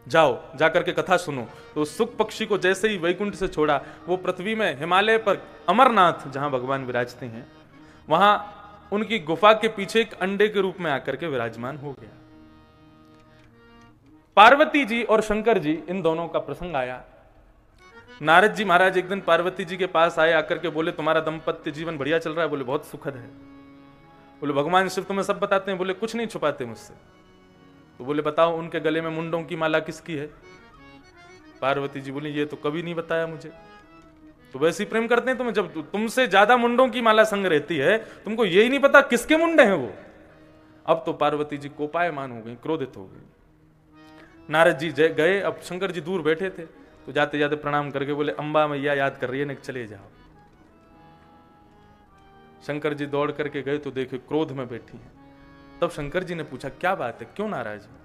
जाओ जाकर के कथा सुनो। तो सुख पक्षी को जैसे ही वैकुंठ से छोड़ा, वो पृथ्वी में हिमालय पर अमरनाथ जहां भगवान विराजते हैं, वहां उनकी गुफा के पीछे एक अंडे के रूप में आकर के विराजमान हो गया। पार्वती जी और शंकर जी, इन दोनों का प्रसंग आया। नारद जी महाराज एक दिन पार्वती जी के पास आए, आकर के बोले तुम्हारा दाम्पत्य जीवन बढ़िया चल रहा है? बोले बहुत सुखद है। बोले भगवान शिव तुम्हें सब बताते हैं? बोले कुछ नहीं छुपाते मुझसे। तो बोले बताओ उनके गले में मुंडों की माला किसकी है? पार्वती जी बोली ये तो कभी नहीं बताया मुझे। तो वैसे ही प्रेम करते हैं तुम्हें, जब तुमसे ज्यादा मुंडों की माला संग रहती है, तुमको यही नहीं पता किसके मुंडे हैं वो। अब तो पार्वती जी कोपायमान हो गई, क्रोधित हो गई। नारद जी गए, अब शंकर जी दूर बैठे थे, तो जाते जाते प्रणाम करके बोले अम्बा मैया याद कर रही है ना, चले जाओ। शंकर जी दौड़ करके गए तो देखे क्रोध में बैठी है। तब शंकर जी ने पूछा क्या बात है, क्यों नाराज है?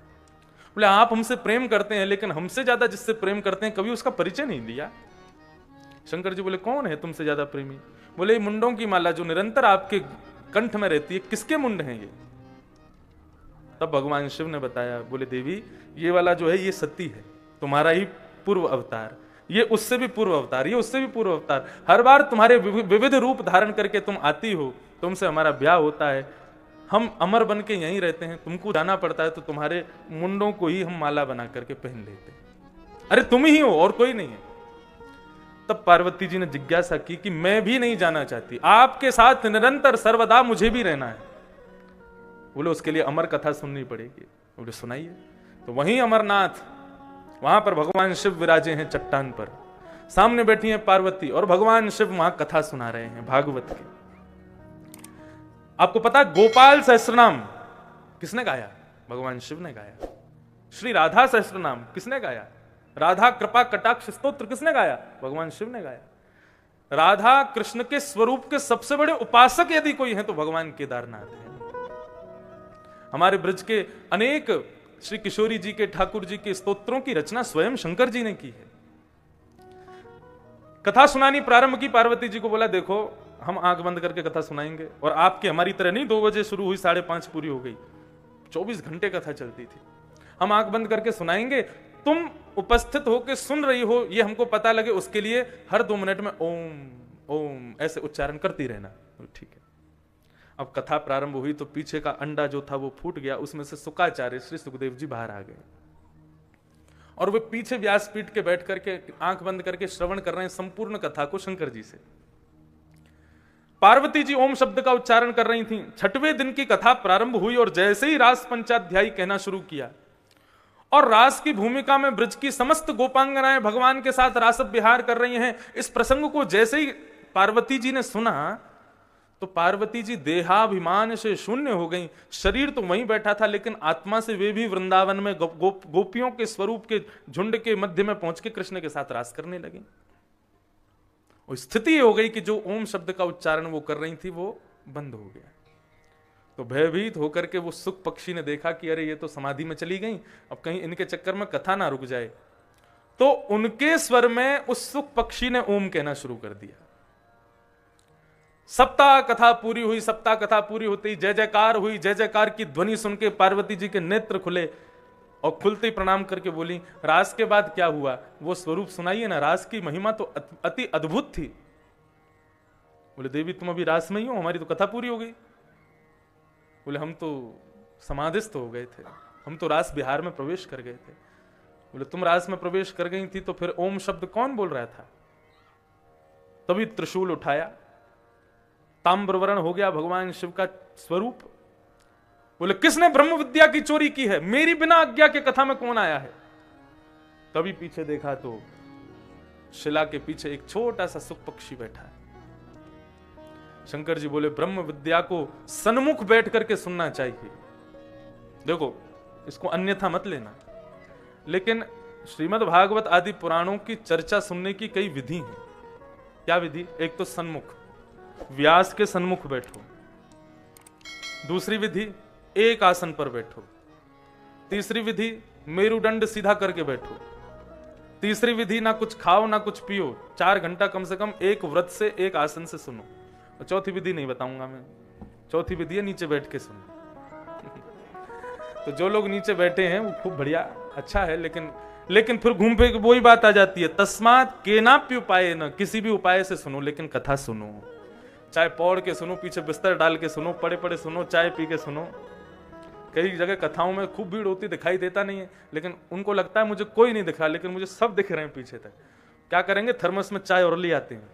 बोले आप हमसे प्रेम करते हैं, लेकिन हमसे ज्यादा जिससे प्रेम करते हैं कभी उसका परिचय नहीं दिया। शंकर जी बोले कौन है तुमसे ज्यादा प्रेमी? बोले मुंडों की माला जो निरंतर आपके कंठ में रहती है, किसके मुंड हैं ये? तब भगवान शिव ने बताया, बोले देवी ये वाला जो है ये सती है, तुम्हारा ही पूर्व अवतार, ये उससे भी पूर्व अवतार, ये उससे भी पूर्व अवतार। हर बार तुम्हारे विविध रूप धारण करके तुम आती हो, तुमसे हमारा ब्याह होता है, हम अमर बन के यहीं रहते हैं, तुमको जाना पड़ता है तो तुम्हारे मुंडों को ही हम माला बना करके पहन लेते हैं। अरे तुम ही हो और कोई नहीं है। तब पार्वती जी ने जिज्ञासा की कि मैं भी नहीं जाना चाहती, आपके साथ निरंतर सर्वदा मुझे भी रहना है। बोले उसके लिए अमर कथा सुननी पड़ेगी। बोले सुनाइए। तो वहीं अमरनाथ, वहां पर भगवान शिव विराजे हैं चट्टान पर, सामने बैठी हैं पार्वती और भगवान शिव वहां कथा सुना रहे हैं भागवत के। आपको पता गोपाल सहस्त्रनाम किसने गाया? भगवान शिव ने गाया। श्री राधा सहस्त्रनाम किसने गाया? राधा कृपा कटाक्ष स्तोत्र किसने गाया? भगवान शिव ने गाया। राधा कृष्ण के स्वरूप के सबसे बड़े उपासक यदि कोई है तो भगवान केदारनाथ है। हमारे ब्रज के अनेक श्री किशोरी जी के, ठाकुर जी के स्तोत्रों की रचना स्वयं शंकर जी ने की है। कथा सुनानी प्रारंभ की, पार्वती जी को बोला देखो हम आंख बंद करके कथा सुनाएंगे, और आपकी हमारी तरह नहीं 2 बजे शुरू हुई 5:30 पूरी हो गई, 24 घंटे कथा चलती थी। हम आंख बंद करके सुनाएंगे, तुम उपस्थित होकर सुन रही हो ये हमको पता लगे, उसके लिए हर 2 मिनट में ओम ओम ऐसे उच्चारण करती रहना। ठीक है। अब कथा प्रारंभ हुई तो पीछे का अंडा जो था वो फूट गया, उसमें से सुकाचार्य श्री सुखदेव जी बाहर आ गए और वे पीछे व्यासपीठ के बैठ करके आंख बंद करके श्रवण कर रहे हैं संपूर्ण कथा को शंकर जी से। पार्वती जी ओम शब्द का उच्चारण कर रही थी। 6वें दिन की कथा प्रारंभ हुई और जैसे ही रास पंचाध्यायी कहना शुरू किया और रास की भूमिका में ब्रज की समस्त गोपांगनाएं भगवान के साथ रास विहार कर रही हैं, इस प्रसंग को जैसे ही पार्वती जी ने सुना तो पार्वती जी देहाभिमान से शून्य हो गई। शरीर तो वहीं बैठा था, लेकिन आत्मा से वे भी वृंदावन में गोपियों के स्वरूप के झुंड के मध्य में पहुंच के कृष्ण के साथ रास करने लगी। और स्थिति हो गई कि जो ओम शब्द का उच्चारण वो कर रही थी वो बंद हो गया। तो भयभीत होकर के वो सुख पक्षी ने देखा कि अरे ये तो समाधि में चली गई, अब कहीं इनके चक्कर में कथा ना रुक जाए। तो उनके स्वर में उस सुख पक्षी ने ओम कहना शुरू कर दिया। सप्ताह कथा पूरी हुई। सप्ताह कथा पूरी होते ही जय जयकार हुई। जय जयकार की ध्वनि सुन के पार्वती जी के नेत्र खुले और खुलते ही प्रणाम करके बोली रास के बाद क्या हुआ वो स्वरूप सुनाइए ना, रास की महिमा तो अति अद्भुत थी। बोले देवी तुम अभी रास में ही हो, हमारी तो कथा पूरी हो गई। बोले हम तो समाधिस्थ हो गए थे, हम तो रास बिहार में प्रवेश कर गए थे। बोले तुम रास में प्रवेश कर गई थी तो फिर ओम शब्द कौन बोल रहा था? तभी त्रिशूल उठाया, ताम्रवर्ण हो गया भगवान शिव का स्वरूप। बोले किसने ब्रह्म विद्या की चोरी की है? मेरी बिना आज्ञा के कथा में कौन आया है? तभी पीछे देखा तो शिला के पीछे एक छोटा सा सुख पक्षी बैठा है। शंकर जी बोले ब्रह्म विद्या को सन्मुख बैठ करके सुनना चाहिए। देखो इसको अन्यथा मत लेना, लेकिन श्रीमद् भागवत आदि पुराणों की चर्चा सुनने की कई विधि हैं। क्या विधि? एक तो सन्मुख, व्यास के सन्मुख बैठो। दूसरी विधि एक आसन पर बैठो। तीसरी विधि मेरुदंड सीधा करके बैठो। तीसरी विधि ना कुछ खाओ ना कुछ पियो, 4 घंटा कम से कम एक व्रत से एक आसन से सुनो। और चौथी विधि नहीं बताऊंगा मैं, चौथी विधि है नीचे बैठ के सुनो। तो जो लोग नीचे बैठे हैं वो खूब बढ़िया अच्छा है, लेकिन फिर घूम फिर वही बात आ जाती है, तस्मात केनाप्य उपाय न, किसी भी उपाय से सुनो, लेकिन कथा सुनो, चाहे पौड़ के सुनो, पीछे बिस्तर डाल के सुनो, पड़े पड़े सुनो, चाय पी के सुनो। कई जगह कथाओं में खूब भीड़ होती, दिखाई देता नहीं है, लेकिन उनको लगता है मुझे कोई नहीं दिख रहा, लेकिन मुझे सब दिख रहे हैं पीछे तक। क्या करेंगे, थर्मस में चाय और ले आते हैं,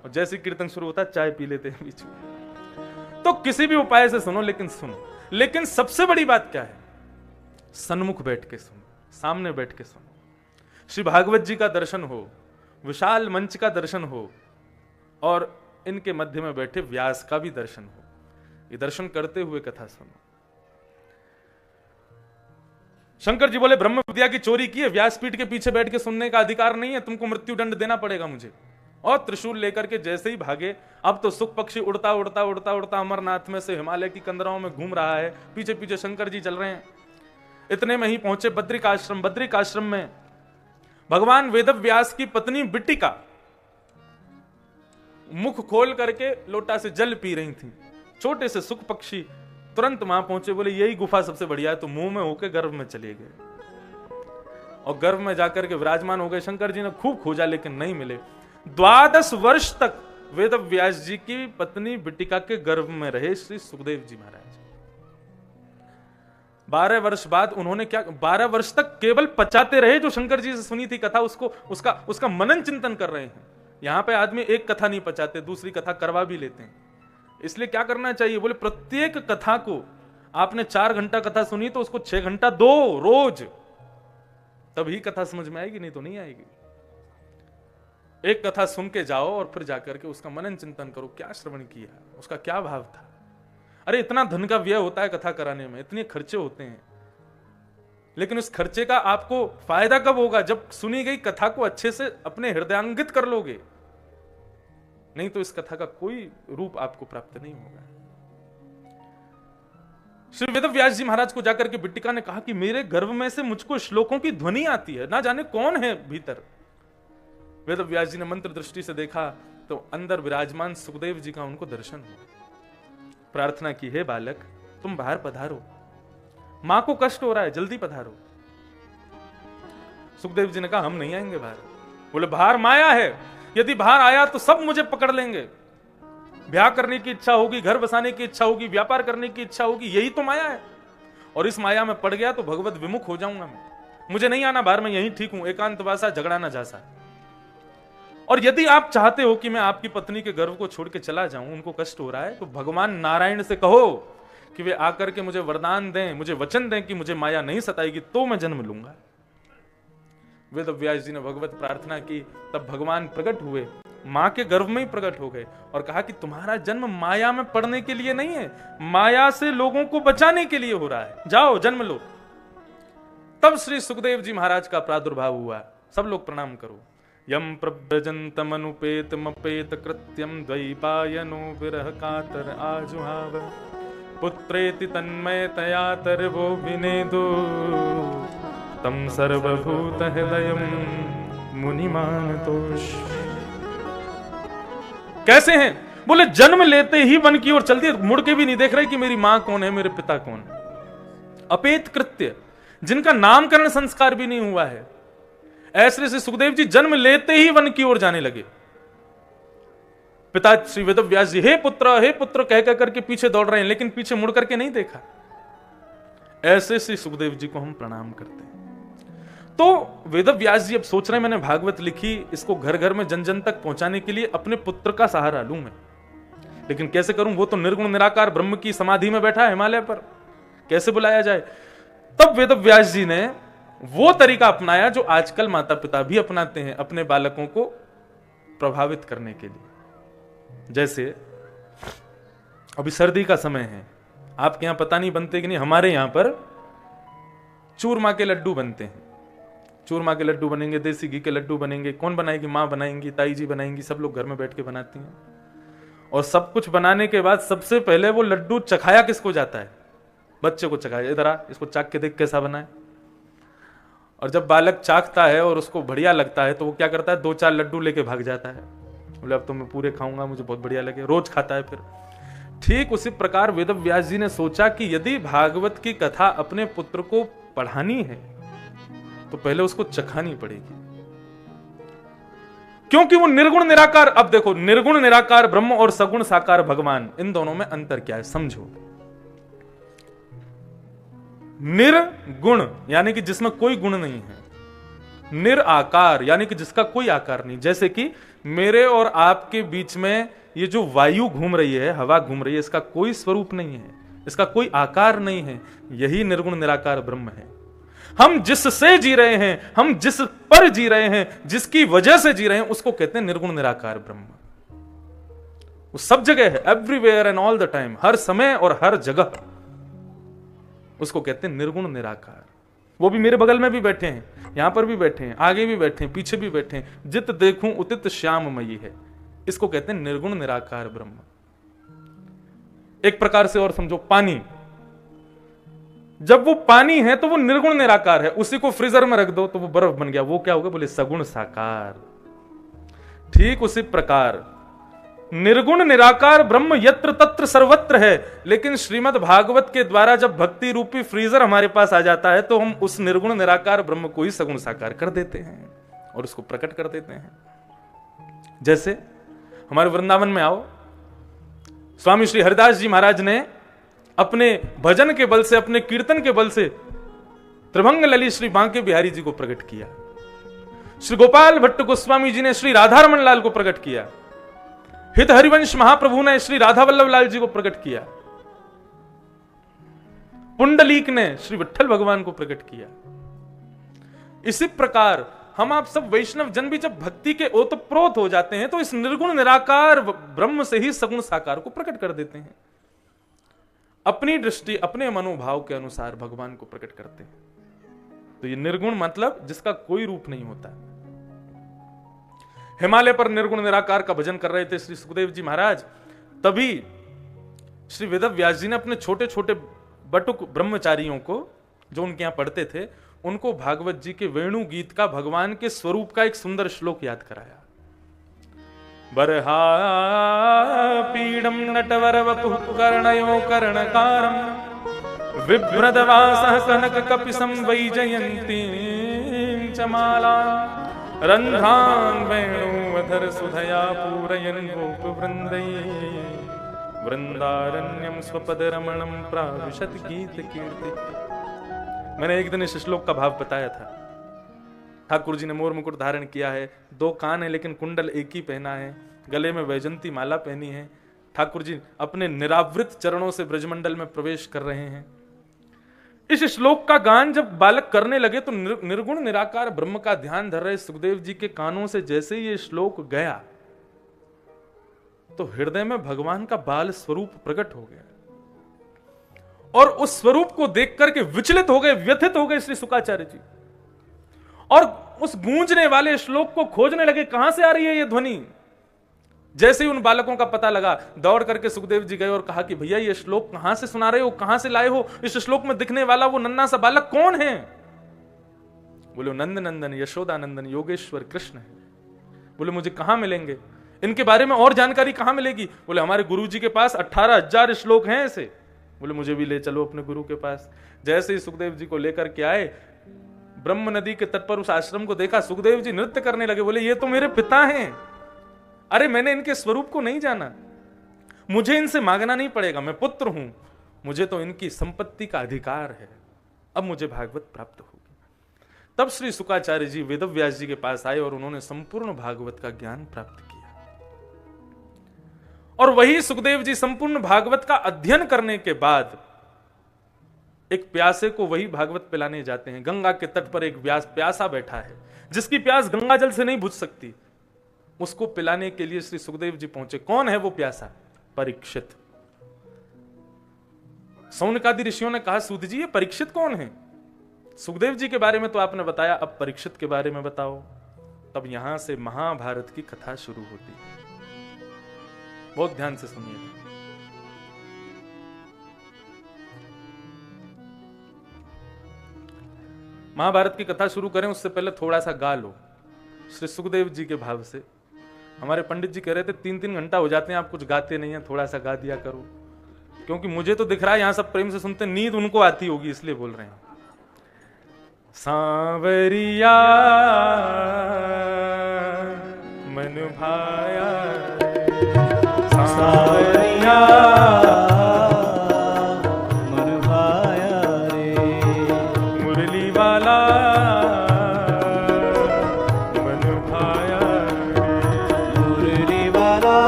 और जैसे कीर्तन शुरू होता है चाय पी लेते हैं बीच में। तो किसी भी उपाय से सुनो, लेकिन सुनो। लेकिन सबसे बड़ी बात क्या है, सन्मुख बैठ के सुनो, सामने बैठ के सुनो। श्री भागवत जी का दर्शन हो, विशाल मंच का दर्शन हो, और इनके मध्य में बैठे व्यास का भी दर्शन हो। ये दर्शन करते हुए कथा सुनो। शंकर जी बोले ब्रह्म विद्या की चोरी की है, व्यासपीठ के पीछे बैठ के सुनने का अधिकार नहीं है, तुमको मृत्यु दंड देना पड़ेगा मुझे। और त्रिशूल लेकर के जैसे ही भागे, अब तो सुख पक्षी उड़ता उड़ता उड़ता उड़ता अमरनाथ में से हिमालय की कंदराओं में घूम रहा है, पीछे पीछे शंकर जी चल रहे हैं। इतने में ही पहुंचे बद्रिकाश्रम। बद्रिकाश्रम में भगवान वेदव्यास की पत्नी बिट्टिका मुख खोल करके लोटा से जल पी रही थी। छोटे से सुख पक्षी तुरंत वहां पहुंचे, बोले यही गुफा सबसे बढ़िया है, तो मुंह में होके गर्भ में चले गए और गर्भ में जाकर के विराजमान हो गए। शंकर जी ने खूब खोजा लेकिन नहीं मिले। 12 वर्ष तक वेदव्यास जी की पत्नी बिट्टिका के गर्भ में रहे श्री सुखदेव जी महाराज। 12 वर्ष बाद उन्होंने क्या, 12 वर्ष तक केवल पचाते रहे जो शंकर जी से सुनी थी कथा, उसका मनन चिंतन कर रहे हैं। यहां पे आदमी एक कथा नहीं पचाते, दूसरी कथा करवा भी लेते हैं। इसलिए क्या करना चाहिए, बोले प्रत्येक कथा को आपने 4 घंटा कथा सुनी तो उसको 6 घंटा दो रोज, तभी कथा समझ में आएगी, नहीं तो नहीं आएगी। एक कथा सुन के जाओ और फिर जाकर के उसका मनन चिंतन करो, क्या श्रवण किया, उसका क्या भाव था। अरे इतना धन का व्यय होता है कथा कराने में, इतने खर्चे होते हैं, लेकिन उस खर्चे का आपको फायदा कब होगा, जब सुनी गई कथा को अच्छे से अपने हृदयांगित कर लोगे, नहीं तो इस कथा का कोई रूप आपको प्राप्त नहीं होगा। श्री वेदव्यास जी महाराज को जाकर के बिट्टिका ने कहा कि मेरे गर्भ में से मुझको श्लोकों की ध्वनि आती है, ना जाने कौन है भीतर। वेदव्यास जी ने मंत्र दृष्टि से देखा तो अंदर विराजमान सुखदेव जी का उनको दर्शन हुआ। प्रार्थना की, हे बालक तुम बाहर पधारो, मां को कष्ट हो रहा है, जल्दी पधारो। सुखदेव जी ने कहा हम नहीं आएंगे बाहर। बोले बाहर माया है, यदि बाहर आया तो सब मुझे पकड़ लेंगे। ब्याह करने की इच्छा होगी, घर बसाने की इच्छा होगी, व्यापार करने की इच्छा होगी, यही तो माया है। और इस माया में पड़ गया तो भगवत विमुख हो जाऊंगा मैं। मुझे नहीं आना बाहर, मैं यहीं ठीक हूं, एकांतवासा, झगड़ा ना झांसा। और यदि आप चाहते हो कि मैं आपकी पत्नी के गर्भ को छोड़ के चला जाऊं, उनको कष्ट हो रहा है, तो भगवान नारायण से कहो कि वे आकर के मुझे वरदान दें, मुझे वचन दें कि मुझे माया नहीं सताएगी, तो मैं जन्म लूंगा। वेदव्यास जी ने भगवत प्रार्थना की, तब भगवान प्रकट हुए, मां के गर्भ में ही प्रकट हो गए और कहा कि तुम्हारा जन्म माया में पड़ने के लिए नहीं है, माया से लोगों को बचाने के लिए हो रहा है, जाओ जन्म लो। तब श्री सुखदेव जी महाराज का प्रादुर्भाव हुआ। सब लोग प्रणाम करो। यम प्रव्रजन्तमनुपेत मपेत कृत्यम द्वैपायनो विरह कातर आजुहाव पुत्रेति तन्मयतया तरवो विनेदो तम सर्वभूत हृदयम मुनिमानतोष। कैसे हैं? बोले जन्म लेते ही वन की ओर चल दिए, मुड़ के भी नहीं देख रहे कि मेरी मां कौन है, मेरे पिता कौन है। अपेत कृत्य, जिनका नामकरण संस्कार भी नहीं हुआ है, ऐसे श्री सुखदेव जी जन्म लेते ही वन की ओर जाने लगे। पिता श्री वेदव्यास जी हे पुत्र कह करके पीछे दौड़ रहे हैं, लेकिन पीछे मुड़ करके नहीं देखा। ऐसे श्री सुखदेव जी को हम प्रणाम करते हैं। तो वेदव्यास जी अब सोच रहे हैं मैंने भागवत लिखी, इसको घर घर में जन जन तक पहुंचाने के लिए अपने पुत्र का सहारा लूं मैं, लेकिन कैसे करूं, वो तो निर्गुण निराकार ब्रह्म की समाधि में बैठा है हिमालय पर, कैसे बुलाया जाए। तब वेदव्यास जी ने वो तरीका अपनाया जो आजकल माता पिता भी अपनाते हैं अपने बालकों को प्रभावित करने के लिए। जैसे अभी सर्दी का समय है, आपके यहां पता नहीं बनते कि नहीं, हमारे यहां पर चूरमा के लड्डू बनते हैं। चूरमा के लड्डू बनेंगे, देसी घी के लड्डू बनेंगे। कौन बनाएगी? मां बनाएंगी, ताई जी बनाएंगी, सब लोग घर में बैठ के बनाती हैं। और सब कुछ बनाने के बाद सबसे पहले वो लड्डू चखाया किसको जाता है? बच्चे को चखाया, इधर आ, इसको चाक के देख कैसा बना है। और जब बालक चाखता है और उसको बढ़िया लगता है तो वो क्या करता है, 2-4 लड्डू लेके भाग जाता है, बोले अब तो मैं पूरे खाऊंगा, मुझे बहुत बढ़िया लगे, रोज खाता है। फिर ठीक उसी प्रकार वेदव्यास जी ने सोचा कि यदि भागवत की कथा अपने पुत्र को पढ़ानी है तो पहले उसको चखानी पड़ेगी, क्योंकि वो निर्गुण निराकार। अब देखो, निर्गुण निराकार ब्रह्म और सगुण साकार भगवान, इन दोनों में अंतर क्या है समझो। निर्गुण यानी कि जिसमें कोई गुण नहीं है, निराकार यानी कि जिसका कोई आकार नहीं। जैसे कि मेरे और आपके बीच में ये जो वायु घूम रही है, हवा घूम रही है, इसका कोई स्वरूप नहीं है, इसका कोई आकार नहीं है। यही निर्गुण निराकार ब्रह्म है। हम जिससे जी रहे हैं, हम जिस पर जी रहे हैं, जिसकी वजह से जी रहे हैं, उसको कहते हैं निर्गुण निराकार ब्रह्म। वो सब जगह है, everywhere and all the time, हर समय और हर जगह, उसको कहते हैं निर्गुण निराकार। वो भी मेरे बगल में भी बैठे हैं, यहां पर भी बैठे हैं, आगे भी बैठे हैं, पीछे भी बैठे हैं। जित देखूं उतित श्याममयी है, इसको कहते हैं निर्गुण निराकार ब्रह्म। एक प्रकार से और समझो, पानी, जब वो पानी है तो वो निर्गुण निराकार है। उसी को फ्रीजर में रख दो तो वो बर्फ बन गया, वो क्या होगा? बोले सगुण साकार। ठीक उसी प्रकार निर्गुण निराकार ब्रह्म यत्र तत्र सर्वत्र है। लेकिन श्रीमद् भागवत के द्वारा जब भक्ति रूपी फ्रीजर हमारे पास आ जाता है तो हम उस निर्गुण निराकार ब्रह्म को ही सगुण साकार कर देते हैं और उसको प्रकट कर देते हैं। जैसे हमारे वृंदावन में आओ, स्वामी श्री हरिदास जी महाराज ने अपने भजन के बल से, अपने कीर्तन के बल से त्रिभंग ललित श्री बांके बिहारी जी को प्रकट किया। श्री गोपाल भट्ट गोस्वामी जी ने श्री राधारमण लाल को प्रकट किया। हित हरिवंश महाप्रभु ने श्री राधा वल्लभ लाल जी को प्रकट किया। पुंडलीक ने श्री विट्ठल भगवान को प्रकट किया। इसी प्रकार हम आप सब वैष्णव जन भी जब भक्ति के ओतप्रोत हो जाते हैं तो इस निर्गुण निराकार ब्रह्म से ही सगुण साकार को प्रकट कर देते हैं। अपनी दृष्टि, अपने मनोभाव के अनुसार भगवान को प्रकट करते हैं। तो ये निर्गुण मतलब जिसका कोई रूप नहीं होता। हिमालय पर निर्गुण निराकार का भजन कर रहे थे श्री सुखदेव जी महाराज, तभी श्री वेद व्यास जी ने अपने छोटे छोटे बटुक ब्रह्मचारियों को, जो उनके यहां पढ़ते थे, उनको भागवत जी के वेणु गीत का, भगवान के स्वरूप का एक सुंदर श्लोक याद कराया। बरहा पीडम नटवर वपुः कर्णयो कर्णकारम विभ्रदवासः कनक कपिसं वैजयन्तीं च माला रन्ध्रान् वेणुवधर सुधया पूरयन् गोपवृन्दैः वृंदारण्यम स्वपदरमणं प्राविशत गीत कीर्ति। मैंने एक दिन इस श्लोक का भाव बताया था। ठाकुर जी ने मोर मुकुट धारण किया है, 2 कान है लेकिन कुंडल एक ही पहना है, गले में वैजंती माला पहनी है। ठाकुर जी अपने निरावृत चरणों से ब्रजमंडल में प्रवेश कर रहे हैं। इस श्लोक का गान जब बालक करने लगे तो निर्गुण निराकार ब्रह्म का ध्यान धर रहे सुखदेव जी के कानों से जैसे ही ये श्लोक गया तो हृदय में भगवान का बाल स्वरूप प्रकट हो गया और उस स्वरूप को देख करके विचलित हो गए, व्यथित हो गए श्री शुकाचार्य जी, और उस गूंजने वाले श्लोक को खोजने लगे, कहां से आ रही है ये ध्वनि। जैसे ही उन बालकों का पता लगा, दौड़ करके सुखदेव जी गए और कहा कि भैया ये श्लोक कहां से सुना रहे हो, कहां से लाए हो, इस श्लोक में दिखने वाला वो नन्ना सा बालक कौन है? बोले नंद नंदन यशोदानंदन योगेश्वर कृष्ण है। बोले मुझे कहां मिलेंगे, इनके बारे में और जानकारी कहां मिलेगी? बोले हमारे गुरु जी के पास 18,000 श्लोक हैं ऐसे। बोले मुझे भी ले चलो अपने गुरु के पास। जैसे ही सुखदेव जी को लेकर के आए, ब्रह्म नदी के तट पर उस आश्रम को देखा, सुखदेव जी नृत्य करने लगे। बोले ये तो मेरे पिता हैं। अरे मैंने इनके स्वरूप को नहीं जाना, मुझे इनसे मांगना नहीं पड़ेगा, मैं पुत्र हूं, मुझे तो इनकी संपत्ति का अधिकार है, अब मुझे भागवत प्राप्त होगी। तब श्री शुकाचार्य जी वेदव्यास जी के पास आए और उन्होंने संपूर्ण भागवत का ज्ञान प्राप्त किया। और वही सुखदेव जी संपूर्ण भागवत का अध्ययन करने के बाद एक प्यासे को वही भागवत पिलाने जाते हैं। गंगा के तट पर एक प्यासा बैठा है, जिसकी प्यास गंगा जल से नहीं बुझ सकती, उसको पिलाने के लिए श्री सुखदेव जी पहुंचे। कौन है वो प्यासा? परीक्षित। सौनकादि ऋषियों ने कहा सूत जी ये परीक्षित कौन है? सुखदेव जी के बारे में तो आपने बताया, अब परीक्षित के बारे में बताओ। तब यहां से महाभारत की कथा शुरू होती है। बहुत ध्यान से सुनिएगा। महाभारत की कथा शुरू करें उससे पहले थोड़ा सा गा लो श्री सुखदेव जी के भाव से। हमारे पंडित जी कह रहे थे 3-3 घंटा हो जाते हैं, आप कुछ गाते नहीं हैं, थोड़ा सा गा दिया करो, क्योंकि मुझे तो दिख रहा है यहां सब प्रेम से सुनते, नींद उनको आती होगी इसलिए बोल रहे हैं। सांवरिया मन भाया रे, सांवरिया मन भाया रे, मुरली वाला मन भाया रे, मुरली वाला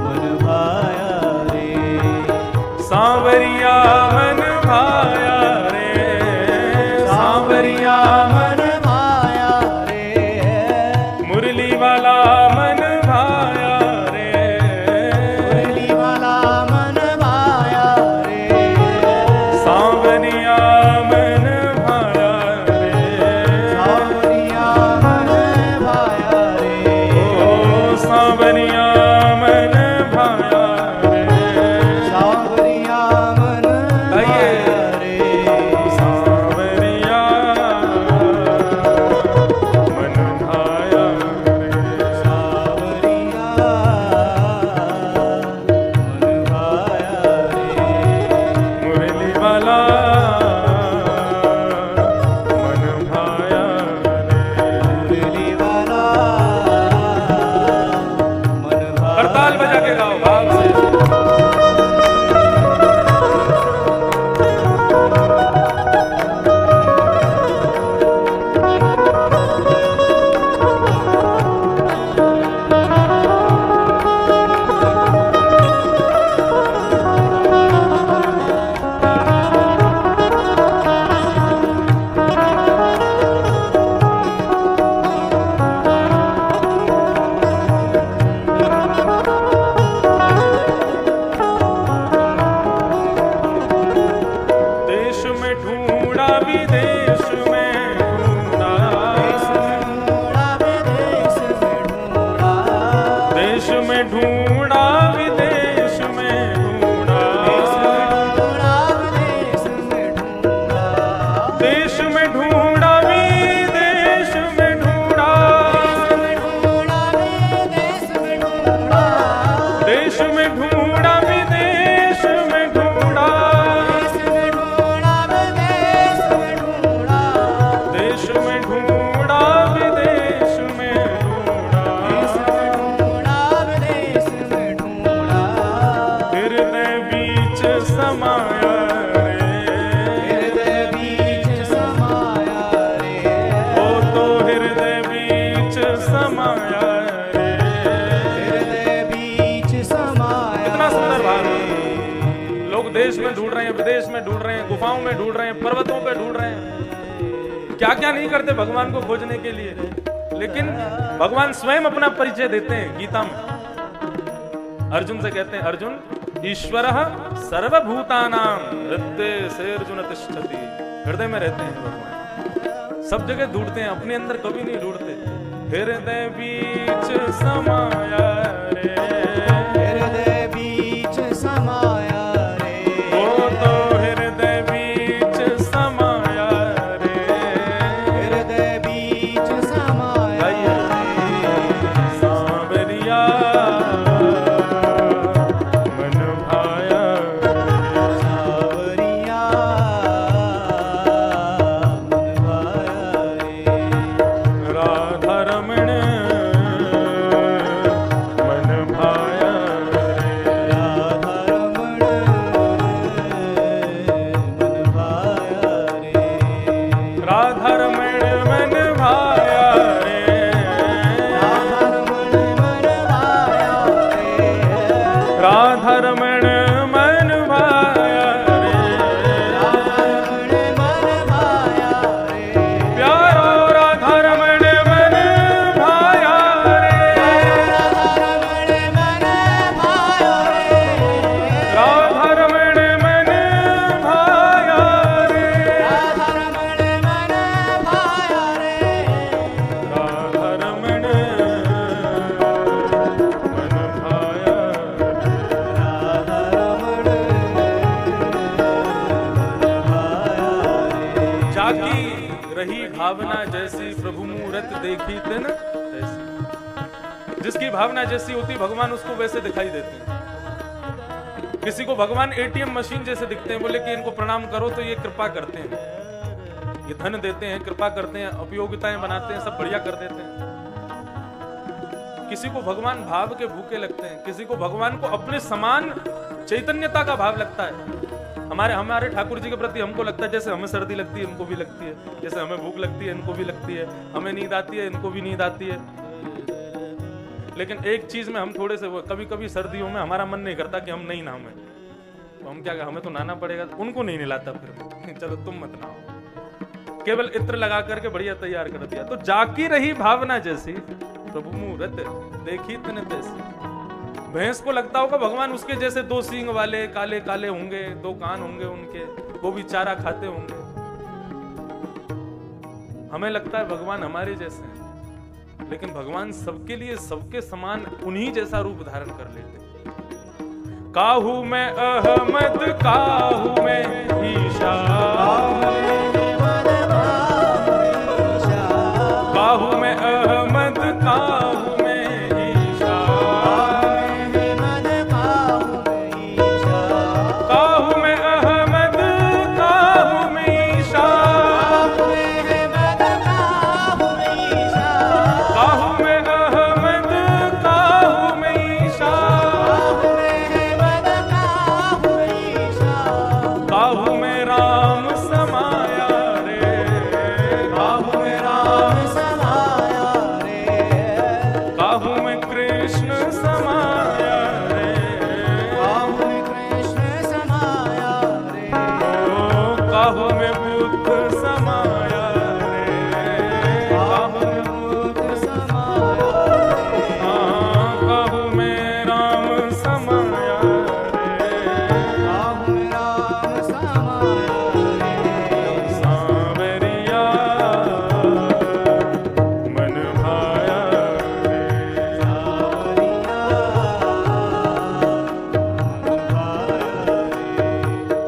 मन भाया रे, सांवरिया मन भाया रे, सांवरिया मन भाया रे, मुरली वाला मन भाया रे, मुरली वाला मन भाया रे, सांवरिया मन भाया रे, सांवरिया मन भाया रे, ओ सांवरिया मन भाया रे, सांवरिया मन आइए। भाया रे, सांवरिया मन भाया रे, सांवरिया मन भाया रे, मुरली वाला मन भाया रे। मुरली वाला मन भाया हड़ताल बजा के गाओ भाव से। देश में ढूंढा विदेश में ढूंढा, देश में ढूंढा विदेश में ढूंढा, देश में ढूंढा विदेश में ढूंढा, देश में ढूंढा विदेश में ढूंढा, देश में ढूंढा विदेश में ढूंढा, हृदय बीच समाया रे, ओ तो हृदय बीच समाया रे। कितना सुंदर भाव है। लोग देश में ढूंढ रहे हैं, विदेश में ढूंढ रहे हैं, गुफाओं में ढूंढ रहे हैं, पर्वतों पे ढूंढ रहे हैं, क्या क्या नहीं करते भगवान को खोजने के लिए। लेकिन भगवान स्वयं अपना परिचय देते हैं गीता में। अर्जुन से कहते हैं, अर्जुन ईश्वरः सर्वभूतानां हृदय से अर्जुन तिष्ठति। हृदय में रहते हैं भगवान, सब जगह ढूंढते हैं, अपने अंदर कभी नहीं ढूंढते। हृदय बीच समाया रे, ओ तो हृदय बीच समाया रे। आइए। सांवरिया मन भाया राधा रमण मन भाया राधा रमण मन भाया रे, राधा रमण मन भाया रे, प्यारो राधा रमण मन भाया रे, राधा रमण मन भाया रे, राधा रमण मन भाया जाकी रही भावना जैसी प्रभु मूरत देखी तिन तैसी। जिसकी भावना जैसी होती भगवान उसको वैसे दिखाई देते हैं। किसी को भगवान एटीएम मशीन जैसे दिखते हैं, बोले कि इनको प्रणाम करो तो ये कृपा करते हैं, ये धन देते हैं, कृपा करते हैं, उपयोगिताएं बनाते हैं, सब बढ़िया कर देते हैं। किसी को भगवान भाव के भूखे लगते हैं, किसी को भगवान को अपने समान चैतन्यता का भाव लगता है। हमारे ठाकुर जी के प्रति हमको लगता है जैसे हमें सर्दी लगती है इनको भी लगती है, जैसे हमें भूख लगती है इनको भी लगती है, हमें नींद आती है इनको भी नींद आती है। लेकिन एक चीज में हम थोड़े से वो, कभी कभी सर्दियों में हमारा मन नहीं करता कि हम नहीं नहाएं, तो हम क्या, हमें तो नहाना पड़ेगा, उनको नहीं नहलाता फिर चलो तुम मत नहाओ, केवल इत्र लगा करके बढ़िया तैयार कर दिया। तो जाकी रही भावना जैसी प्रभु मुहूर्त देखी तने तैसी। भैंस को लगता होगा भगवान उसके जैसे दो सींग वाले काले काले होंगे, दो कान होंगे उनके, वो भी चारा खाते होंगे। हमें लगता है भगवान हमारे जैसे हैं, लेकिन भगवान सबके लिए सबके समान उन्हीं जैसा रूप धारण कर लेते हैं। काहू में अहमद काहू में ईशा, काहू में अहमद काहू में ईशा, काहू में अहमद काहू में ईशा, काहू में अहमद काहू में ईशा, काहू में राम समाया रे, काहू में राम समाया रे, काहू में कृष्ण समाया रे, काहू में कृष्ण समाया रे, काहू में बुद्ध समाया रे, काहू में बुद्ध समाया रे, काहू में राम समाया रे, काहू में राम समाया रे, सांवरिया मन भाया रे,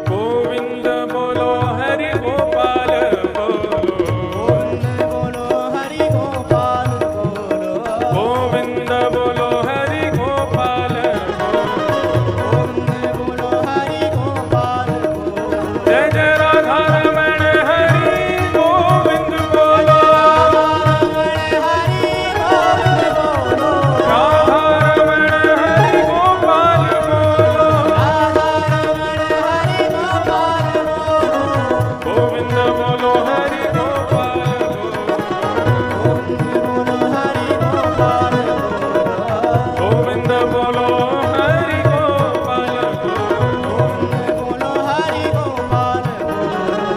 गोविंद बोलो हरि गोपाल बोलो, गोविंद बोलो हरि गोपाल बोलो, जय जय राधा रमण हरि गोविंद बोलो, राधा रमण हरि गोपाल बोलो, गोविंद बोलो हरि गोपाल बोलो, गोविंद बोलो हरि गोपाल बोलो,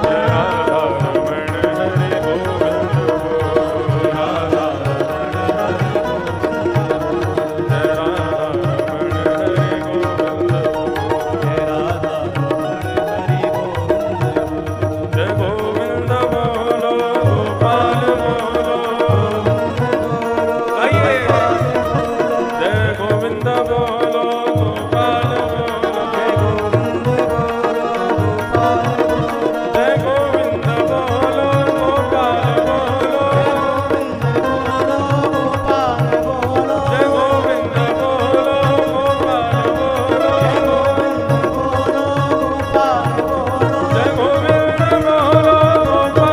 जय राधा रमण हरि गोविंद बोलो, राधा जय राधा रमण हरि गोविंद जय गोविंद बोलो गोपाल बोलो, आइए जय गोविंद बोलो गोपाल बोलो, जय गोविंद बोलो गोपाल बोलो, जय गोविंद बोलो गोपाल बोलो, जय गोविंद बोलो गोपाल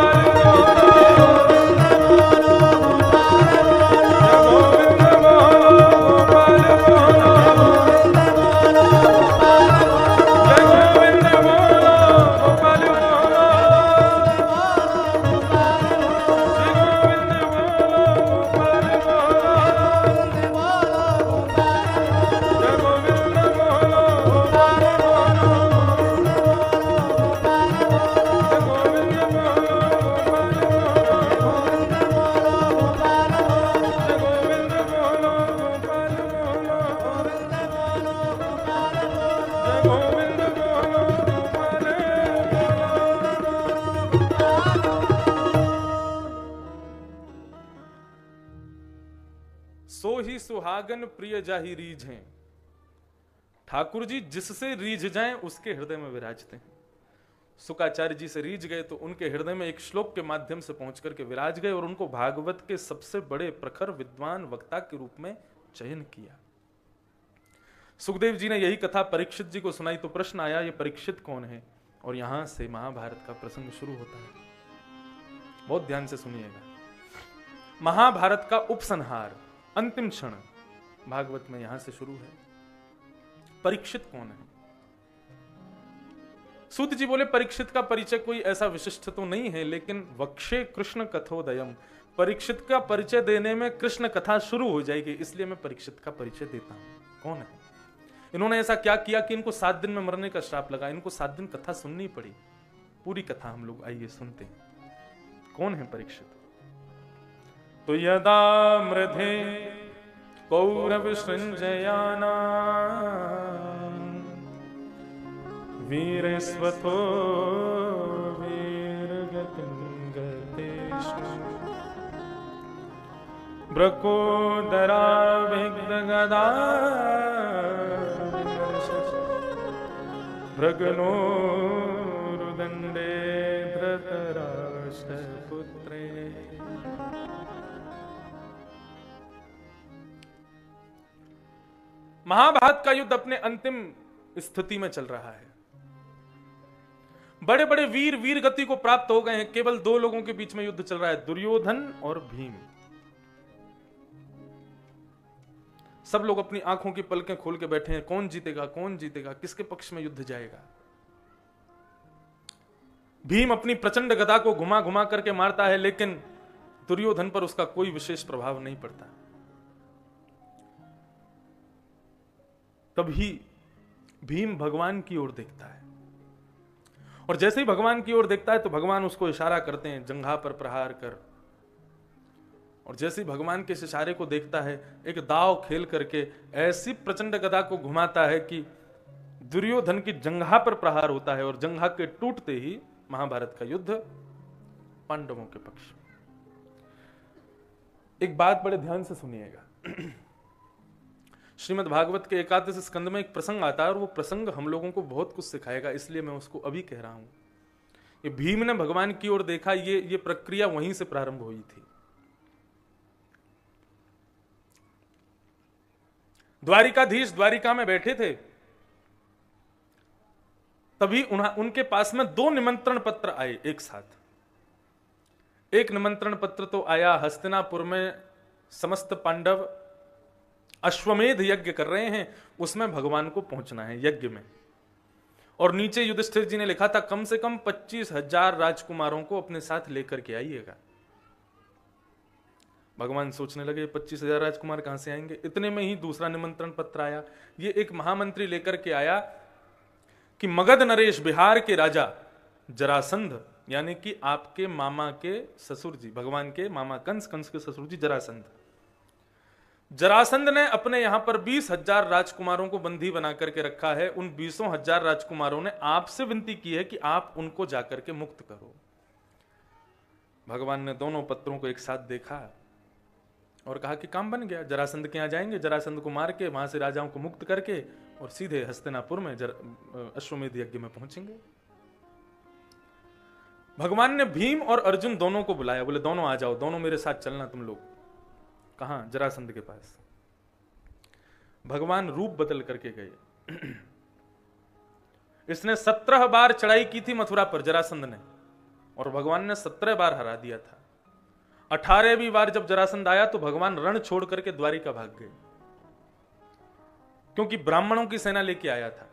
सो ही सुहागन प्रिय जाहि रीझ हैं। ठाकुर जी जिससे रीझ जाएं उसके हृदय में विराजते हैं। शुकाचार्य जी से रीझ गए तो उनके हृदय में एक श्लोक के माध्यम से पहुंच करके विराज गए और उनको भागवत के सबसे बड़े प्रखर विद्वान वक्ता के रूप में चयन किया। सुखदेव जी ने यही कथा परीक्षित जी को सुनाई तो प्रश्न आया ये परीक्षित कौन है, और यहां से महाभारत का प्रसंग शुरू होता है। बहुत ध्यान से सुनिएगा। महाभारत का उपसंहार, अंतिम क्षण भागवत में यहां से शुरू है। परीक्षित कौन है? सूत जी बोले परीक्षित का परिचय कोई ऐसा विशिष्ट तो नहीं है, लेकिन वक्षे कृष्ण कथोदयम, परीक्षित का परिचय देने में कृष्ण कथा शुरू हो जाएगी, इसलिए मैं परीक्षित का परिचय देता हूं। कौन है? इन्होंने ऐसा क्या किया कि इनको 7 दिन में मरने का श्राप लगा, इनको 7 दिन कथा सुननी पड़ी। पूरी कथा हम लोग आइए सुनते हैं। कौन है परीक्षित? तो यदा मृधे कौरव सृंजयाना वीरस्वतो वीरगतिं गतेषु ब्रकोदरा विग्धगदा भृगनो रुदंडे धृतराष्ट्रपुत्रे। महाभारत का युद्ध अपने अंतिम स्थिति में चल रहा है। बड़े बड़े वीर वीर गति को प्राप्त हो गए हैं। केवल 2 लोगों के बीच में युद्ध चल रहा है, दुर्योधन और भीम। सब लोग अपनी आंखों की पलकें खोल के बैठे हैं, कौन जीतेगा, कौन जीतेगा, किसके पक्ष में युद्ध जाएगा। भीम अपनी प्रचंड गदा को घुमा घुमा करके मारता है, लेकिन दुर्योधन पर उसका कोई विशेष प्रभाव नहीं पड़ता। तभी भीम भगवान की ओर देखता है, और जैसे ही भगवान की ओर देखता है तो भगवान उसको इशारा करते हैं, जंघा पर प्रहार कर। और जैसे ही भगवान के इस इशारे को देखता है, एक दाव खेल करके ऐसी प्रचंड गदा को घुमाता है कि दुर्योधन की जंघा पर प्रहार होता है, और जंघा के टूटते ही महाभारत का युद्ध पांडवों के पक्ष में। एक बात बड़े ध्यान से सुनिएगा। श्रीमद् भागवत के 11 स्कंद में एक प्रसंग आता है, और वो प्रसंग हम लोगों को बहुत कुछ सिखाएगा, इसलिए मैं उसको अभी कह रहा हूं। ये भीम ने भगवान की ओर देखा, ये प्रक्रिया वहीं से प्रारंभ हुई थी। द्वारिकाधीश द्वारिका में बैठे थे, तभी उनके पास में 2 निमंत्रण पत्र आए एक साथ। एक निमंत्रण पत्र तो आया, हस्तिनापुर में समस्त पांडव अश्वमेध यज्ञ कर रहे हैं, उसमें भगवान को पहुंचना है यज्ञ में। और नीचे युधिष्ठिर जी ने लिखा था, कम से कम 25,000 राजकुमारों को अपने साथ लेकर के आइएगा। भगवान सोचने लगे 25,000 राजकुमार कहां से आएंगे। इतने में ही दूसरा निमंत्रण पत्र आया। ये एक महामंत्री लेकर के आया कि मगध नरेश, बिहार के राजा जरासंध, यानी कि आपके मामा के ससुर जी, भगवान के मामा कंस के ससुर जी जरासंध ने अपने यहां पर 20,000 राजकुमारों को बंदी बना करके रखा है। उन 20,000 राजकुमारों ने आपसे विनती की है कि आप उनको जाकर के मुक्त करो। भगवान ने दोनों पत्रों को एक साथ देखा और कहा कि काम बन गया। जरासंध के यहां जाएंगे, जरासंध को मार के वहां से राजाओं को मुक्त करके और सीधे हस्तिनापुर में अश्वमेध यज्ञ में पहुंचेंगे। भगवान ने भीम और अर्जुन दोनों को बुलाया, बोले दोनों आ जाओ, दोनों मेरे साथ चलना तुम लोग। कहां? जरासंध के पास। भगवान रूप बदल करके गए। इसने 17 बार चढ़ाई की थी मथुरा पर जरासंध ने, और भगवान ने 17 बार हरा दिया था। 18वीं बार जब जरासंध आया तो भगवान रण छोड़ करके द्वारिका भाग गए, क्योंकि ब्राह्मणों की सेना लेके आया था।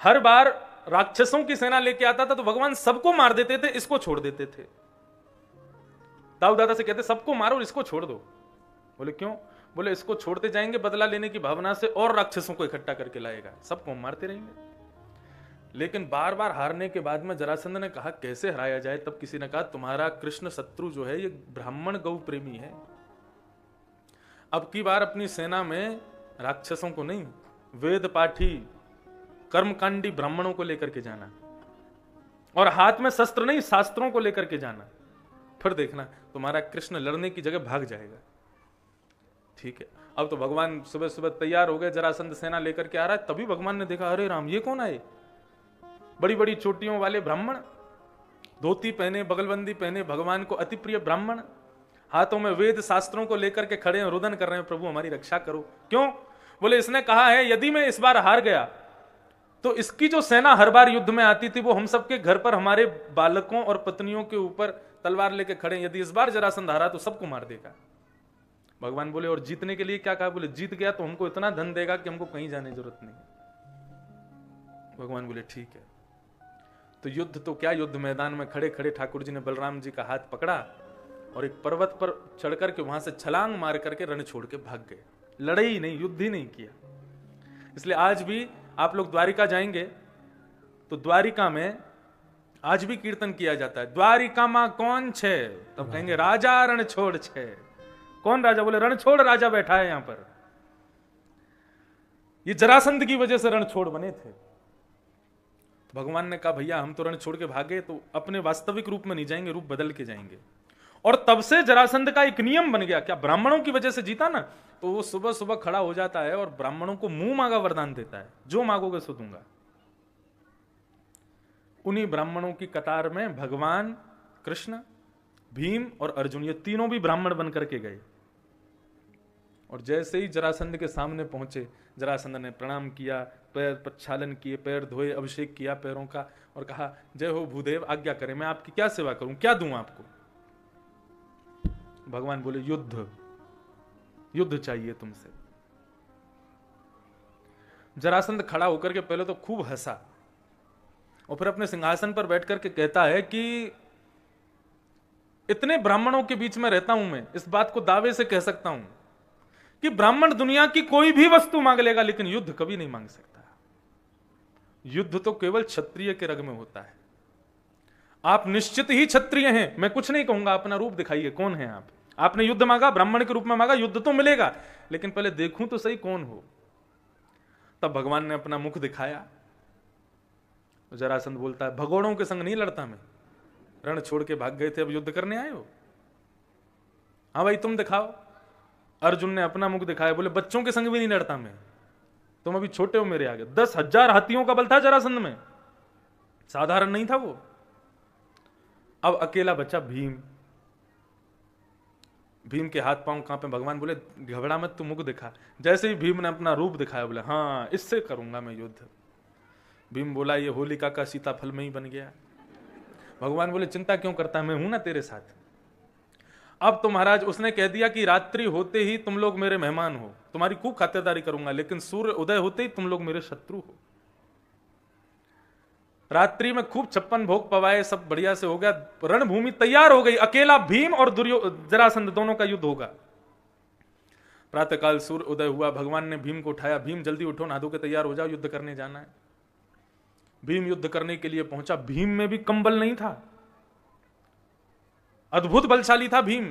हर बार राक्षसों की सेना लेके आता था तो भगवान सबको मार देते थे, इसको छोड़ देते थे। दाऊ दादा से कहते सबको मारो और इसको छोड़ दो। बोले क्यों? बोले इसको छोड़ते जाएंगे बदला लेने की भावना से और राक्षसों को इकट्ठा करके लाएगा, सबको मारते रहेंगे। लेकिन बार बार हारने के बाद में जरासंध ने कहा कैसे हराया जाए। तब किसी ने कहा तुम्हारा कृष्ण शत्रु जो है ये ब्राह्मण गौ प्रेमी है। अब की बार अपनी सेना में राक्षसों को नहीं, वेद पाठी कर्मकांडी ब्राह्मणों को लेकर के जाना, और हाथ में शस्त्र नहीं शास्त्रों को लेकर के जाना। फिर देखना तुम्हारा कृष्ण लड़ने की जगह भाग जाएगा। ठीक है, अब तो भगवान सुबह सुबह तैयार हो गए, जरासंध सेना लेकर के आ रहा है। तभी भगवान ने देखा अरे राम ये कौन आए? बड़ी बड़ी चोटियों वाले ब्राह्मण, धोती पहने, बगलबंदी पहने, भगवान को अति प्रिय ब्राह्मण, हाथों में वेद शास्त्रों को लेकर के खड़े हैं, रुदन कर रहे हैं, प्रभु हमारी रक्षा करो। क्यों? बोले इसने कहा है यदि मैं इस बार हार गया तो इसकी जो सेना हर बार युद्ध में आती थी वो हम सबके घर पर हमारे बालकों और पत्नियों के ऊपर तलवार लेके खड़े, यदि इस बार जरासंध हारा तो सबको मार देगा। भगवान बोले और जीतने के लिए क्या कहा? बोले जीत गया तो हमको इतना धन देगा कि हमको कहीं जाने की जरूरत नहीं। भगवान बोले ठीक है। तो युद्ध तो क्या, युद्ध मैदान में खड़े खड़े ठाकुर जी ने बलराम जी का हाथ पकड़ा और एक पर्वत पर चढ़ करके वहां से छलांग मार करके रण छोड़ के भाग गए। लड़े ही नहीं, युद्ध ही नहीं किया। इसलिए आज भी आप लोग द्वारिका जाएंगे तो द्वारिका में आज भी कीर्तन किया जाता है, द्वारिका मां कौन छे? तब कहेंगे राजा रण छोड़ छे। कौन राजा? बोले रण छोड़ राजा बैठा है यहां पर। ये जरासंध की वजह से रण छोड़ बने थे। तो भगवान ने कहा भैया हम तो रण छोड़ के भागे तो अपने वास्तविक रूप में नहीं जाएंगे, रूप बदल के जाएंगे। और तब से जरासंध का एक नियम बन गया, क्या ब्राह्मणों की वजह से जीता ना, तो वो सुबह सुबह खड़ा हो जाता है और ब्राह्मणों को मुंह मांगा वरदान देता है, जो मांगोगे सो दूंगा। उन्हीं ब्राह्मणों की कतार में भगवान कृष्ण, भीम और अर्जुन, ये तीनों भी ब्राह्मण बन करके गए। और जैसे ही जरासंध के सामने पहुंचे, जरासंध ने प्रणाम किया, पैर प्रक्षालन किए, पैर धोए, अभिषेक किया पैरों का और कहा जय हो भूदेव, आज्ञा करें, मैं आपकी क्या सेवा करूं, क्या दूं आपको? भगवान बोले युद्ध, युद्ध चाहिए तुमसे। जरासंध खड़ा होकर के पहले तो खूब हंसा और फिर अपने सिंहासन पर बैठ करके कहता है कि इतने ब्राह्मणों के बीच में रहता हूं मैं, इस बात को दावे से कह सकता हूं कि ब्राह्मण दुनिया की कोई भी वस्तु मांग लेगा लेकिन युद्ध कभी नहीं मांग सकता। युद्ध तो केवल क्षत्रिय के रग में होता है। आप निश्चित ही क्षत्रिय हैं, मैं कुछ नहीं कहूंगा, अपना रूप दिखाइए, कौन है आप? आपने युद्ध मांगा, ब्राह्मण के रूप में मांगा, युद्ध तो मिलेगा, लेकिन पहले देखूं तो सही कौन हो। तब भगवान ने अपना मुख दिखाया। जरासंध बोलता है भगोड़ों के संग नहीं लड़ता मैं, रण छोड़ के भाग गए थे, अब युद्ध करने आए हो? हाँ भाई तुम दिखाओ। अर्जुन ने अपना मुख दिखाया, बोले बच्चों के संग भी नहीं लड़ता मैं, तुम अभी छोटे हो मेरे आगे। 10,000 हाथियों का बल था जरासंध में, साधारण नहीं था वो। अब अकेला बचा भीम। भीम के हाथ पांव कांपे। भगवान बोले घबरा मत, तू मुख दिखा। जैसे ही भीम ने अपना रूप दिखाया, बोले हाँ इससे करूंगा मैं युद्ध। भीम बोला ये होलिका का सीताफल में ही बन गया। भगवान बोले चिंता क्यों करता है, मैं हूं ना तेरे साथ। अब तो महाराज उसने कह दिया कि रात्रि होते ही तुम लोग मेरे मेहमान हो, तुम्हारी खूब खातिरदारी करूंगा, लेकिन सूर्य उदय होते ही तुम लोग मेरे शत्रु हो। रात्रि में खूब 56 भोग पवाए, सब बढ़िया से हो गया, रणभूमि तैयार हो गई। अकेला भीम और जरासंध दोनों का युद्ध होगा। प्रातःकाल सूर्य उदय हुआ, भगवान ने भीम को उठाया, भीम जल्दी उठो, नहा धो के तैयार हो जाओ, युद्ध करने जाना है। भीम युद्ध करने के लिए पहुंचा। भीम में भी कंबल नहीं था, अद्भुत बलशाली था भीम।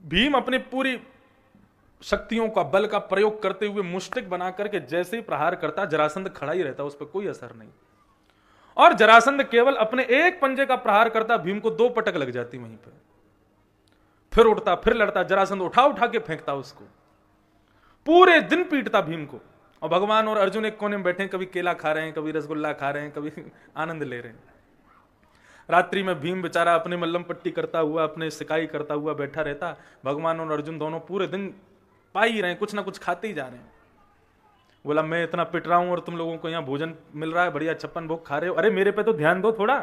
भीम अपने पूरी शक्तियों का, बल का प्रयोग करते हुए मुष्टिक बना करके जैसे ही प्रहार करता, जरासंध खड़ा ही रहता, उस पर कोई असर नहीं। और जरासंध केवल अपने एक पंजे का प्रहार करता, भीम को 2 पटक लग जाती वहीं पर। फिर उठता, फिर लड़ता, जरासंध उठा उठा के फेंकता उसको, पूरे दिन पीटता भीम को। और भगवान और अर्जुन एक कोने में बैठे, कभी केला खा रहे हैं, कभी रसगुल्ला खा रहे हैं, कभी आनंद ले रहे हैं। रात्रि में भीम बेचारा अपने मल्लम पट्टी करता हुआ, अपने सिकाई करता हुआ बैठा रहता। भगवान और अर्जुन दोनों पूरे दिन पा ही रहे हैं, कुछ ना कुछ खाते ही जा रहे हैं। बोला मैं इतना पिट रहा हूं और तुम लोगों को यहाँ भोजन मिल रहा है, बढ़िया 56 भोग खा रहे हो, अरे मेरे पे तो ध्यान दो थोड़ा।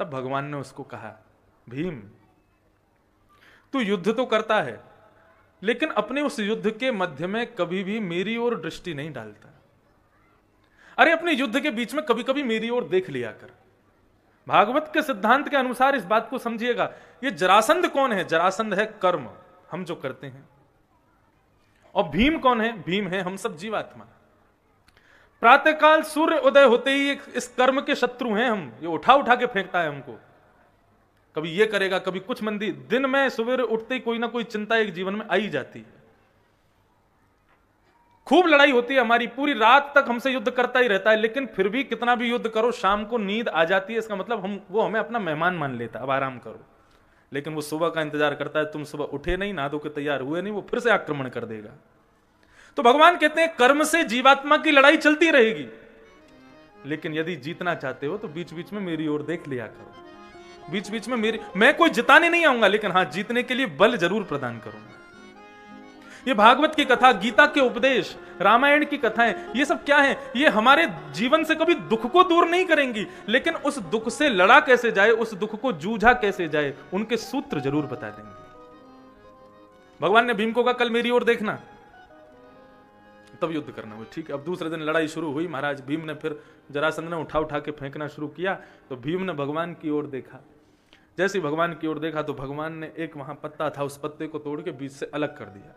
तब भगवान ने उसको कहा भीम तू युद्ध तो करता है, लेकिन अपने उस युद्ध के मध्य में कभी भी मेरी ओर दृष्टि नहीं डालता। अरे अपने युद्ध के बीच में कभी कभी मेरी ओर देख लिया कर। भागवत के सिद्धांत के अनुसार इस बात को समझिएगा। ये जरासंध कौन है? जरासंध है कर्म, हम जो करते हैं। और भीम कौन है? भीम है हम सब जीवात्मा। प्रातःकाल सूर्य उदय होते ही इस कर्म के शत्रु हैं हम। ये उठा उठा के फेंकता है हमको, कभी ये करेगा, कभी कुछ मंदी। दिन में सवेरे उठते ही कोई ना कोई चिंता एक जीवन में आई जाती है। खूब लड़ाई होती है हमारी, पूरी रात तक हमसे युद्ध करता ही रहता है, लेकिन फिर भी कितना भी युद्ध करो शाम को नींद आ जाती है। इसका मतलब वो हमें अपना मेहमान मान लेता है, अब आराम करो। लेकिन वो सुबह का इंतजार करता है, तुम सुबह उठे नहीं, नहा धो के तैयार हुए नहीं, वो फिर से आक्रमण कर देगा। तो भगवान कहते हैं कर्म से जीवात्मा की लड़ाई चलती रहेगी, लेकिन यदि जीतना चाहते हो तो बीच बीच में मेरी ओर देख लिया करो। बीच बीच में मैं कोई जिताने नहीं आऊंगा, लेकिन हां जीतने के लिए बल जरूर प्रदान करूंगा। ये भागवत की कथा, गीता के उपदेश, रामायण की कथाएं, ये सब क्या है? ये हमारे जीवन से कभी दुख को दूर नहीं करेंगी, लेकिन उस दुख से लड़ा कैसे जाए, उस दुख को जूझा कैसे जाए, उनके सूत्र जरूर बता देंगे। भगवान ने भीम को कहा कल मेरी ओर देखना, तब युद्ध करना हुआ। ठीक है, अब दूसरे दिन लड़ाई शुरू हुई। महाराज भीम ने फिर जरासंध ने उठा उठा के फेंकना शुरू किया, तो भीम ने भगवान की ओर देखा। जैसे ही भगवान की ओर देखा तो भगवान ने एक वहां पत्ता था, उस पत्ते को तोड़ के बीच से अलग कर दिया।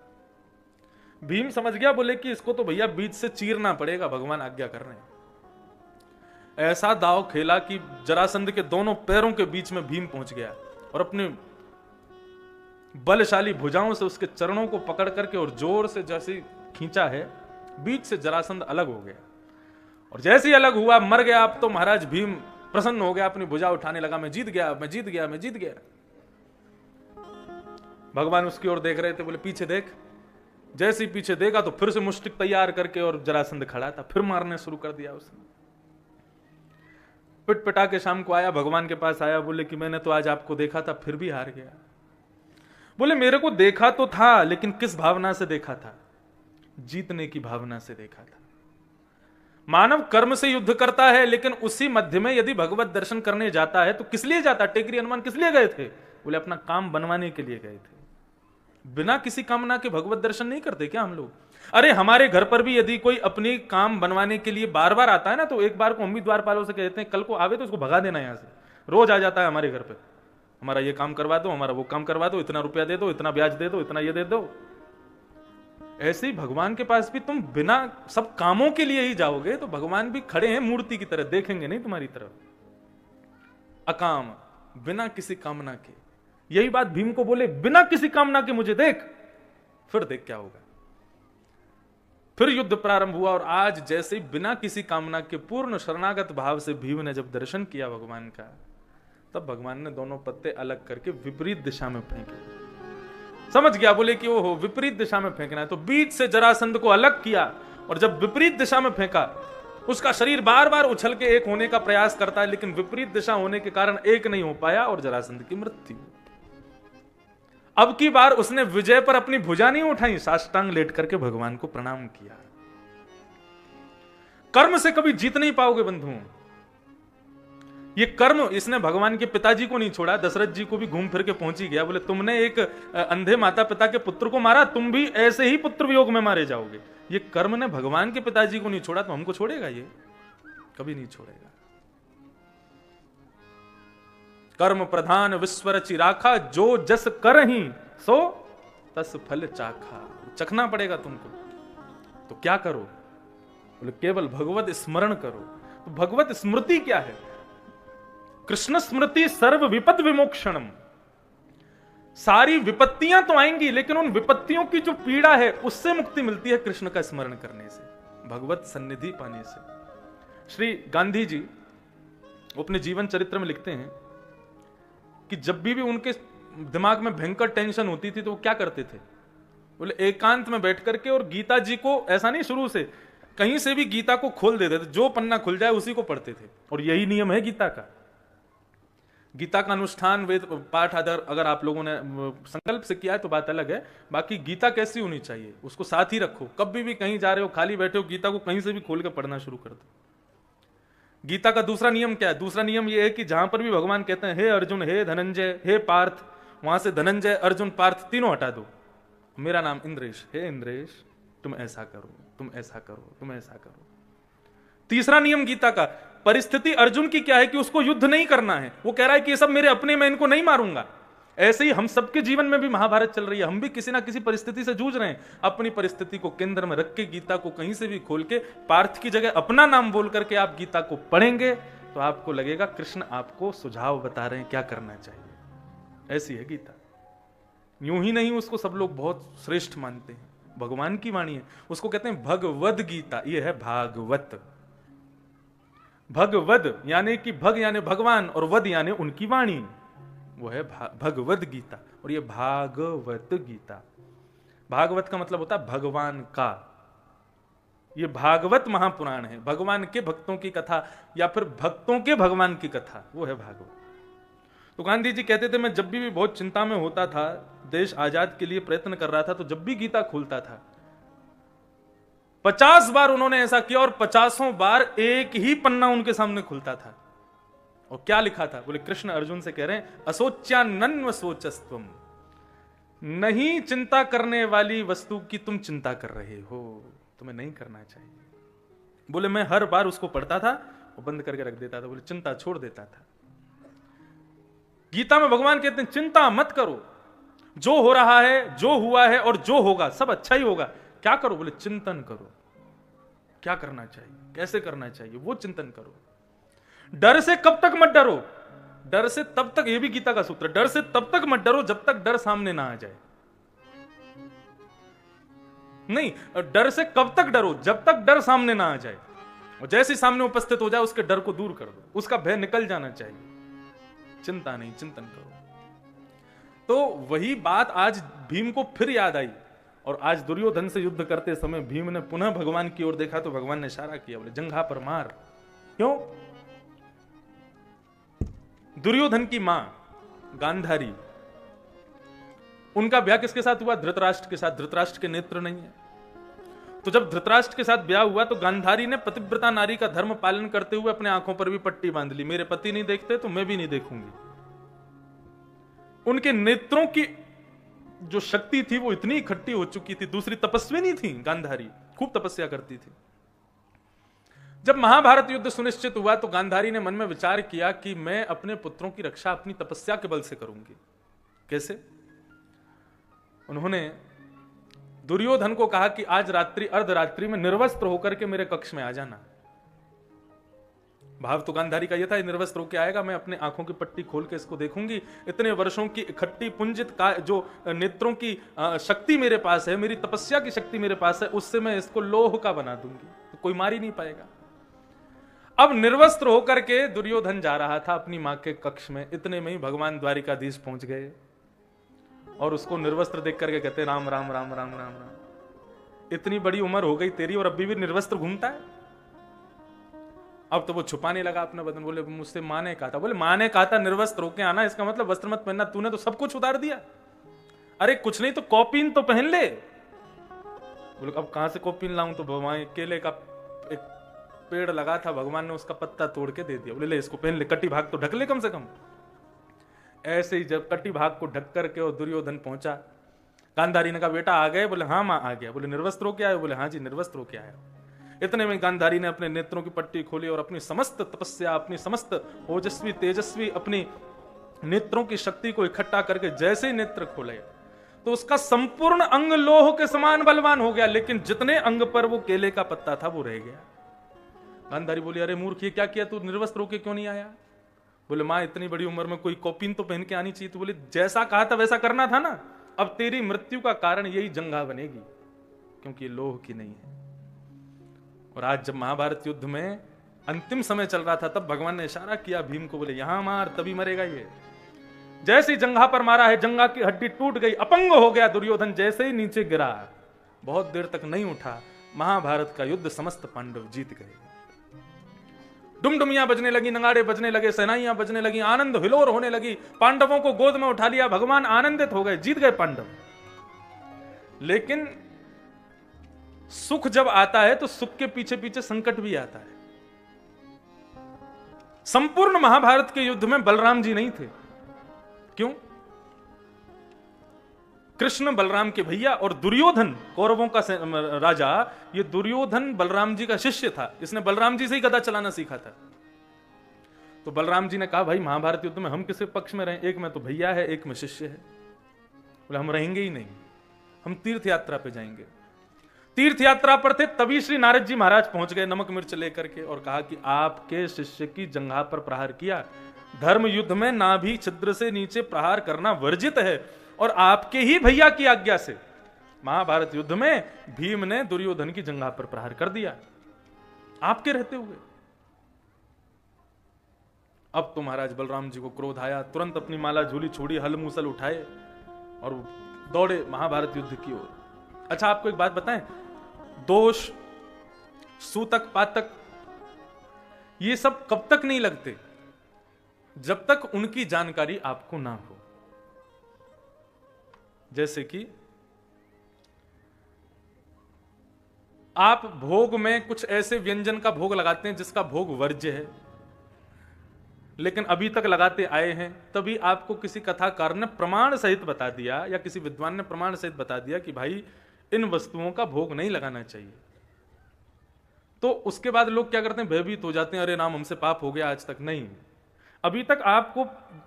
भीम समझ गया, बोले कि इसको तो भैया बीच से चीरना पड़ेगा, भगवान आज्ञा कर रहे हैं। ऐसा दांव खेला कि जरासंध के दोनों पैरों के बीच में भीम पहुंच गया और अपने बलशाली भुजाओं से उसके चरणों को पकड़ करके और जोर से जैसे खींचा है, बीच से जरासंध अलग हो गया। और जैसे ही अलग हुआ, मर गया। अब तो महाराज भीम प्रसन्न हो गया, अपनी भुजा उठाने लगा, मैं जीत गया, मैं जीत गया, मैं जीत गया। भगवान उसकी ओर देख रहे थे, बोले पीछे देख। जैसे ही पीछे देखा तो फिर से मुष्टिक तैयार करके और जरासंध खड़ा था, फिर मारने शुरू कर दिया उसने। पिट पिटा के शाम को आया, भगवान के पास आया, बोले कि मैंने तो आज आपको देखा था, फिर भी हार गया। बोले मेरे को देखा तो था, लेकिन किस भावना से देखा था? जीतने की भावना से देखा था। मानव कर्म से युद्ध करता है, लेकिन उसी मध्य में यदि भगवत दर्शन करने जाता है तो किस लिए जाता? टेकरी हनुमान किस लिए गए थे? बोले अपना काम बनवाने के लिए गए थे। बिना किसी कामना के भगवत दर्शन नहीं करते क्या हम लोग? अरे हमारे घर पर भी यदि कोई अपनी काम बनवाने के लिए बार बार आता है ना, तो एक बार को हम भी द्वारपालों से कहते हैं कल को आवे तो उसको भगा देना यहां से। रोज आ जाता है हमारे घर पे, हमारा ये काम करवा दो, हमारा वो काम करवा दो, इतना रुपया दे दो, इतना ब्याज दे दो, इतना ये दे दो। ऐसे ही भगवान के पास भी तुम बिना सब कामों के लिए ही जाओगे तो भगवान भी खड़े हैं मूर्ति की तरह, देखेंगे नहीं तुम्हारी तरफ। अकाम, बिना किसी कामना के। यही बात भीम को बोले, बिना किसी कामना के मुझे देख, फिर देख क्या होगा। फिर युद्ध प्रारंभ हुआ, और आज जैसे बिना किसी कामना के पूर्ण शरणागत भाव से भीम ने जब दर्शन किया भगवान का, तब भगवान ने दोनों पत्ते अलग करके विपरीत दिशा में फेंके। समझ गया, बोले कि ओहो विपरीत दिशा में फेंकना है, तो बीच से जरासंध को अलग किया, और जब विपरीत दिशा में फेंका, उसका शरीर बार बार उछल के एक होने का प्रयास करता है, लेकिन विपरीत दिशा होने के कारण एक नहीं हो पाया और जरासंध की मृत्यु। अब की बार उसने विजय पर अपनी भुजा नहीं उठाई, साष्टांग लेट करके भगवान को प्रणाम किया। कर्म से कभी जीत नहीं पाओगे बंधुओं। ये कर्म, इसने भगवान के पिताजी को नहीं छोड़ा, दशरथ जी को भी घूम फिर के पहुंच ही गया। बोले तुमने एक अंधे माता पिता के पुत्र को मारा, तुम भी ऐसे ही पुत्र वियोग में मारे जाओगे। ये कर्म ने भगवान के पिताजी को नहीं छोड़ा, तो हमको छोड़ेगा? ये कभी नहीं छोड़ेगा। कर्म प्रधान विश्व रचि राखा, जो जस करहि सो तस फल चाखा। चखना पड़ेगा तुमको, तो क्या करो? बोले केवल भगवत स्मरण करो। तो भगवत स्मृति क्या है? कृष्ण स्मृति सर्व विपद विमोक्षणम। सारी विपत्तियां तो आएंगी, लेकिन उन विपत्तियों की जो पीड़ा है उससे मुक्ति मिलती है कृष्ण का स्मरण करने से, भगवत सन्निधि पाने से। श्री गांधी जी अपने जीवन चरित्र में लिखते हैं कि जब भी उनके दिमाग में भयंकर टेंशन होती थी तो वो क्या करते थे? बोले एकांत में बैठ करके, और गीता जी को ऐसा नहीं, शुरू से कहीं से भी गीता को खोल देते थे, जो पन्ना खुल जाए उसी को पढ़ते थे। और यही नियम है गीता का। गीता का अनुष्ठान वेद पाठ अगर आप लोगों ने संकल्प से किया है तो बात अलग है, बाकी गीता कैसी होनी चाहिए उसको साथ ही रखो। कभी भी कहीं जा रहे हो, खाली बैठे हो, गीता को कहीं से भी खोल कर पढ़ना शुरू कर दो। गीता का दूसरा नियम क्या है? दूसरा नियम यह है कि जहां पर भी भगवान कहते हैं हे अर्जुन, हे धनंजय, हे पार्थ, वहां से धनंजय, अर्जुन, पार्थ तीनों हटा दो। मेरा नाम इंद्रेश, हे इंद्रेश तुम ऐसा करो, तुम ऐसा करो, तुम ऐसा करो। तीसरा नियम गीता का, परिस्थिति अर्जुन की क्या है कि उसको युद्ध नहीं करना है। वो कह रहा है कि ये सब मेरे अपने, मैं इनको नहीं मारूंगा। ऐसे ही हम सबके जीवन में भी महाभारत चल रही है, हम भी किसी ना किसी परिस्थिति से जूझ रहे हैं। अपनी परिस्थिति को केंद्र में रख के गीता को कहीं से भी खोल के पार्थ की जगह अपना नाम बोल करके आप गीता को पढ़ेंगे तो आपको लगेगा कृष्ण आपको सुझाव बता रहे हैं क्या करना चाहिए। ऐसी है गीता। यूं ही नहीं उसको सब लोग बहुत श्रेष्ठ मानते हैं, भगवान की वाणी है, उसको कहते हैं भगवद गीता। ये है भागवत। भगवद यानी कि भग यानी भगवान और वद यानी उनकी वाणी, वो है भगवद गीता। और ये भागवत गीता, भागवत का मतलब होता है भगवान का। ये भागवत महापुराण है, भगवान के भक्तों की कथा या फिर भक्तों के भगवान की कथा, वो है भागवत। तो गांधी जी कहते थे मैं जब भी बहुत चिंता में होता था, देश आजाद के लिए प्रयत्न कर रहा था, तो जब भी गीता खोलता था 50 बार उन्होंने ऐसा किया और 50 बार एक ही पन्ना उनके सामने खुलता था। और क्या लिखा था? बोले कृष्ण अर्जुन से कह रहे हैं असोच्यान्व सोचस्तुम, नहीं चिंता करने वाली वस्तु की तुम चिंता कर रहे हो, तुम्हें नहीं करना चाहिए। बोले मैं हर बार उसको पढ़ता था और बंद करके रख देता था, बोले चिंता छोड़ देता था। गीता में भगवान कहते हैं चिंता मत करो, जो हो रहा है, जो हुआ है और जो होगा सब अच्छा ही होगा। क्या करो? बोले चिंतन करो, क्या करना चाहिए, कैसे करना चाहिए, वो चिंतन करो। डर से कब तक मत डरो, डर से तब तक, ये भी गीता का सूत्र, डर से तब तक मत डरो जब तक डर सामने ना आ जाए। नहीं, डर से कब तक डरो? जब तक डर सामने ना आ जाए, और जैसे सामने उपस्थित हो जाए उसके डर को दूर कर दो, उसका भय निकल जाना चाहिए। चिंता नहीं, चिंतन करो। तो वही बात आज भीम को फिर याद आई, और आज दुर्योधन से युद्ध करते समय भीम ने पुनः भगवान की ओर देखा तो भगवान ने इशारा किया, बोले जंघा पर मार। क्यों? दुर्योधन की मां गांधारी, उनका ब्याह किसके साथ हुआ? धृतराष्ट्र के साथ। धृतराष्ट्र के नेत्र नहीं है, तो जब धृतराष्ट्र के साथ ब्याह हुआ तो गांधारी ने पतिव्रता नारी का धर्म पालन करते हुए अपने आंखों पर भी पट्टी बांध ली, मेरे पति नहीं देखते तो मैं भी नहीं देखूंगी। उनके नेत्रों की जो शक्ति थी वो इतनी इकट्ठी हो चुकी थी, दूसरी तपस्विनी थी गांधारी, खूब तपस्या करती थी। जब महाभारत युद्ध सुनिश्चित हुआ तो गांधारी ने मन में विचार किया कि मैं अपने पुत्रों की रक्षा अपनी तपस्या के बल से करूंगी। कैसे? उन्होंने दुर्योधन को कहा कि आज रात्रि अर्धरात्रि में निर्वस्त्र होकर के मेरे कक्ष में आ जाना। भाव तो गांधारी का यह था, निर्वस्त्र होकर आएगा, मैं अपने आंखों की पट्टी खोल के इसको देखूंगी, इतने वर्षों की इकट्ठी पुंजित का जो नेत्रों की शक्ति मेरे पास है, मेरी तपस्या की शक्ति मेरे पास है, उससे मैं इसको लोह का बना दूंगी, तो कोई मार ही नहीं पाएगा। अब निर्वस्त्र होकर के दुर्योधन जा रहा था अपनी मां के कक्ष में, इतने में ही भगवान द्वारिकाधीश पहुंच गए और उसको निर्वस्त्र देख करके कहते राम राम राम राम राम राम, इतनी बड़ी उम्र हो गई तेरी और अभी भी निर्वस्त्र घूमता है। अब तो वो छुपाने लगा अपना बदन, बोले मुझसे मां ने कहा था। बोले मां ने कहा था निर्वस्त्र होके आना, इसका मतलब वस्त्र मत पहनना, तूने तो सब कुछ उतार दिया। अरे कुछ नहीं तो कॉपीन तो पहन ले। बोले अब कहां से कॉपीन लाऊं? तो वहां केले का एक पेड़ लगा था, भगवान ने उसका पत्ता तोड़ के दे दिया। बोले ले इसको पहन ले, कटी भाग तो ढक ले कम से कम। ऐसे ही जब कटी भाग को ढक करके और दुर्योधन पहुंचा, गांधारी ने कहा बेटा आ गए? बोले हाँ मां आ गया। बोले निर्वस्त्र होके आए? बोले हाँ जी निर्वस्त्र होके आया। इतने में गांधारी ने अपने नेत्रों की पट्टी खोली और अपनी समस्त तपस्या, अपनी समस्त ओजस्वी तेजस्वी अपनी नेत्रों की शक्ति को इकट्ठा करके जैसे ही नेत्र खोले तो उसका संपूर्ण अंग लोह के समान बलवान हो गया, लेकिन जितने अंग पर वो केले का पत्ता था वो रह गया। गांधारी बोली अरे मूर्ख, ये क्या किया तू, निर्वस्त्र होके क्यों नहीं आया? बोले मां इतनी बड़ी उम्र में कोई कॉपीन तो पहन के आनी चाहिए। तो बोले जैसा कहा था वैसा करना था ना, अब तेरी मृत्यु का कारण यही जंघा बनेगी, क्योंकि ये लोह की नहीं है। और आज जब महाभारत युद्ध में अंतिम समय चल रहा था तब भगवान ने इशारा किया भीम को, बोले यहां मार तभी मरेगा ये। जैसे ही जंघा पर मारा है, जंघा की हड्डी टूट गई, अपंग हो गया दुर्योधन, जैसे ही नीचे गिरा बहुत देर तक नहीं उठा। महाभारत का युद्ध समस्त पांडव जीत गए। डुमडुमियां बजने लगी, नगाड़े बजने लगे, सेनाइयां बजने लगी, आनंद हिलोर होने लगी, पांडवों को गोद में उठा लिया, भगवान आनंदित हो गए, जीत गए पांडव। लेकिन सुख जब आता है तो सुख के पीछे पीछे संकट भी आता है। संपूर्ण महाभारत के युद्ध में बलराम जी नहीं थे। क्यों? कृष्ण बलराम के भैया और दुर्योधन कौरवों का राजा, ये दुर्योधन बलराम जी का शिष्य था, इसने बलराम जी से ही गदा चलाना सीखा था। तो बलराम जी ने कहा भाई महाभारत युद्ध में हम किसी पक्ष में रहें? एक में तो भैया है, एक में शिष्य है। बोले हम रहेंगे ही नहीं, हम तीर्थ यात्रा पे जाएंगे। तीर्थ यात्रा पर थे तभी श्री नारद जी महाराज पहुंच गए नमक मिर्च लेकर के और कहा कि आपके शिष्य की जंघा पर प्रहार किया। धर्म युद्ध में नाभि छिद्र से नीचे प्रहार करना वर्जित है, और आपके ही भैया की आज्ञा से महाभारत युद्ध में भीम ने दुर्योधन की जंघा पर प्रहार कर दिया आपके रहते हुए। अब तो महाराज बलराम जी को क्रोध आया, तुरंत अपनी माला झूली छोड़ी, हल मूसल उठाए और दौड़े महाभारत युद्ध की ओर। अच्छा आपको एक बात बताएं, दोष, सूतक, पातक, ये सब कब तक नहीं लगते? जब तक उनकी जानकारी आपको ना हो। जैसे कि आप भोग में कुछ ऐसे व्यंजन का भोग लगाते हैं जिसका भोग वर्ज्य है, लेकिन अभी तक लगाते आए हैं, तभी आपको किसी कथाकार ने प्रमाण सहित बता दिया या किसी विद्वान ने प्रमाण सहित बता दिया कि भाई इन वस्तुओं का भोग नहीं लगाना चाहिए, तो उसके बाद लोग क्या करते हैं, भयभीत हो जाते हैं, अरे राम हमसे पाप हो गया। आज तक नहीं, अभी तक आपको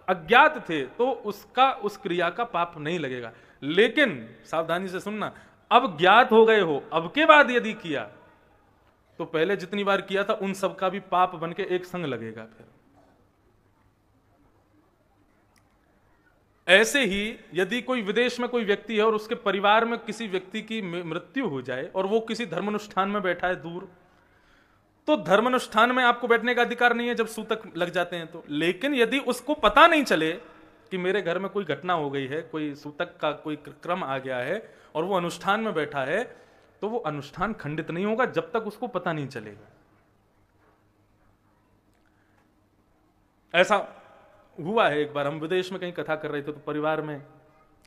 अज्ञात थे तो उसका उस क्रिया का पाप नहीं लगेगा। लेकिन सावधानी से सुनना, अब ज्ञात हो गए हो, अब के बाद यदि किया तो पहले जितनी बार किया था उन सब का भी पाप बन के एक संग लगेगा। फिर ऐसे ही यदि कोई विदेश में कोई व्यक्ति है और उसके परिवार में किसी व्यक्ति की मृत्यु हो जाए और वो किसी धर्मानुष्ठान में बैठा है दूर, तो धर्मानुष्ठान में आपको बैठने का अधिकार नहीं है जब सूतक लग जाते हैं तो। लेकिन यदि उसको पता नहीं चले कि मेरे घर में कोई घटना हो गई है, कोई सूतक का कोई क्रम आ गया है और वो अनुष्ठान में बैठा है, तो वो अनुष्ठान खंडित नहीं होगा जब तक उसको पता नहीं चलेगा। ऐसा हुआ है, एक बार हम विदेश में कहीं कथा कर रहे थे तो परिवार में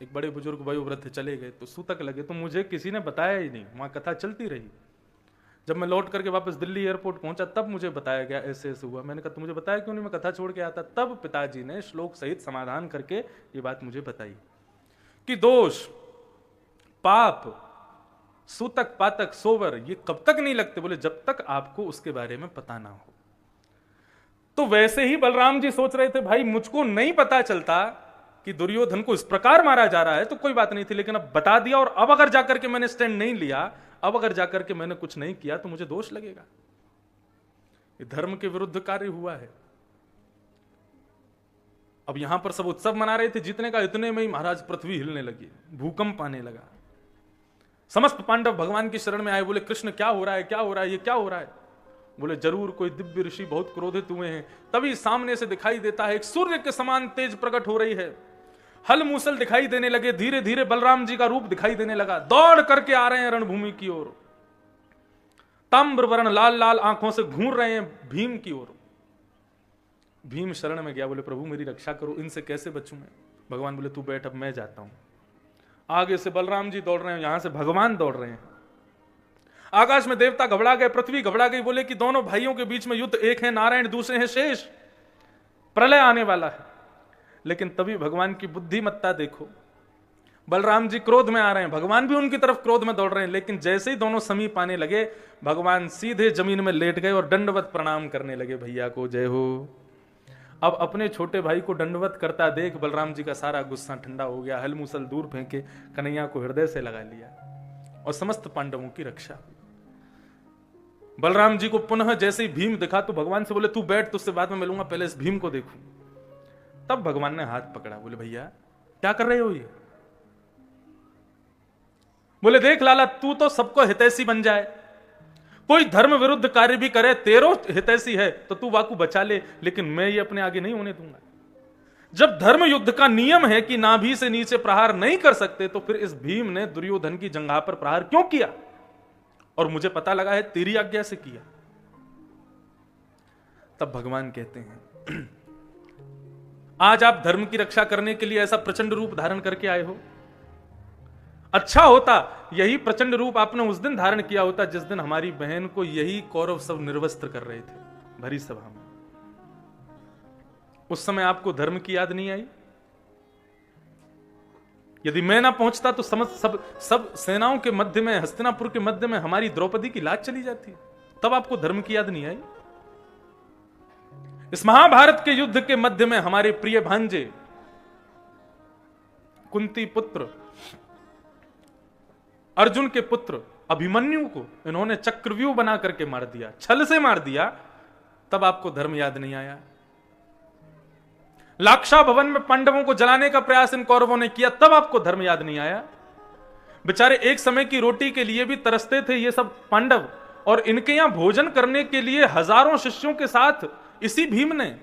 एक बड़े बुजुर्ग वयोवृद्ध चले गए, तो सूतक लगे, तो मुझे किसी ने बताया ही नहीं, वहां कथा चलती रही। जब मैं लौट करके वापस दिल्ली एयरपोर्ट पहुंचा तब मुझे बताया गया ऐसे ऐसे हुआ। मैंने कहा तुम मुझे बताया क्यों नहीं, मैं कथा छोड़ के आता। तब पिताजी ने श्लोक सहित समाधान करके ये बात मुझे बताई कि दोष, पाप, सूतक, पातक, सोवर ये कब तक नहीं लगते, बोले जब तक आपको उसके बारे में पता ना हो। तो वैसे ही बलराम जी सोच रहे थे, भाई मुझको नहीं पता चलता कि दुर्योधन को इस प्रकार मारा जा रहा है तो कोई बात नहीं थी, लेकिन अब बता दिया और अब अगर जाकर के मैंने स्टैंड नहीं लिया, अब अगर जाकर के मैंने कुछ नहीं किया तो मुझे दोष लगेगा। ये धर्म के विरुद्ध कार्य हुआ है। अब यहां पर सब उत्सव मना रहे थे जीतने का, इतने में ही महाराज पृथ्वी हिलने लगी, भूकंप आने लगा। समस्त पांडव भगवान की शरण में आए, बोले कृष्ण क्या हो रहा है, क्या हो रहा है, ये क्या हो रहा है। बोले जरूर कोई दिव्य ऋषि बहुत क्रोधित हुए हैं। तभी सामने से दिखाई देता है एक सूर्य के समान तेज प्रकट हो रही है, हल मूसल दिखाई देने लगे, धीरे धीरे बलराम जी का रूप दिखाई देने लगा, दौड़ करके आ रहे हैं रणभूमि की ओर, ताम्र वर्ण लाल लाल आंखों से घूर रहे हैं भीम की ओर। भीम शरण में गया, बोले प्रभु मेरी रक्षा करो, इनसे कैसे बचूं मैं। भगवान बोले तू बैठ, अब मैं जाता हूं। आगे से बलराम जी दौड़ रहे हैं, यहां से भगवान दौड़ रहे हैं। आकाश में देवता घबरा गए, पृथ्वी घबरा गई, बोले कि दोनों भाइयों के बीच में युद्ध, एक है नारायण दूसरे हैं शेष, प्रलय आने वाला है। लेकिन तभी भगवान की बुद्धिमत्ता देखो, बलराम जी क्रोध में आ रहे हैं, भगवान भी उनकी तरफ क्रोध में दौड़ रहे हैं, लेकिन जैसे ही दोनों समीप आने लगे भगवान सीधे जमीन में लेट गए और दंडवत प्रणाम करने लगे, भैया को जय हो। अब अपने छोटे भाई को दंडवत करता देख बलराम जी का सारा गुस्सा ठंडा हो गया, हल मूसल दूर फेंके, कन्हैया को हृदय से लगा लिया और समस्त पांडवों की रक्षा हुई। बलराम जी को पुनः जैसे ही भीम दिखा तो भगवान से बोले तू बैठ, तुझसे बाद में मिलूंगा, पहले इस भीम को देखूं। तब भगवान ने हाथ पकड़ा, बोले भैया क्या कर रहे हो ये। बोले देख लाला, तू तो सबको हितैषी बन जाए, कोई धर्म विरुद्ध कार्य भी करे, तेरो हितैषी है तो तू वाकू बचा ले, लेकिन मैं ये अपने आगे नहीं होने दूंगा। जब धर्म युद्ध का नियम है कि नाभि से नीचे प्रहार नहीं कर सकते, तो फिर इस भीम ने दुर्योधन की जंघा पर प्रहार क्यों किया, और मुझे पता लगा है तेरी आज्ञा से किया। तब भगवान कहते हैं आज आप धर्म की रक्षा करने के लिए ऐसा प्रचंड रूप धारण करके आए हो, अच्छा होता यही प्रचंड रूप आपने उस दिन धारण किया होता जिस दिन हमारी बहन को यही कौरव सब निर्वस्त्र कर रहे थे भरी सभा में। उस समय आपको धर्म की याद नहीं आई। यदि मैं ना पहुंचता तो सब सेनाओं के मध्य में, हस्तिनापुर के मध्य में हमारी द्रौपदी की लाज चली जाती, तब आपको धर्म की याद नहीं आई। इस महाभारत के युद्ध के मध्य में हमारे प्रिय भांजे कुंती पुत्र अर्जुन के पुत्र अभिमन्यु को इन्होंने चक्रव्यूह बना करके मार दिया, छल से मार दिया, तब आपको धर्म याद नहीं आया। लाक्षा भवन में पांडवों को जलाने का प्रयास इन कौरवों ने किया, तब आपको धर्म याद नहीं आया। बेचारे एक समय की रोटी के लिए भी तरसते थे ये सब पांडव, और इनके यहां भोजन करने के लिए हजारों शिष्यों के साथ इसी भीम ने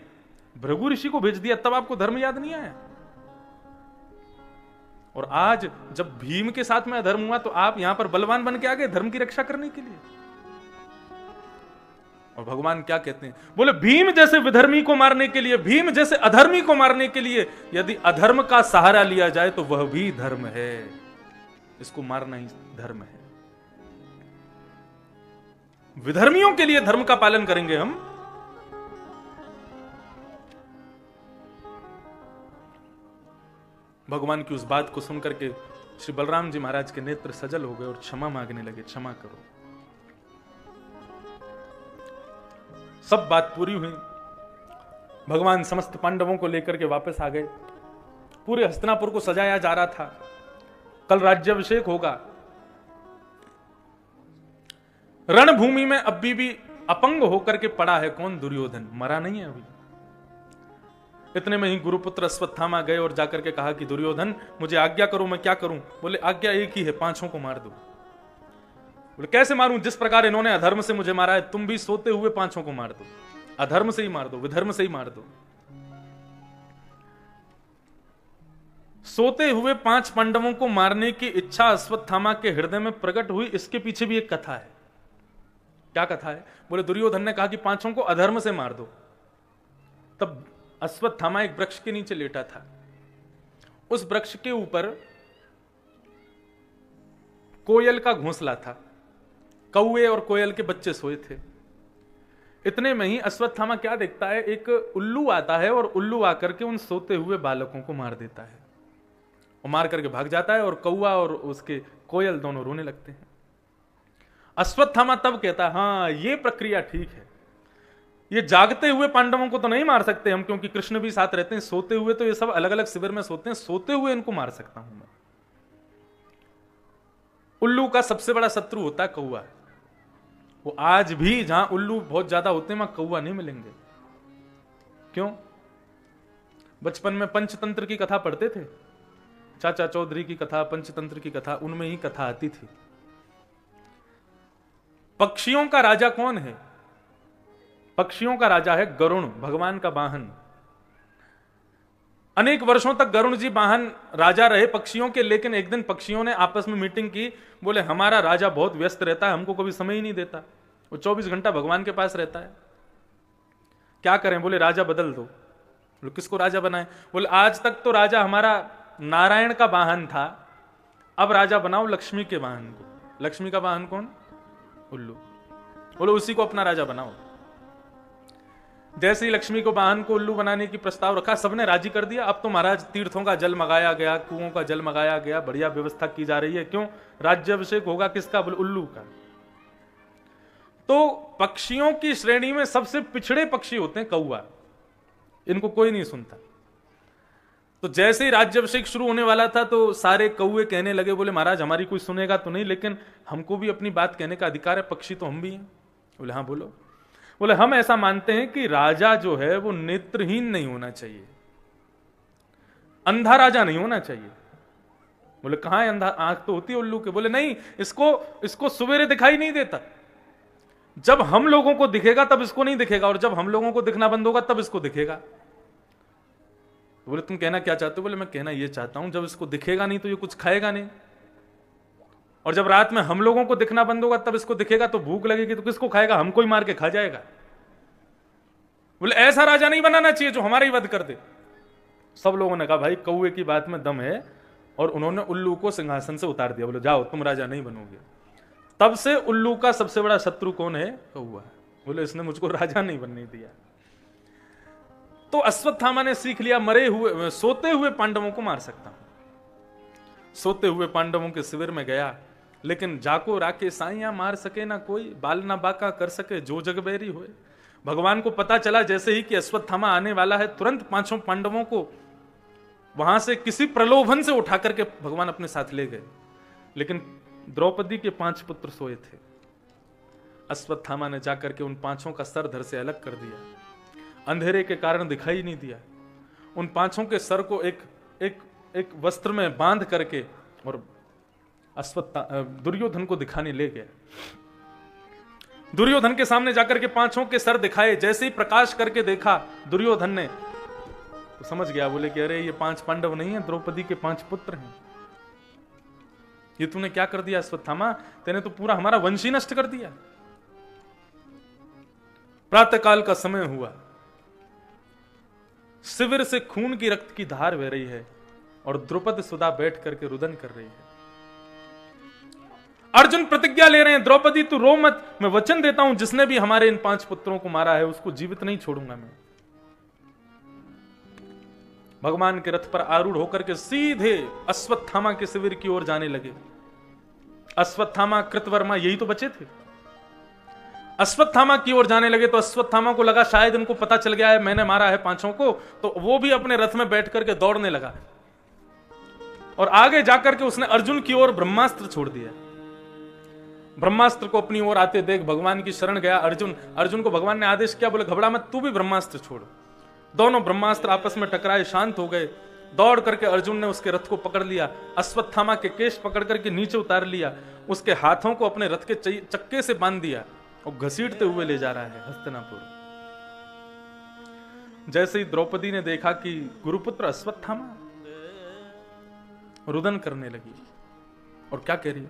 भृगु ऋषि को भेज दिया, तब आपको धर्म याद नहीं आया। और आज जब भीम के साथ में अधर्म हुआ तो आप यहां पर बलवान बन के आ गए धर्म की रक्षा करने के लिए। और भगवान क्या कहते हैं, बोले भीम जैसे विधर्मी को मारने के लिए, भीम जैसे अधर्मी को मारने के लिए यदि अधर्म का सहारा लिया जाए तो वह भी धर्म है, इसको मारना ही धर्म है। विधर्मियों के लिए धर्म का पालन करेंगे हम। भगवान की उस बात को सुनकर के श्री बलराम जी महाराज के नेत्र सजल हो गए और क्षमा मांगने लगे, क्षमा करो। सब बात पूरी हुई, भगवान समस्त पांडवों को लेकर के वापस आ गए। पूरे हस्तिनापुर को सजाया जा रहा था, कल राज्याभिषेक होगा। रणभूमि में अभी भी अपंग होकर के पड़ा है कौन? दुर्योधन, मरा नहीं है अभी। इतने में ही गुरुपुत्र अश्वत्थामा गए और जाकर के कहा कि दुर्योधन मुझे आज्ञा करो, मैं क्या करूं? बोले आज्ञा एक ही है, पांचों को मार दो। बोले कैसे मारूं? जिस प्रकार इन्होंने अधर्म से मुझे मारा है, तुम भी सोते हुए पांचों को मार दो। अधर्म से ही मार दो, विधर्म से ही मार दो। सोते हुए 5 पांडवों को मारने की इच्छा अश्वत्थामा के हृदय में प्रकट हुई। इसके पीछे भी एक कथा है। क्या कथा है? बोले दुर्योधन ने कहा कि 5 को अधर्म से मार दो। तब अश्वत्थामा एक वृक्ष के नीचे लेटा था। उस वृक्ष के ऊपर कोयल का घोंसला था, कौवे और कोयल के बच्चे सोए थे। इतने में ही अश्वत्थामा क्या देखता है, एक उल्लू आता है और उल्लू आकर के उन सोते हुए बालकों को मार देता है और मार करके भाग जाता है और कौवा और उसके कोयल दोनों रोने लगते हैं। अश्वत्थामा तब कहता है हाँ ये प्रक्रिया ठीक है, ये जागते हुए पांडवों को तो नहीं मार सकते हम, क्योंकि कृष्ण भी साथ रहते हैं। सोते हुए तो ये सब अलग अलग शिविर में सोते हैं, सोते हुए इनको मार सकता हूं मैं। उल्लू का सबसे बड़ा शत्रु होता है कौवा। वो आज भी जहां उल्लू बहुत ज्यादा होते हैं वहां कौवा नहीं मिलेंगे। क्यों? बचपन में पंचतंत्र की कथा पढ़ते थे, चाचा चौधरी की कथा, पंचतंत्र की कथा, उनमें ही कथा आती थी। पक्षियों का राजा कौन है? पक्षियों का राजा है गरुण, भगवान का वाहन। अनेक वर्षों तक गरुण जी वाहन राजा रहे पक्षियों के, लेकिन एक दिन पक्षियों ने आपस में मीटिंग की। बोले हमारा राजा बहुत व्यस्त रहता है, हमको कभी समय ही नहीं देता, वो 24 घंटा भगवान के पास रहता है, क्या करें? बोले राजा बदल दो। बोले किसको राजा बनाए? बोले आज तक तो राजा हमारा नारायण का वाहन था, अब राजा बनाओ लक्ष्मी के वाहन को। लक्ष्मी का वाहन कौन? उल्लू। बोले उसी को अपना राजा बनाओ। जैसे ही लक्ष्मी को वाहन को उल्लू बनाने की प्रस्ताव रखा, सबने राजी कर दिया। अब तो महाराज तीर्थों का जल मंगाया गया, कुओं का जल मंगाया गया, बढ़िया व्यवस्था की जा रही है। क्यों? राज्याभिषेक होगा किसका? बोले उल्लू का। तो पक्षियों की श्रेणी में सबसे पिछड़े पक्षी होते हैं कौवा, इनको कोई नहीं सुनता। तो जैसे ही राज्याभिषेक शुरू होने वाला था तो सारे कौवे कहने लगे, बोले महाराज हमारी कोई सुनेगा तो नहीं, लेकिन हमको भी अपनी बात कहने का अधिकार है, पक्षी तो हम भी हैं। बोले हाँ बोलो। बोले हम ऐसा मानते हैं कि राजा जो है वो नेत्रहीन नहीं होना चाहिए, अंधा राजा नहीं होना चाहिए। बोले कहां है अंधा? आंख तो होती है उल्लू के। बोले नहीं, इसको सवेरे दिखाई नहीं देता, जब हम लोगों को दिखेगा तब इसको नहीं दिखेगा, और जब हम लोगों को दिखना बंद होगा तब इसको दिखेगा। बोले तुम कहना क्या चाहते हो? बोले मैं कहना ये चाहता हूं, जब इसको दिखेगा नहीं तो ये कुछ खाएगा नहीं, और जब रात में हम लोगों को दिखना बंद होगा तब इसको दिखेगा, तो भूख लगेगी तो किसको खाएगा? हमको ही मार के खा जाएगा। बोले ऐसा राजा नहीं बनाना चाहिए जो हमारा ही वध कर दे। सब लोगों ने कहा भाई कौवे की बात में दम है, और उन्होंने उल्लू को सिंहासन से उतार दिया। बोले जाओ तुम राजा नहीं बनोगे। तब से उल्लू का सबसे बड़ा शत्रु कौन है? कौवा। बोले इसने मुझको राजा नहीं बनने दिया। तो अश्वत्थामा ने सीख लिया, मरे हुए सोते हुए पांडवों को मार सकता हूं। सोते हुए पांडवों के शिविर में गया, लेकिन जाको राके साइया मार सके ना कोई, बाल ना बाका कर सके जो जग बैरी होए। भगवान को पता चला जैसे ही कि अश्वत्थामा आने वाला है, तुरंत 5 पांडवों को वहां से किसी प्रलोभन से उठा करके भगवान अपने साथ ले गए। लेकिन द्रौपदी के 5 पुत्र सोए थे। अश्वत्थामा ने जाकर के उन 5 का सर धड़ से अलग कर दिया, अंधेरे के कारण दिखाई नहीं दिया। उन 5 के सर को एक वस्त्र में बांध करके और दुर्योधन को दिखाने ले गया। दुर्योधन के सामने जाकर के 5 के सर दिखाए। जैसे ही प्रकाश करके देखा दुर्योधन ने, तो समझ गया। बोले कि अरे ये 5 पांडव नहीं है, द्रौपदी के 5 पुत्र हैं। ये तूने क्या कर दिया अश्वत्थामा? तेने तो पूरा हमारा वंश ही नष्ट कर दिया। प्रातःकाल का समय हुआ, शिविर से खून की रक्त की धार बह रही है और द्रौपदी सुधा बैठ करके रुदन कर रही है। अर्जुन प्रतिज्ञा ले रहे हैं, द्रौपदी तू रो मत, मैं वचन देता हूं जिसने भी हमारे इन 5 पुत्रों को मारा है उसको जीवित नहीं छोड़ूंगा मैं। भगवान के रथ पर आरूढ़ होकर के सीधे अश्वत्थामा के शिविर की ओर जाने लगे। अश्वत्थामा, कृतवर्मा यही तो बचे थे। अश्वत्थामा की ओर जाने लगे तो अश्वत्थामा को लगा शायद इनको पता चल गया है मैंने मारा है 5 को, तो वो भी अपने रथ में बैठ करके दौड़ने लगा और आगे जाकर के उसने अर्जुन की ओर ब्रह्मास्त्र छोड़ दिया। ब्रह्मास्त्र को अपनी ओर आते देख भगवान की शरण गया अर्जुन को भगवान ने आदेश किया, बोले घबरा मत, तू भी ब्रह्मास्त्र छोड़। दोनों ब्रह्मास्त्र आपस में टकराए, शांत हो गए। दौड़ करके अर्जुन ने उसके रथ को पकड़ लिया, अश्वत्थामा के केश पकड़ करके नीचे उतार लिया, उसके हाथों को अपने रथ के चक्के से बांध दिया और घसीटते हुए ले जा रहा है हस्तिनापुर। जैसे ही द्रौपदी ने देखा कि गुरुपुत्र अश्वत्थामा, रुदन करने लगी और क्या कह रही है,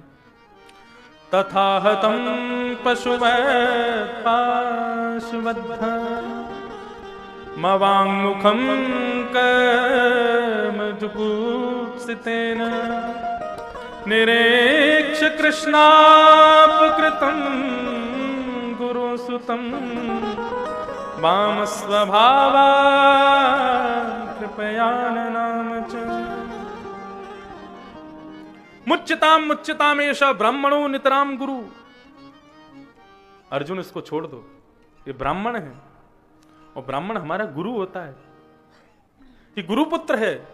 तथा हतं पशुवत् पाशवद्ध मवाङ्मुखं कर्मजुगुप्सितेन निरेक्ष्य कृष्णापकृतं गुरुसुतं वामस्वभावा कृपयाननाम च। मुच्यताम एष ब्राह्मणो नितराम गुरु। अर्जुन इसको छोड़ दो, ये ब्राह्मण है और ब्राह्मण हमारा गुरु होता है, ये गुरुपुत्र है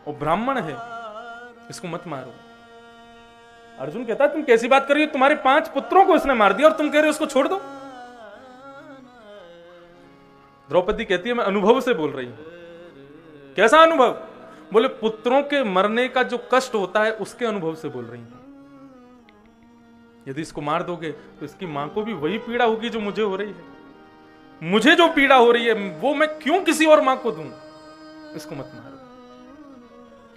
और ब्राह्मण है, इसको मत मारो। अर्जुन कहता है तुम कैसी बात कर रही हो, तुम्हारे 5 पुत्रों को इसने मार दिया और तुम कह रहे हो उसको छोड़ दो। द्रौपदी कहती है मैं अनुभव से बोल रही हूं। कैसा अनुभव? बोले पुत्रों के मरने का जो कष्ट होता है उसके अनुभव से बोल रही हूं। यदि इसको मार दोगे तो इसकी मां को भी वही पीड़ा होगी जो मुझे हो रही है। मुझे जो पीड़ा हो रही है वो मैं क्यों किसी और मां को दूं, इसको मत मारो।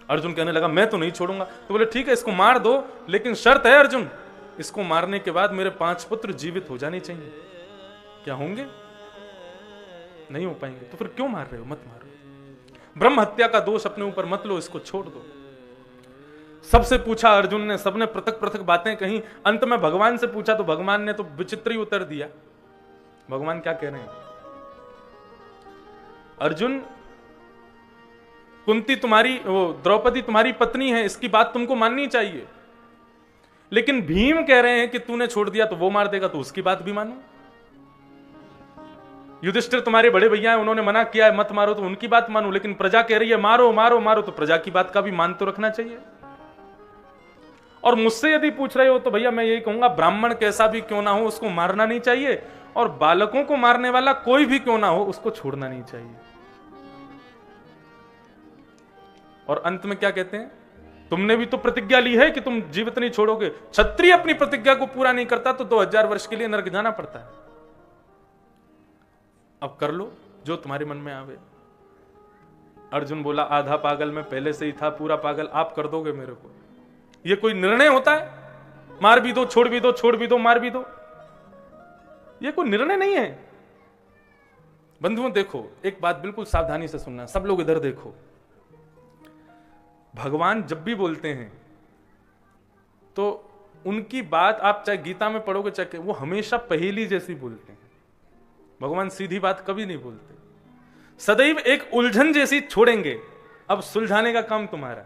अर्जुन कहने लगा मैं तो नहीं छोड़ूंगा। तो बोले ठीक है इसको मार दो, लेकिन शर्त है अर्जुन, इसको मारने के बाद मेरे 5 पुत्र जीवित हो जाने चाहिए। क्या होंगे? नहीं हो पाएंगे। तो फिर क्यों मार रहे हो? मत मारो। ब्रह्म हत्या का दोष अपने ऊपर मत लो, इसको छोड़ दो। सबसे पूछा अर्जुन ने, सबने पृथक पृथक बातें कही। अंत में भगवान से पूछा तो भगवान ने तो विचित्र ही उत्तर दिया। भगवान क्या कह रहे हैं? अर्जुन, कुंती तुम्हारी, द्रौपदी तुम्हारी पत्नी है, इसकी बात तुमको माननी चाहिए। लेकिन भीम कह रहे हैं कि तूने छोड़ दिया तो वो मार देगा, तो उसकी बात भी मानो। युधिष्ठिर तुम्हारे बड़े भैया हैं, उन्होंने मना किया है मत मारो, तो उनकी बात मानो। लेकिन प्रजा कह रही है मारो मारो मारो, तो प्रजा की बात का भी मान तो रखना चाहिए। और मुझसे यदि पूछ रहे हो तो भैया मैं यही कहूंगा, ब्राह्मण कैसा भी क्यों ना हो उसको मारना नहीं चाहिए, और बालकों को मारने वाला कोई भी क्यों ना हो उसको छोड़ना नहीं चाहिए। और अंत में क्या कहते हैं? तुमने भी तो प्रतिज्ञा ली है कि तुम जीवित नहीं छोड़ोगे। क्षत्रिय अपनी प्रतिज्ञा को पूरा नहीं करता तो 2000 वर्ष के लिए नरक जाना पड़ता है। अब कर लो जो तुम्हारे मन में आवे। अर्जुन बोला आधा पागल मैं पहले से ही था, पूरा पागल आप कर दोगे मेरे को। ये कोई निर्णय होता है? मार भी दो, छोड़ भी दो, छोड़ भी दो, मार भी दो, ये कोई निर्णय नहीं है। बंधुओं देखो, एक बात बिल्कुल सावधानी से सुनना, सब लोग इधर देखो। भगवान जब भी बोलते हैं तो उनकी बात आप चाहे गीता में पढ़ोगे चाहे, वो हमेशा पहेली जैसी बोलते हैं। भगवान सीधी बात कभी नहीं बोलते, सदैव एक उलझन जैसी छोड़ेंगे। अब सुलझाने का काम तुम्हारा।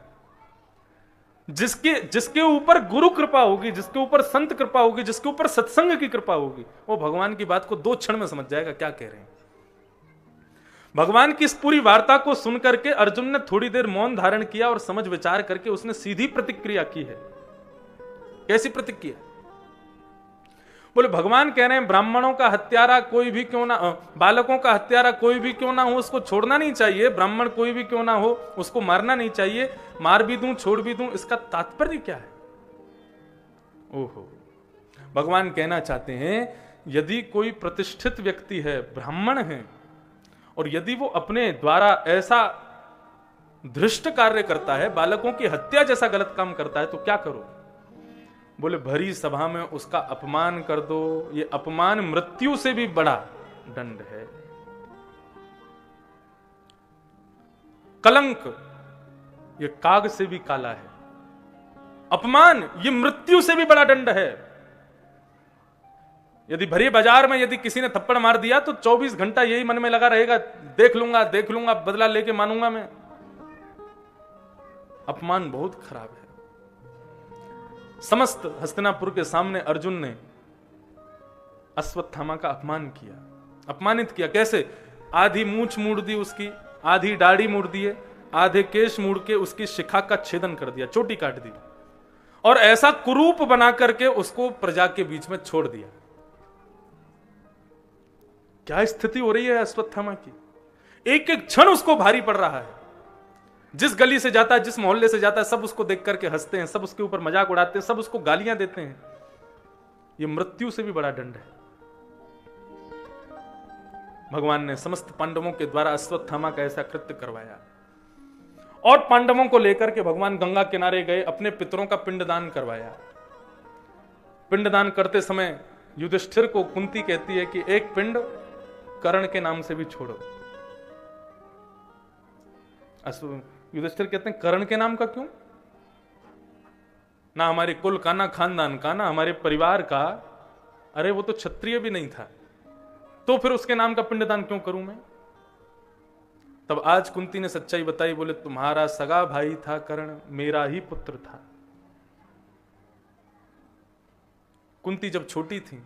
जिसके ऊपर गुरु कृपा होगी, जिसके ऊपर संत कृपा होगी, जिसके ऊपर सत्संग की कृपा होगी, वो भगवान की बात को 2 क्षण में समझ जाएगा क्या कह रहे हैं। भगवान की इस पूरी वार्ता को सुनकर के अर्जुन ने थोड़ी देर मौन धारण किया और समझ विचार करके उसने सीधी प्रतिक्रिया की है। कैसी प्रतिक्रिया? बोले भगवान कह रहे हैं ब्राह्मणों का हत्यारा कोई भी क्यों ना, बालकों का हत्यारा कोई भी क्यों ना हो उसको छोड़ना नहीं चाहिए। ब्राह्मण कोई भी क्यों ना हो उसको मारना नहीं चाहिए। मार भी दूं छोड़ भी दूं, इसका तात्पर्य क्या है? ओहो, भगवान कहना चाहते हैं यदि कोई प्रतिष्ठित व्यक्ति है, ब्राह्मण है, और यदि वो अपने द्वारा ऐसा धृष्ट कार्य करता है, बालकों की हत्या जैसा गलत काम करता है, तो क्या करो? बोले भरी सभा में उसका अपमान कर दो। ये अपमान मृत्यु से भी बड़ा दंड है। कलंक ये काग से भी काला है। अपमान ये मृत्यु से भी बड़ा दंड है। यदि भरी बाजार में यदि किसी ने थप्पड़ मार दिया तो 24 घंटा यही मन में लगा रहेगा, देख लूंगा, बदला लेके मानूंगा मैं। अपमान बहुत खराब है। समस्त हस्तिनापुर के सामने अर्जुन ने अश्वत्थामा का अपमान किया, अपमानित किया। कैसे? आधी मूंछ मोड़ दी उसकी, आधी दाढ़ी मोड़ दिए, आधे केश मोड़ के उसकी शिखा का छेदन कर दिया, चोटी काट दी, और ऐसा कुरूप बना करके उसको प्रजा के बीच में छोड़ दिया। क्या स्थिति हो रही है अश्वत्थामा की? एक एक क्षण उसको भारी पड़ रहा है। जिस गली से जाता है, जिस मोहल्ले से जाता है, सब उसको देख करके हंसते हैं, सब उसके ऊपर मजाक उड़ाते हैं, सब उसको गालियां देते हैं। यह मृत्यु से भी बड़ा दंड है। भगवान ने समस्त पांडवों के द्वारा अश्वत्थामा का ऐसा कृत्य करवाया। और पांडवों को लेकर के भगवान गंगा किनारे गए, अपने पितरों का पिंडदान करवाया। पिंडदान करते समय युधिष्ठिर को कुंती कहती है कि एक पिंड कर्ण के नाम से भी छोड़ो। युधिष्ठिर कहते हैं कर्ण के नाम का क्यों? ना हमारे कुल का, ना खानदान का, ना हमारे परिवार का। अरे वो तो क्षत्रिय भी नहीं था, तो फिर उसके नाम का पिंडदान क्यों करूं मैं? तब आज कुंती ने सच्चाई बताई, बोले तुम्हारा सगा भाई था कर्ण, मेरा ही पुत्र था। कुंती जब छोटी थी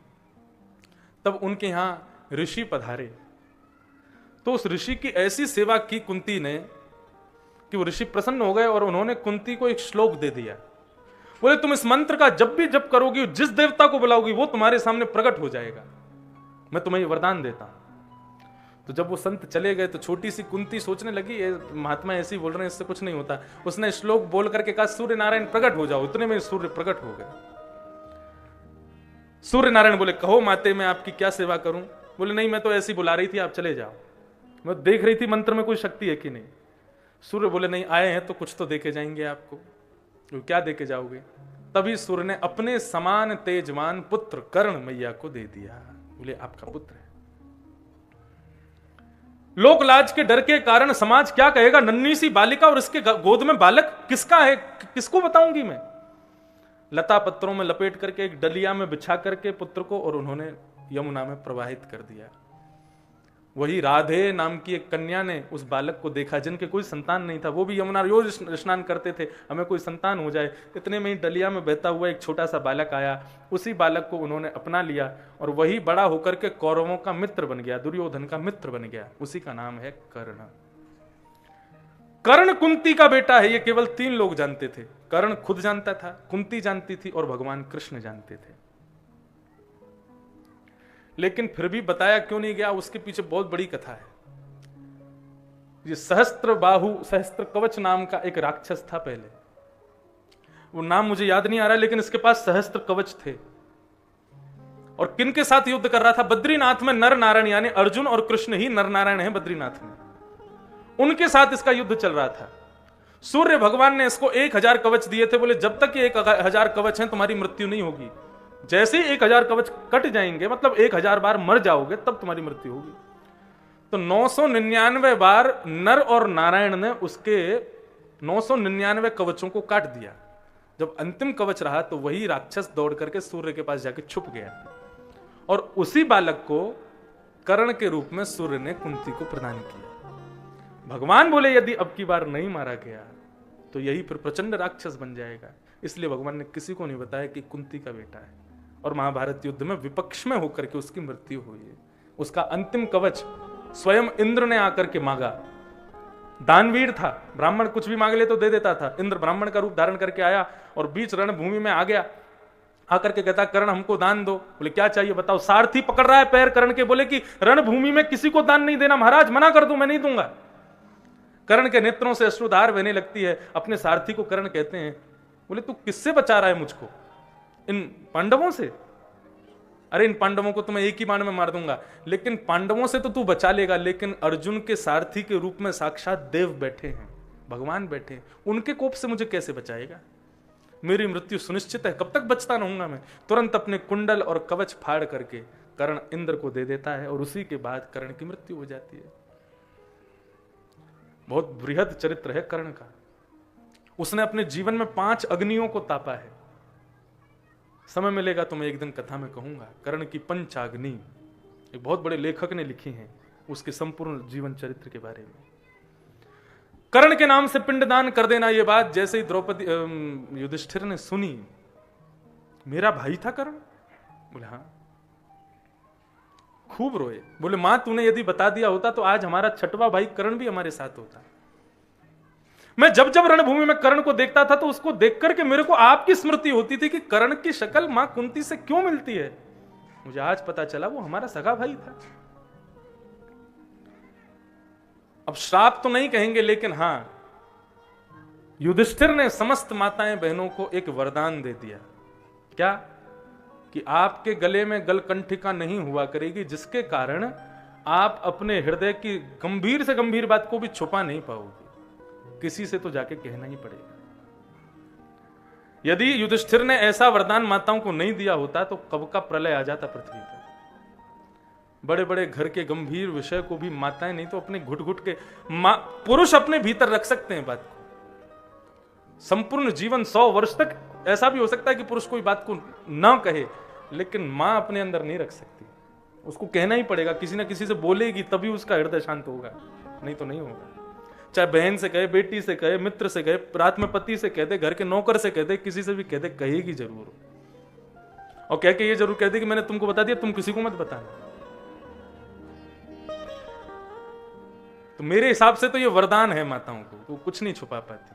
तब उनके यहां ऋषि पधारे, तो उस ऋषि की ऐसी सेवा की कुंती ने कि वो ऋषि प्रसन्न हो गए और उन्होंने कुंती को एक श्लोक दे दिया। बोले तुम इस मंत्र का जब भी जप करोगी, जिस देवता को बुलाओगी वो तुम्हारे सामने प्रकट हो जाएगा, मैं तुम्हें ये वरदान देता हूं। तो जब वो संत चले गए तो छोटी सी कुंती सोचने लगी ये महात्मा ऐसे ही बोल रहे हैं, इससे कुछ नहीं होता। उसने श्लोक बोल करके कहा सूर्य नारायण प्रकट हो जाओ। इतने में सूर्य प्रकट हो गए। सूर्य नारायण बोले कहो माते मैं आपकी क्या सेवा करूं? बोले नहीं, मैं तो ऐसी बुला रही थी, आप चले जाओ, मैं देख रही थी मंत्र में कोई शक्ति है कि नहीं। सूर्य बोले नहीं, आए हैं तो कुछ तो देके जाएंगे आपको। तो क्या देके जाओगे? तभी सूर्य ने अपने समान तेजवान पुत्र कर्ण मैया को दे दिया। बोले आपका पुत्र है। लोक लाज के डर के कारण समाज क्या कहेगा? नन्ही सी बालिका और इसके गोद में बालक किसका है, किसको बताऊंगी मैं? लता पत्रों में लपेट करके एक डलिया में बिछा करके पुत्र को और उन्होंने यमुना में प्रवाहित कर दिया। वही राधे नाम की एक कन्या ने उस बालक को देखा जिनके कोई संतान नहीं था, वो भी यमुना रोज स्नान करते थे, हमें कोई संतान हो जाए। इतने में ही डलिया में बहता हुआ एक छोटा सा बालक आया, उसी बालक को उन्होंने अपना लिया और वही बड़ा होकर के कौरवों का मित्र बन गया, दुर्योधन का मित्र बन गया। उसी का नाम है कर्ण। कर्ण कुंती का बेटा है, ये केवल 3 लोग जानते थे। कर्ण खुद जानता था, कुंती जानती थी और भगवान कृष्ण जानते थे। लेकिन फिर भी बताया क्यों नहीं गया, उसके पीछे बहुत बड़ी कथा है। ये सहस्त्र कवच नाम का एक राक्षस था पहले, वो नाम मुझे याद नहीं आ रहा, लेकिन इसके पास सहस्त्र कवच थे। और किनके साथ युद्ध कर रहा था? बद्रीनाथ में नर नारायण, यानी अर्जुन और कृष्ण ही नर नारायण है बद्रीनाथ में, उनके साथ इसका युद्ध चल रहा था। सूर्य भगवान ने इसको 1000 कवच दिए थे, बोले जब तक ये 1000 कवच हैं तुम्हारी मृत्यु नहीं होगी। जैसे ही 1000 कवच कट जाएंगे, मतलब 1000 बार मर जाओगे, तब तुम्हारी मृत्यु होगी। तो 999 बार नर और नारायण ने उसके 999 कवचों को काट दिया। जब अंतिम कवच रहा तो वही राक्षस दौड़ करके सूर्य के पास जाके छुप गया और उसी बालक को कर्ण के रूप में सूर्य ने कुंती को प्रदान किया। भगवान बोले यदि अब की बार नहीं मारा गया तो यही फिर प्रचंड राक्षस बन जाएगा। इसलिए भगवान ने किसी को नहीं बताया कि कुंती का बेटा है। और महाभारत युद्ध में विपक्ष में होकर के उसकी मृत्यु हुई है। उसका अंतिम कवच स्वयं इंद्र ने आकर के मांगा। दानवीर था, ब्राह्मण कुछ भी मांग ले तो दे देता था। इंद्र ब्राह्मण का रूप धारण करके आया और बीच रणभूमि में आ गया। आकर के कहता कर्ण हमको दान दो। बोले क्या चाहिए बताओ। सारथी पकड़ रहा है पैर कर्ण के, बोले कि रणभूमि में किसी को दान नहीं देना महाराज, मना कर दूं, मैं नहीं दूंगा। कर्ण के नेत्रों से अश्रुधार बहने लगती है। अपने सारथी को कर्ण कहते हैं, बोले तू किससे बचा रहा है मुझको? इन पांडवों से? अरे इन पांडवों को तो मैं एक ही बाण में मार दूंगा, लेकिन पांडवों से तो तू बचा लेगा, लेकिन अर्जुन के सारथी के रूप में साक्षात देव बैठे हैं, भगवान बैठे हैं, उनके कोप से मुझे कैसे बचाएगा? मेरी मृत्यु सुनिश्चित है, कब तक बचता रहूंगा मैं? तुरंत अपने कुंडल और कवच फाड़ करके कर्ण इंद्र को दे देता है और उसी के बाद कर्ण की मृत्यु हो जाती है। बहुत बृहद चरित्र है कर्ण का। उसने अपने जीवन में 5 अग्नियों को तापा है। समय मिलेगा तो मैं एक दिन कथा में कहूंगा कर्ण की पंचाग्नि, एक बहुत बड़े लेखक ने लिखी है उसके संपूर्ण जीवन चरित्र के बारे में। कर्ण के नाम से पिंडदान कर देना, यह बात जैसे ही द्रौपदी युधिष्ठिर ने सुनी, मेरा भाई था कर्ण? बोले हाँ। खूब रोए, बोले मां तूने यदि बता दिया होता तो आज हमारा 6वां भाई कर्ण भी हमारे साथ होता। मैं जब जब रणभूमि में कर्ण को देखता था तो उसको देख करके मेरे को आपकी स्मृति होती थी कि कर्ण की शक्ल मां कुंती से क्यों मिलती है। मुझे आज पता चला वो हमारा सगा भाई था। अब श्राप तो नहीं कहेंगे, लेकिन हां, युधिष्ठिर ने समस्त माताएं बहनों को एक वरदान दे दिया। क्या? कि आपके गले में गलकंठिका नहीं हुआ करेगी, जिसके कारण आप अपने हृदय की गंभीर से गंभीर बात को भी छुपा नहीं पाओगे, किसी से तो जाके कहना ही पड़ेगा। यदि युधिष्ठिर ने ऐसा वरदान माताओं को नहीं दिया होता तो कब का प्रलय आ जाता पृथ्वी पर। बड़े बड़े घर के गंभीर विषय को भी माताएं नहीं तो अपने घुट घुट के, पुरुष अपने भीतर रख सकते हैं बात को। संपूर्ण जीवन 100 वर्ष तक ऐसा भी हो सकता है कि पुरुष कोई बात को ना कहे, लेकिन मां अपने अंदर नहीं रख सकती, उसको कहना ही पड़ेगा। किसी ना किसी से बोलेगी तभी उसका हृदय शांत होगा, नहीं तो नहीं होगा। चाहे बहन से कहे, बेटी से कहे, मित्र से कहे, रात में पति से कह दे, घर के नौकर से कह दे, किसी से भी कह दे, कहेगी जरूर। और कह के ये जरूर कह दे कि मैंने तुमको बता दिया, तुम किसी को मत बताना। तो मेरे हिसाब से तो ये वरदान है माताओं को, तो कुछ नहीं छुपा पाती।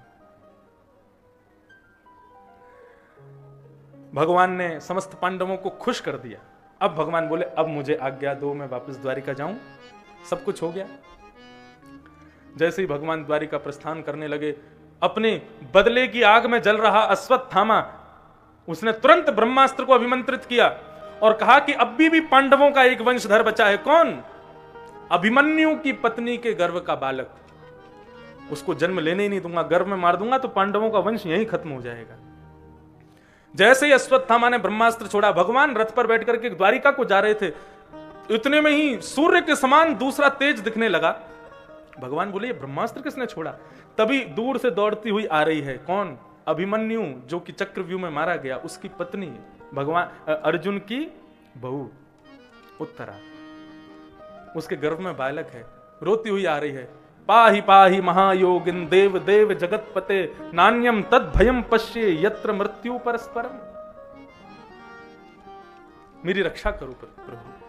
भगवान ने समस्त पांडवों को खुश कर दिया। अब भगवान बोले अब मुझे आज्ञा दो, मैं वापस द्वारिका जाऊं। सब कुछ हो गया। जैसे ही भगवान द्वारिका प्रस्थान करने लगे, अपने बदले की आग में जल रहा अश्वत्थामा, उसने तुरंत ब्रह्मास्त्र को अभिमंत्रित किया और कहा कि अब भी पांडवों का एक वंशधर बचा है। कौन? अभिमन्यु की पत्नी के गर्भ का बालक। उसको जन्म लेने ही नहीं दूंगा, गर्भ में मार दूंगा तो पांडवों का वंश यहीं खत्म हो जाएगा। जैसे ही अश्वत्थामा ने ब्रह्मास्त्र छोड़ा, भगवान रथ पर बैठ करके द्वारिका को जा रहे थे, इतने में ही सूर्य के समान दूसरा तेज दिखने लगा। भगवान बोले ये ब्रह्मास्त्र किसने छोड़ा? तभी दूर से दौड़ती हुई आ रही है। कौन? अभिमन्यु, जो कि चक्रव्यूह में मारा गया, उसकी पत्नी, भगवान अर्जुन की बहू उत्तरा। उसके गर्भ में बालक है, रोती हुई आ रही है। पाहि पाहि महायोगिन देव देव जगतपते, नान्यम तद भयम पश्ये यत्र मृत्यु परस्परम। मेरी रक्षा करो प्रभु।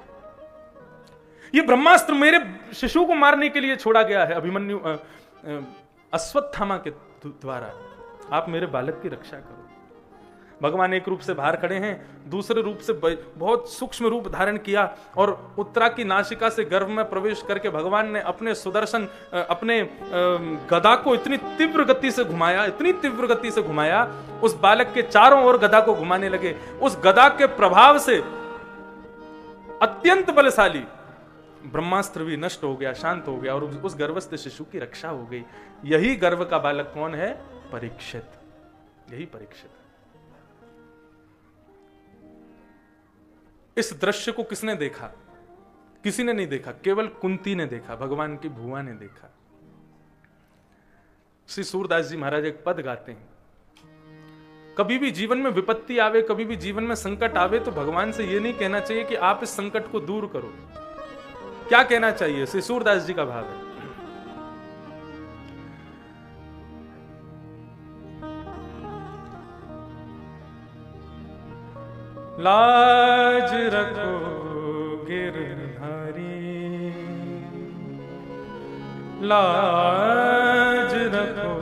ये ब्रह्मास्त्र मेरे शिशु को मारने के लिए छोड़ा गया है अभिमन्यु अश्वत्थामा के द्वारा। आप मेरे बालक की रक्षा करो। भगवान एक रूप से बाहर खड़े हैं, दूसरे रूप से बहुत सूक्ष्म रूप धारण किया और उत्तरा की नासिका से गर्भ में प्रवेश करके भगवान ने अपने सुदर्शन, अपने गदा को इतनी तीव्र गति से घुमाया, इतनी तीव्र गति से घुमाया, उस बालक के चारों ओर गदा को घुमाने लगे। उस गदा के प्रभाव से अत्यंत बलशाली ब्रह्मास्त्र भी नष्ट हो गया, शांत हो गया और उस गर्भस्थ शिशु की रक्षा हो गई। यही गर्भ का बालक कौन है? परीक्षित। यही परीक्षित। इस दृश्य को किसने देखा? किसी ने नहीं देखा, केवल कुंती ने देखा, भगवान की भुआ ने देखा। श्री सूरदास जी महाराज एक पद गाते हैं, कभी भी जीवन में विपत्ति आवे, कभी भी जीवन में संकट आवे तो भगवान से यह नहीं कहना चाहिए कि आप इस संकट को दूर करो। क्या कहना चाहिए? श्री सूरदास जी का भाव है, लाज रखो गिरधारी, लाज रखो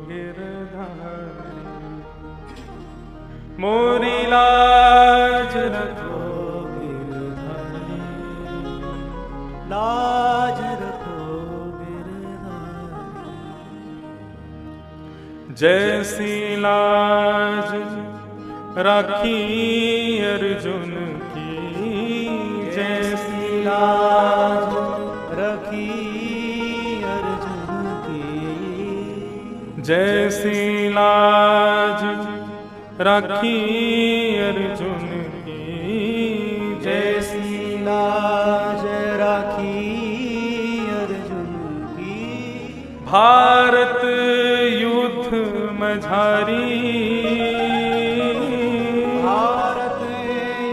गिरधारी, मोरी लाज रखो गिरधारी, लाज रखो गिरधारी। जैसी लाज राखी अर्जुन की, जैसी लाज रखी अर्जुन की, जैसी लाज राखी अर्जुन की, जैसी भारत युद्ध मझारी, भारत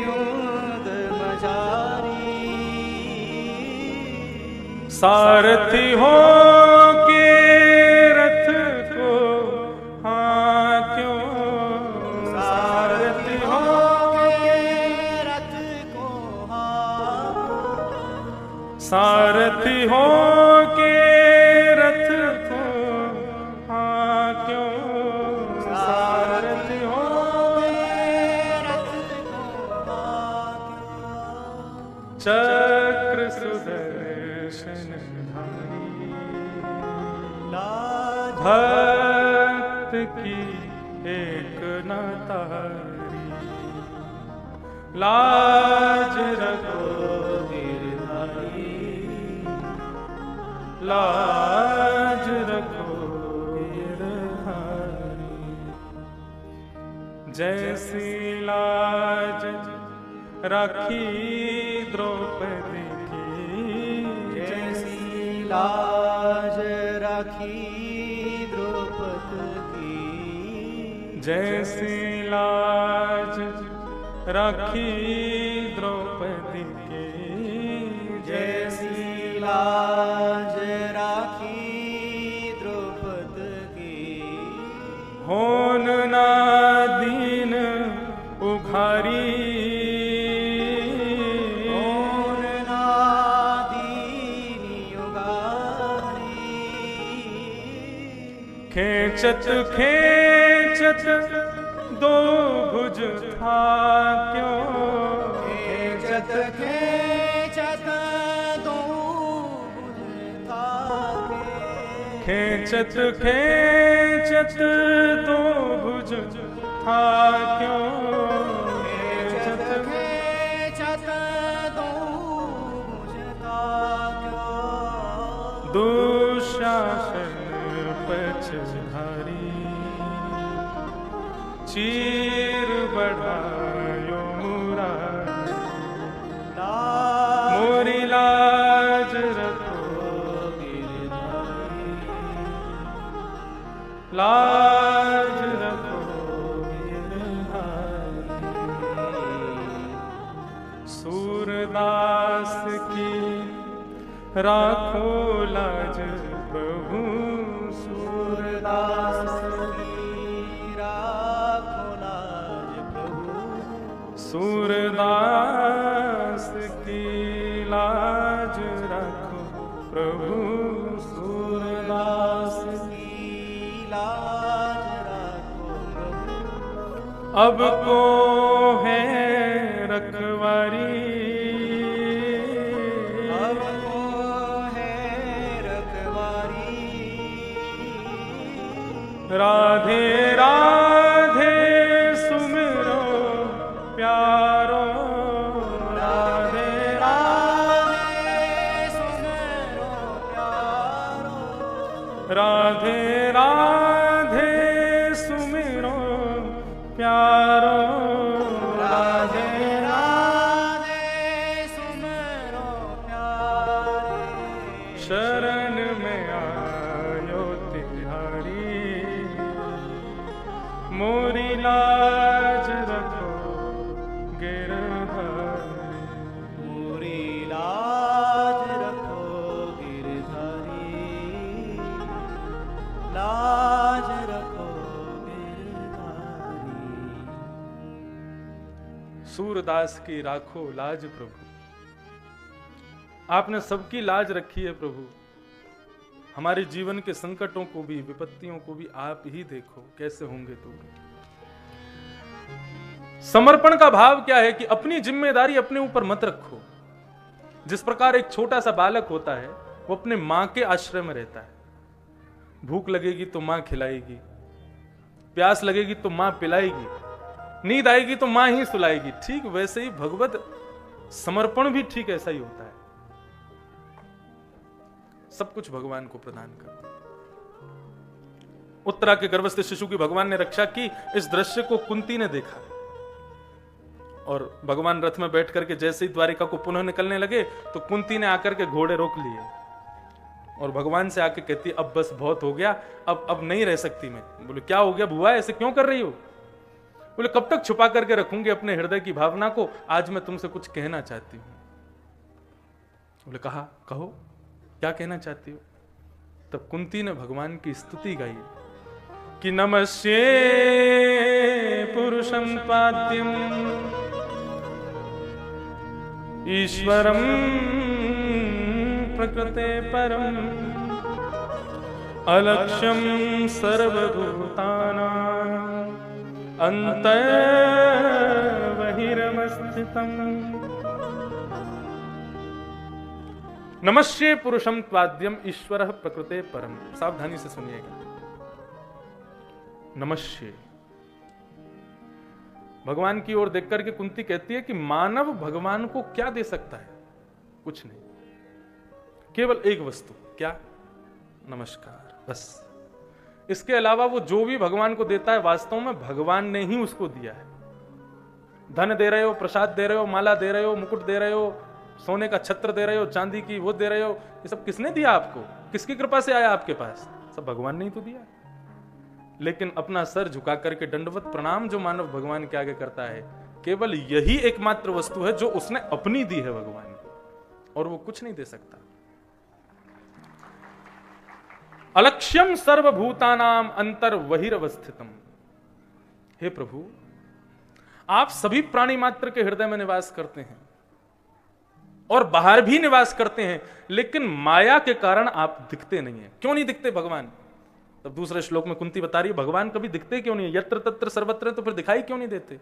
युद्ध मझारी, सारथी हो के रथ को हांक्यो, सारथी हो के रथ को सारथी हो के रथ को हांक्यो, सारथी हो रथ को चक्र सुदर्शन धारी, लाज भक्त की एक न तारी, लाज रखो गिरधारी, लाज रखो गिरधारी, जैसी लाज राखी द्रौपदी की, जैसी लाज राखी द्रौपदी की, जैसी लाज राखी द्रौपदी की, जैसी लाज राखी द्रौपदी की, होन ना दीन उघारी, होन ना दीनी उगारी, खेचत खेचत दो भुज था क्यों, खेचत खेचत दो भुज थाके, खेचत खेचत दो भुज था क्यों, खेचत खेचत दो भुज थाके, दुशासन पचधारी, चीर बढ़ायो मुरारी, मोरी लाज रखो गिरधारी, लाज रखो गिरधारी, सूरदास की राखो लाज प्रभु, सूरदास की राखो लाज प्रभु, सूरदास की लाज रखो प्रभु, सूरदास की लाज राखो प्रभु, अब को है रखवारी, अब को है रखवारी, राधे राधे सुमिरो प्यारो, राधे राधे सुमिरो प्यारो, राधे राधे सुमिरो प्यारो, राधे राधे सुमिरो प्यारे, शरण में आयो तिहारी, मोरी लाज रखो गिरधारी, मोरी लाज रखो गिरधारी, लाज रखो गिरधारी, सूरदास की राखो लाज प्रभु, आपने सबकी लाज रखी है प्रभु, हमारे जीवन के संकटों को भी विपत्तियों को भी आप ही देखो कैसे होंगे तो। समर्पण का भाव क्या है कि अपनी जिम्मेदारी अपने ऊपर मत रखो। जिस प्रकार एक छोटा सा बालक होता है वो अपने मां के आश्रय में रहता है, भूख लगेगी तो मां खिलाएगी, प्यास लगेगी तो मां पिलाएगी, नींद आएगी तो मां ही सुलाएगी। ठीक वैसे ही भगवत समर्पण भी ठीक ऐसा ही होता है, सब कुछ भगवान को प्रदान कर। उत्तरा के गर्भस्थ शिशु की भगवान ने रक्षा की। इस दृश्य को कुंती ने देखा और भगवान रथ में बैठ करके जैसे ही द्वारिका को पुनः निकलने लगे तो कुंती ने आकर के घोड़े रोक लिए। और भगवान से आके कहती है अब बस बहुत हो गया, अब नहीं रह सकती मैं। बोले क्या हो गया बुआ, ऐसे क्यों कर रही हो? बोले कब तक छुपा करके रखूंगी अपने हृदय की भावना को, आज मैं तुमसे कुछ कहना चाहती हूं। बोले कहा, कहो क्या कहना चाहती हो? तब कुंती ने भगवान की स्तुति गाई कि नमस्ये पुरुषं पाद्यम ईश्वरं प्रकृते परम अलक्ष्यं सर्वभूतानां अंतर्बहिर्वस्थितम्। नमस्ये पुरुषं त्वाद्यम ईश्वरः प्रकृते परम। सावधानी से सुनिएगा, नमस्ये। भगवान की ओर देखकर के कुंती कहती है कि मानव भगवान को क्या दे सकता है? कुछ नहीं, केवल एक वस्तु, क्या? नमस्कार, बस। इसके अलावा वो जो भी भगवान को देता है वास्तव में भगवान ने ही उसको दिया है। धन दे रहे हो, प्रसाद दे रहे हो, माला दे रहे हो, मुकुट दे रहे हो, सोने का छत्र दे रहे हो, चांदी की वो दे रहे हो, ये सब किसने दिया आपको? किसकी कृपा से आया आपके पास? सब भगवान ने ही तो दिया। लेकिन अपना सर झुका करके दंडवत प्रणाम जो मानव भगवान के आगे करता है, केवल यही एकमात्र वस्तु है जो उसने अपनी दी है भगवान को, और वो कुछ नहीं दे सकता। अलक्ष्यम सर्वभूतानाम अंतर्बहिर्वस्थितम। हे प्रभु, आप सभी प्राणी मात्र के हृदय में निवास करते हैं और बाहर भी निवास करते हैं, लेकिन माया के कारण आप दिखते नहीं है। क्यों नहीं दिखते भगवान? तब दूसरे श्लोक में कुंती बता रही है भगवान कभी दिखते क्यों नहीं है? यत्र तत्र सर्वत्र, तो फिर दिखाई क्यों नहीं देते?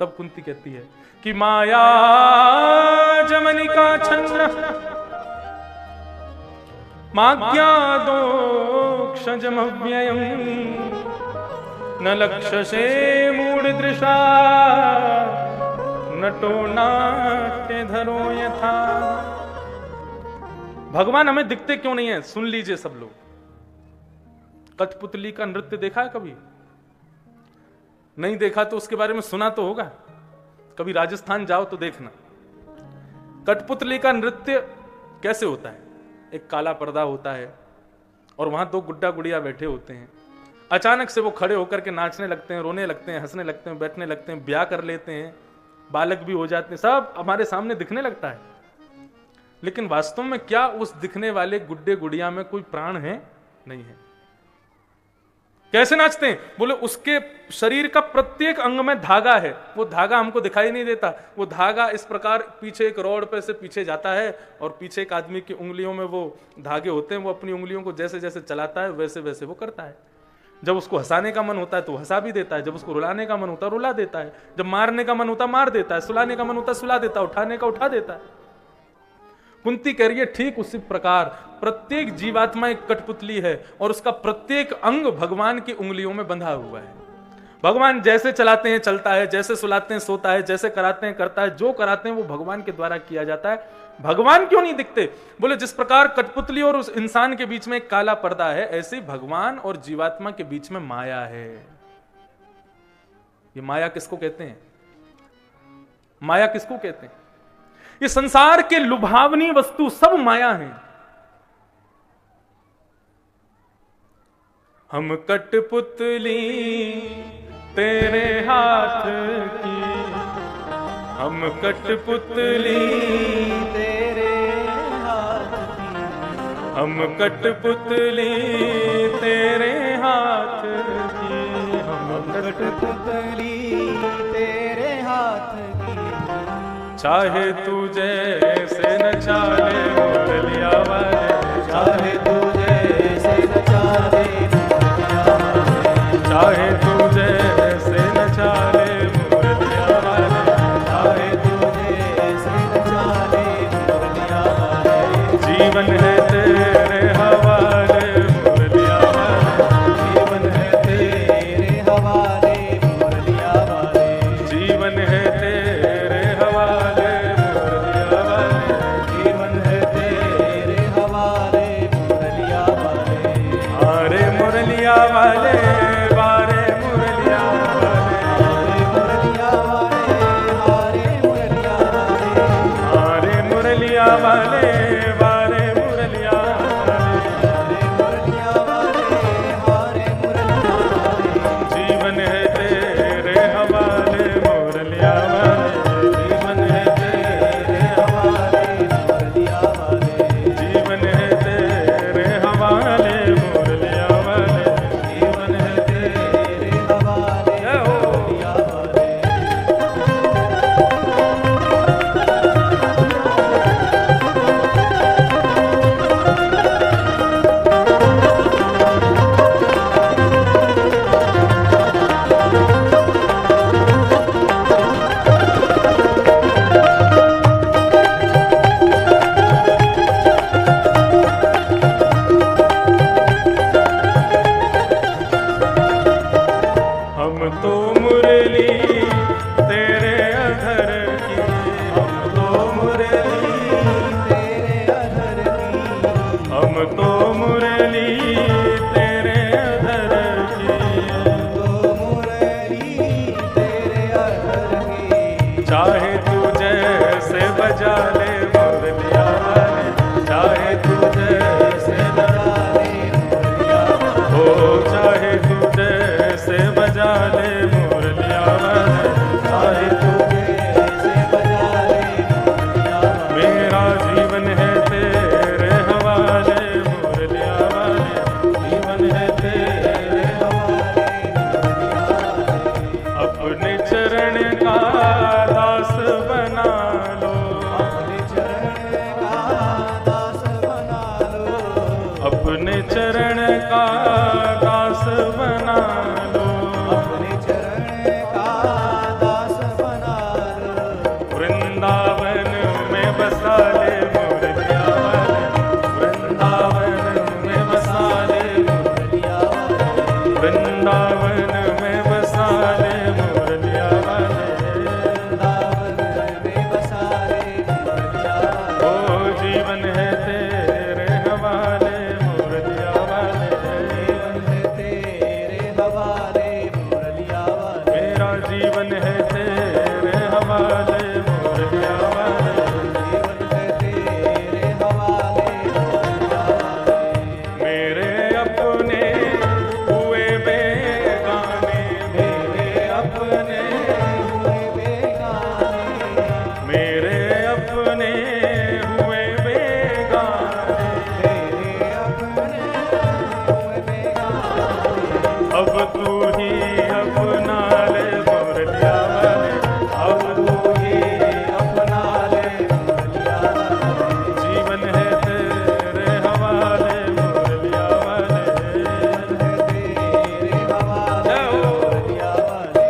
तब कुंती कहती है कि माया जमनिका छन्न माज्ञादोक्षजमव्ययम् न लक्ष्यसे मूढ़दृशा नटो नाट्यधरो यथा। भगवान हमें दिखते क्यों नहीं है? सुन लीजिए सब लोग, कठपुतली का नृत्य देखा है कभी? नहीं देखा तो उसके बारे में सुना तो होगा। कभी राजस्थान जाओ तो देखना कठपुतली का नृत्य कैसे होता है। एक काला पर्दा होता है और वहां दो गुड्डा गुड़िया बैठे होते हैं। अचानक से वो खड़े होकर के नाचने लगते हैं, रोने लगते हैं, हंसने लगते हैं, बैठने लगते हैं, ब्याह कर लेते हैं, बालक भी हो जाते हैं, सब हमारे सामने दिखने लगता है। लेकिन वास्तव में क्या उस दिखने वाले गुड्डे गुड़िया में कोई प्राण है? नहीं है। कैसे नाचते हैं? बोले उसके शरीर का प्रत्येक अंग में धागा है, वो धागा हमको दिखाई नहीं देता। वो धागा इस प्रकार पीछे एक रॉड पे से पीछे जाता है और पीछे एक आदमी की उंगलियों में वो धागे होते हैं। वो अपनी उंगलियों को जैसे जैसे चलाता है वैसे वैसे वो करता है। जब उसको हंसाने का मन होता है तो हंसा भी देता है, जब उसको रुलाने का मन होता है रुला देता है, जब मारने का मन होता है मार देता है, सुलाने का मन होता है सुला देता है, उठाने का उठा देता है। कुंती कह रही है ठीक उसी प्रकार प्रत्येक जीवात्मा एक कठपुतली है और उसका प्रत्येक अंग भगवान की उंगलियों में बंधा हुआ है। भगवान जैसे चलाते हैं चलता है, जैसे सुलाते हैं सोता है, जैसे कराते हैं करता है, जो कराते हैं वो भगवान के द्वारा किया जाता है। भगवान क्यों नहीं दिखते? बोले जिस प्रकार कठपुतली और उस इंसान के बीच में एक काला पर्दा है, ऐसे ही भगवान और जीवात्मा के बीच में माया है। ये माया किसको कहते हैं? माया किसको कहते हैं? ये संसार के लुभावनी वस्तु सब माया है। हम कठपुतली तेरे हाथ की, हम कठपुतली तेरे हाथ की, हम कठपुतली तेरे हाथ की, हम कठपुतली तेरे हाथ की। चाहे तू जैसे नचाले मुरलिया वाले, चाहे तू जैसे नचाले मुरलिया वाले, चाहे तू जैसे नचाले मुरलिया वाले, चाहे तू जैसे नचाले मुरलिया वाले। जीवन है तेरे हवाले मुरलिया वाले, जीवन है तेरे हवाले मुरलिया वाले, जीवन है तेरे हवाले मुरलिया वाले, जीवन है तेरे हवाले मुरलिया वाले। आरे मुरलिया वाले, बारे मुरलिया वाले, हारे मुरलिया वाले, हारे मुरलिया वाले, आरे मुरलिया वाले, बारे मुरलिया वाले। वृंदावन में बसा ले मुरलिया वाले, वृंदावन में बसा ले मुरलिया वाले, ओ जीवन है तेरे हवाले मुरलिया वाले, जीवन है तेरे हवाले मुरलिया वाले, मेरा जीवन है तेरे हवाले मुरलिया वाले, जीवन है तेरे हवाले मुरलिया वाले, मेरे अपने हुए बेगाने, मेरे अपने हुए बेगाने, मेरे अपने हुए बेगाने, मेरे अपने हुए बेगाने, अब तू ही अपना ले मुरलिया वाले, अब तू ही अपना ले मुरलिया वाले, जीवन है तेरे हवाले मुरलिया वाले, तेरे हवाले मुरलिया वाले,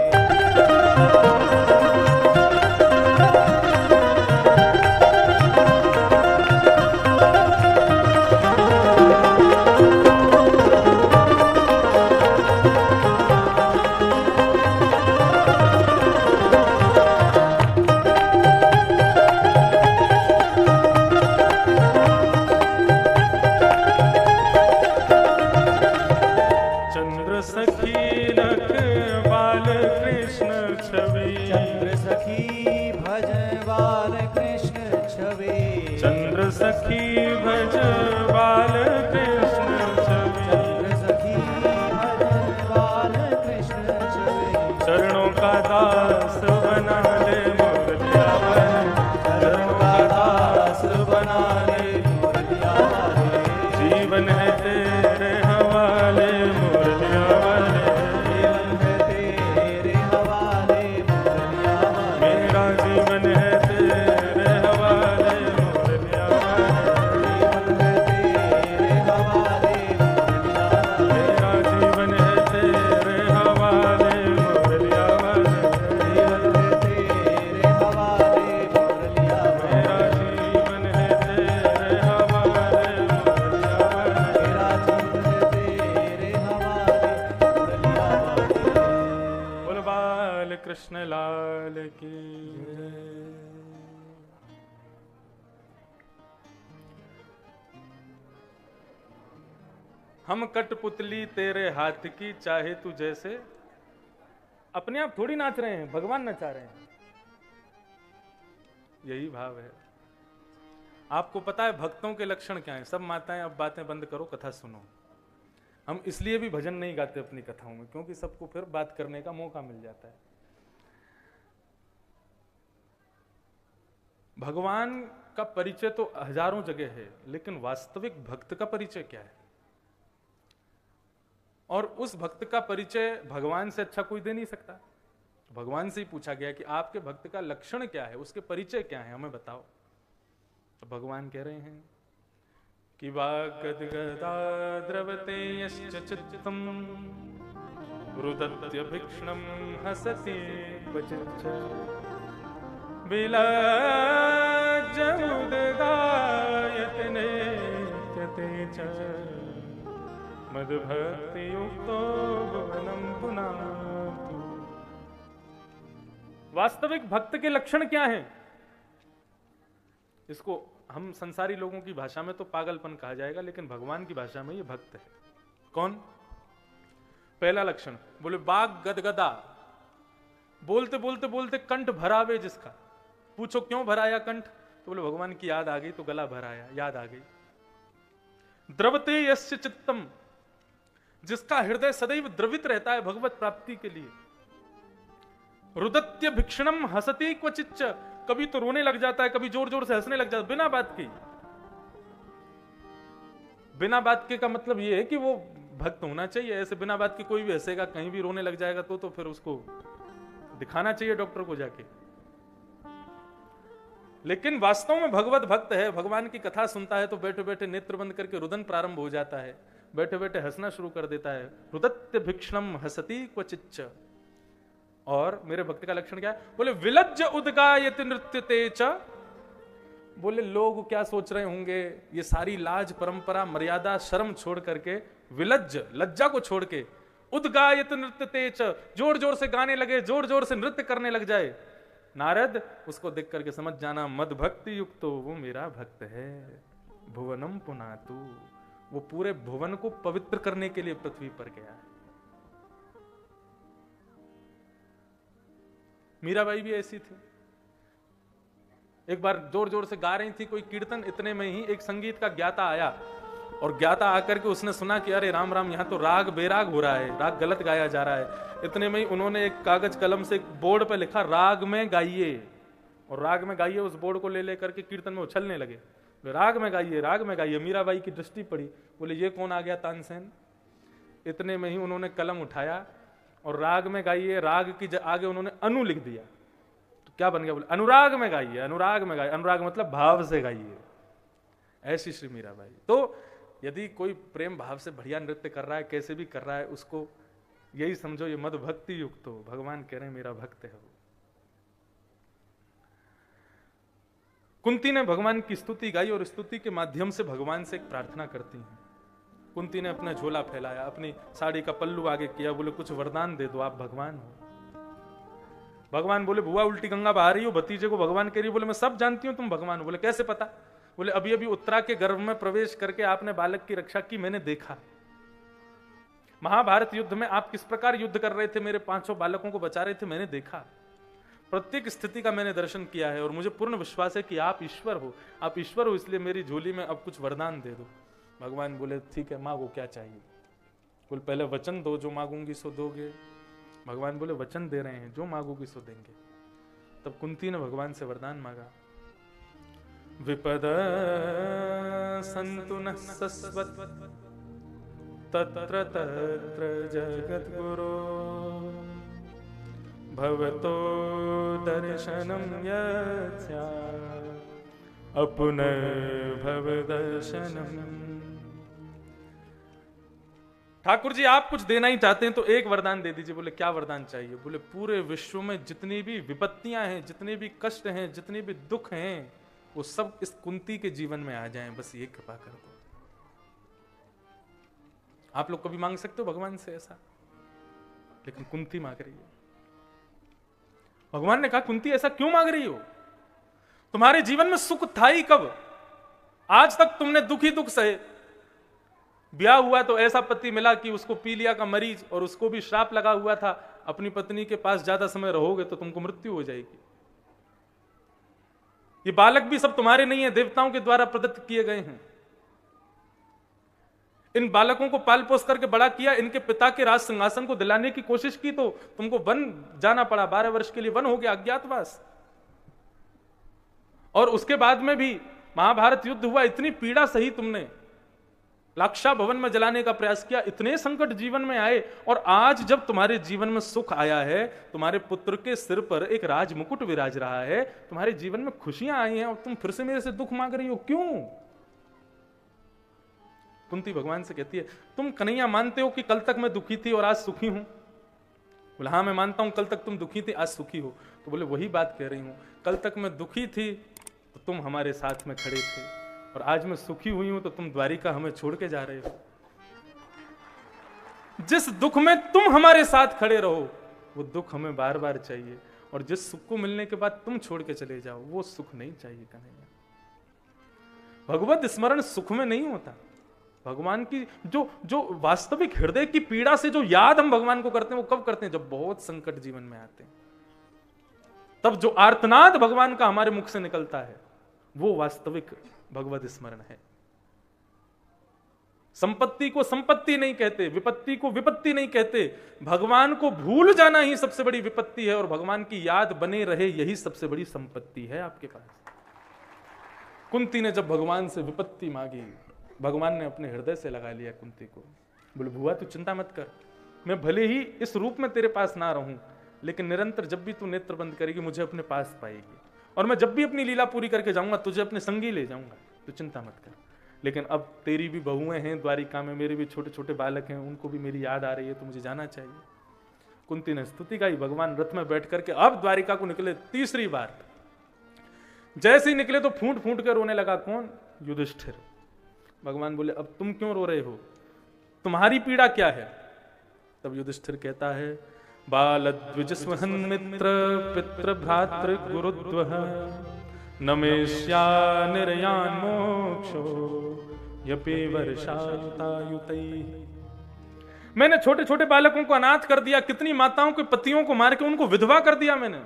चंद्र सखी रख बाल कृष्ण छवि, चंद्र सखी भज बाल कृष्ण छवि, चंद्र सखी भज बाल कृष्ण छवि, चंद्र सखी भज बाल कृष्ण छवि, चरणों का दास बना ले मुरलिया वाले, चरणों का दास बना ले मुरलिया वाले, जीवन है तेरे हवाले मुरलिया वाले, जीवन है तेरे हवाले मुरलिया वाले, मेरा जीवन है तेरे हवाले मुरलिया वाले, जीवन है तेरे हवाले मुरलिया वाले, मेरा जीवन है तेरे हवाले मुरलिया वाले, जीवन है तेरे हवाले मुरलिया वाले, मेरा जीवन है तेरे हवाले मुरलिया वाले, मेरा जीवन है तेरे हवाले मुरलिया वाले। बोल बाल कृष्ण लाल की जय। हम कठपुतली तेरे हाथ की चाहे तू जैसे, अपने आप थोड़ी नाच रहे हैं, भगवान नचा रहे हैं, यही भाव है। आपको पता है भक्तों के लक्षण क्या है? सब माताएं अब बातें बंद करो, कथा सुनो। हम इसलिए भी भजन नहीं गाते अपनी कथाओं में, क्योंकि सबको फिर बात करने का मौका मिल जाता है। भगवान का परिचय तो हजारों जगह है, लेकिन वास्तविक भक्त का परिचय क्या है? और उस भक्त का परिचय भगवान से अच्छा कोई दे नहीं सकता। भगवान से ही पूछा गया कि आपके भक्त का लक्षण क्या है, उसके परिचय क्या है, हमें बताओ। तो भगवान कह रहे हैं कि वागद्गदा द्रवते यश्च चित्तम रुदत्य भिक्षणम हसति क्वचिच्च विलज्ज उद्गायति नेत्यते च मद्भक्ति युक्तो भुवनं पुनातु। वास्तविक भक्त के लक्षण क्या हैं? इसको हम संसारी लोगों की भाषा में तो पागलपन कहा जाएगा, लेकिन भगवान की भाषा में ये भक्त है। कौन? पहला लक्षण बोले बाग गदगदा, बोलते बोलते बोलते कंठ भरावे जिसका। पूछो क्यों भराया कंठ? तो बोले भगवान की याद आ गई तो गला भराया, याद आ गई। द्रवते यस्य चित्तम, जिसका हृदय सदैव द्रवित रहता है भगवत प्राप्ति के लिए। रुदत्य भिक्षणम हसति क्वचिच्च, कभी तो रोने लग जाता है, कभी जोर जोर से हंसने लग जाता है, बिना बात के। बिना बात के का मतलब यह है कि वो भक्त होना चाहिए। ऐसे बिना बात के कोई भी हंसेगा, कहीं भी रोने लग जाएगा तो फिर उसको दिखाना चाहिए डॉक्टर को जाके। लेकिन वास्तव में भगवत भक्त है, भगवान की कथा सुनता है तो बैठे बैठे नेत्र बंद करके रुदन प्रारंभ हो जाता है, बैठे बैठे हंसना शुरू कर देता है। रुदत्य भिक्षणम हसति क्वचिच्च। और मेरे भक्त का लक्षण क्या है? बोले विलज्ज उद्गायति नृत्यते च। बोले लोग क्या सोच रहे होंगे, ये सारी लाज परंपरा मर्यादा शर्म छोड़ करके, विलज्ज लज्जा को छोड़ के उद्गायत नृत्य तेज, जोर जोर से गाने लगे, जोर जोर से नृत्य करने लग जाए। नारद उसको देख करके समझ जाना, मद भक्ति युक्तो, वो मेरा भक्त है। भुवनम पुनातु, वो पूरे भुवन को पवित्र करने के लिए पृथ्वी पर गया है। मीराबाई भी ऐसी थी। एक बार जोर जोर से गा रही थी कोई कीर्तन, इतने में ही एक संगीत का ज्ञाता आया और ज्ञाता आकर के उसने सुना कि अरे राम राम, यहाँ तो राग बेराग हो रहा है, राग गलत गाया जा रहा है। इतने में ही उन्होंने एक कागज कलम से एक बोर्ड पे लिखा, राग में गाइए, और राग में गाइए उस बोर्ड को ले लेकर के कीर्तन में उछलने लगे। राग में गाइए, राग में गाइए। मीराबाई की दृष्टि पड़ी, बोले ये कौन आ गया तानसेन। इतने में ही उन्होंने कलम उठाया और राग में गाइए, राग की आगे उन्होंने अनु लिख दिया। तो क्या बन गया, बोले अनुराग में गाइए, अनुराग में गाइए। अनुराग मतलब भाव से गाइए। ऐसी श्री मीराबाई। तो यदि कोई प्रेम भाव से बढ़िया नृत्य कर रहा है, कैसे भी कर रहा है, उसको यही समझो ये मद भक्ति युक्त हो। भगवान कह रहे हैं मेरा भक्त है वो। कुंती ने भगवान की स्तुति गाई और स्तुति के माध्यम से भगवान से एक प्रार्थना करती हैं। कुंती ने अपना झोला फैलाया, अपनी साड़ी का पल्लू आगे किया, बोले कुछ वरदान दे दो, आप भगवान हो। भगवान बोले बुआ उल्टी गंगा बहा रही हो, भतीजे को भगवान कह रही हो। बोले मैं सब जानती हूं तुम भगवान हो। बोले कैसे पता। बोले अभी अभी उत्तरा के गर्भ में प्रवेश करके आपने बालक की रक्षा की, मैंने देखा। महाभारत युद्ध में आप किस प्रकार युद्ध कर रहे थे, मेरे 500 बालकों को बचा रहे थे, मैंने देखा। प्रत्येक स्थिति का मैंने दर्शन किया है और मुझे पूर्ण विश्वास है कि आप ईश्वर हो, आप ईश्वर हो, इसलिए मेरी झोली में अब कुछ वरदान दे दो। भगवान बोले ठीक है, मांगो क्या चाहिए। बोले पहले वचन दो, जो मांगूंगी सो दोगे। भगवान बोले वचन दे रहे हैं, जो मांगोगी सो देंगे। तब कुंती ने भगवान से वरदान मांगा, विपद सन्तु नः सस्वत् तत्र तत्र जगद्गुरो भवतो दर्शनं यत् स्यात् अपुनर्भव दर्शनम्। ठाकुर जी आप कुछ देना ही चाहते हैं तो एक वरदान दे दीजिए। बोले क्या वरदान चाहिए। बोले पूरे विश्व में जितनी भी विपत्तियां हैं, जितने भी कष्ट हैं, जितने भी दुख हैं, वो सब इस कुंती के जीवन में आ जाएं, बस ये कृपा कर दो। आप लोग कभी मांग सकते हो भगवान से ऐसा, लेकिन कुंती मांग रही है। भगवान ने कहा कुंती ऐसा क्यों मांग रही हो, तुम्हारे जीवन में सुख था ही कब। आज तक तुमने दुख ही दुख सहे। ब्याह हुआ तो ऐसा पति मिला कि उसको पीलिया का मरीज, और उसको भी श्राप लगा हुआ था, अपनी पत्नी के पास ज्यादा समय रहोगे तो तुमको मृत्यु हो जाएगी। ये बालक भी सब तुम्हारे नहीं है, देवताओं के द्वारा प्रदत्त किए गए हैं। इन बालकों को पाल पोस करके बड़ा किया, इनके पिता के राज सिंहासन को दिलाने की कोशिश की तो तुमको वन जाना पड़ा, 12 वर्ष के लिए वन हो गया, अज्ञातवास। और उसके बाद में भी महाभारत युद्ध हुआ, इतनी पीड़ा सही तुमने, लाक्षा भवन में जलाने का प्रयास किया, इतने संकट जीवन में आए, और आज जब तुम्हारे जीवन में सुख आया है, तुम्हारे पुत्र के सिर पर एक राज मुकुट विराज रहा है, तुम्हारे जीवन में खुशियां आई हैं, और तुम फिर से मेरे से दुख मांग रही हो, क्यों। कुंती भगवान से कहती है तुम कन्हैया मानते हो कि कल तक मैं दुखी थी और आज सुखी हूं। बोले हाँ मैं मानता हूं, कल तक तुम दुखी थी आज सुखी हो। तो बोले वही बात कह रही हूं, कल तक मैं दुखी थी तो तुम हमारे साथ में खड़े थे, और आज मैं सुखी हुई हूं तो तुम द्वारिका हमें छोड़ के जा रहे हो। जिस दुख में तुम हमारे साथ खड़े रहो वो दुख हमें बार बार चाहिए, और जिस सुख को मिलने के बाद तुम छोड़ के चले जाओ वो सुख नहीं चाहिए कन्हैया। भगवत स्मरण सुख में नहीं होता। भगवान की जो वास्तविक हृदय की पीड़ा से जो याद हम भगवान को करते हैं वो कब करते हैं, जब बहुत संकट जीवन में आते हैं। तब जो आर्तनाद भगवान का हमारे मुख से निकलता है वो वास्तविक भगवत स्मरण है। संपत्ति को संपत्ति नहीं कहते, विपत्ति को विपत्ति नहीं कहते। भगवान को भूल जाना ही सबसे बड़ी विपत्ति है, और भगवान की याद बने रहे यही सबसे बड़ी संपत्ति है आपके पास। कुंती ने जब भगवान से विपत्ति मांगी, भगवान ने अपने हृदय से लगा लिया कुंती को। बोले बुआ तू चिंता मत कर, मैं भले ही इस रूप में तेरे पास ना रहूं, लेकिन निरंतर जब भी तू नेत्र बंद करेगी मुझे अपने पास पाएगी, और मैं जब भी अपनी लीला पूरी करके जाऊंगा तुझे अपने संगी ले जाऊंगा, तो चिंता मत कर। लेकिन अब तेरी भी बहुएं हैं द्वारिका में, मेरे भी छोटे छोटे बालक हैं, उनको भी मेरी याद आ रही है, तो मुझे जाना चाहिए। कुंती ने स्तुति गाई, भगवान रथ में बैठ करके अब द्वारिका को निकले तीसरी बार। जैसे ही निकले तो फूंट फूंट कर रोने लगा। कौन? युधिष्ठिर। भगवान बोले अब तुम क्यों रो रहे हो, तुम्हारी पीड़ा क्या है। तब युधिष्ठिर कहता है, बालद्विज स्वहन मित्र पितृ भ्रातृ गुरुद्वः न मे स्या निर्यान मोक्षो यपि वर्षातायुतैः। मैंने छोटे छोटे बालकों को अनाथ कर दिया, कितनी माताओं के पतियों को मार के उनको विधवा कर दिया मैंने।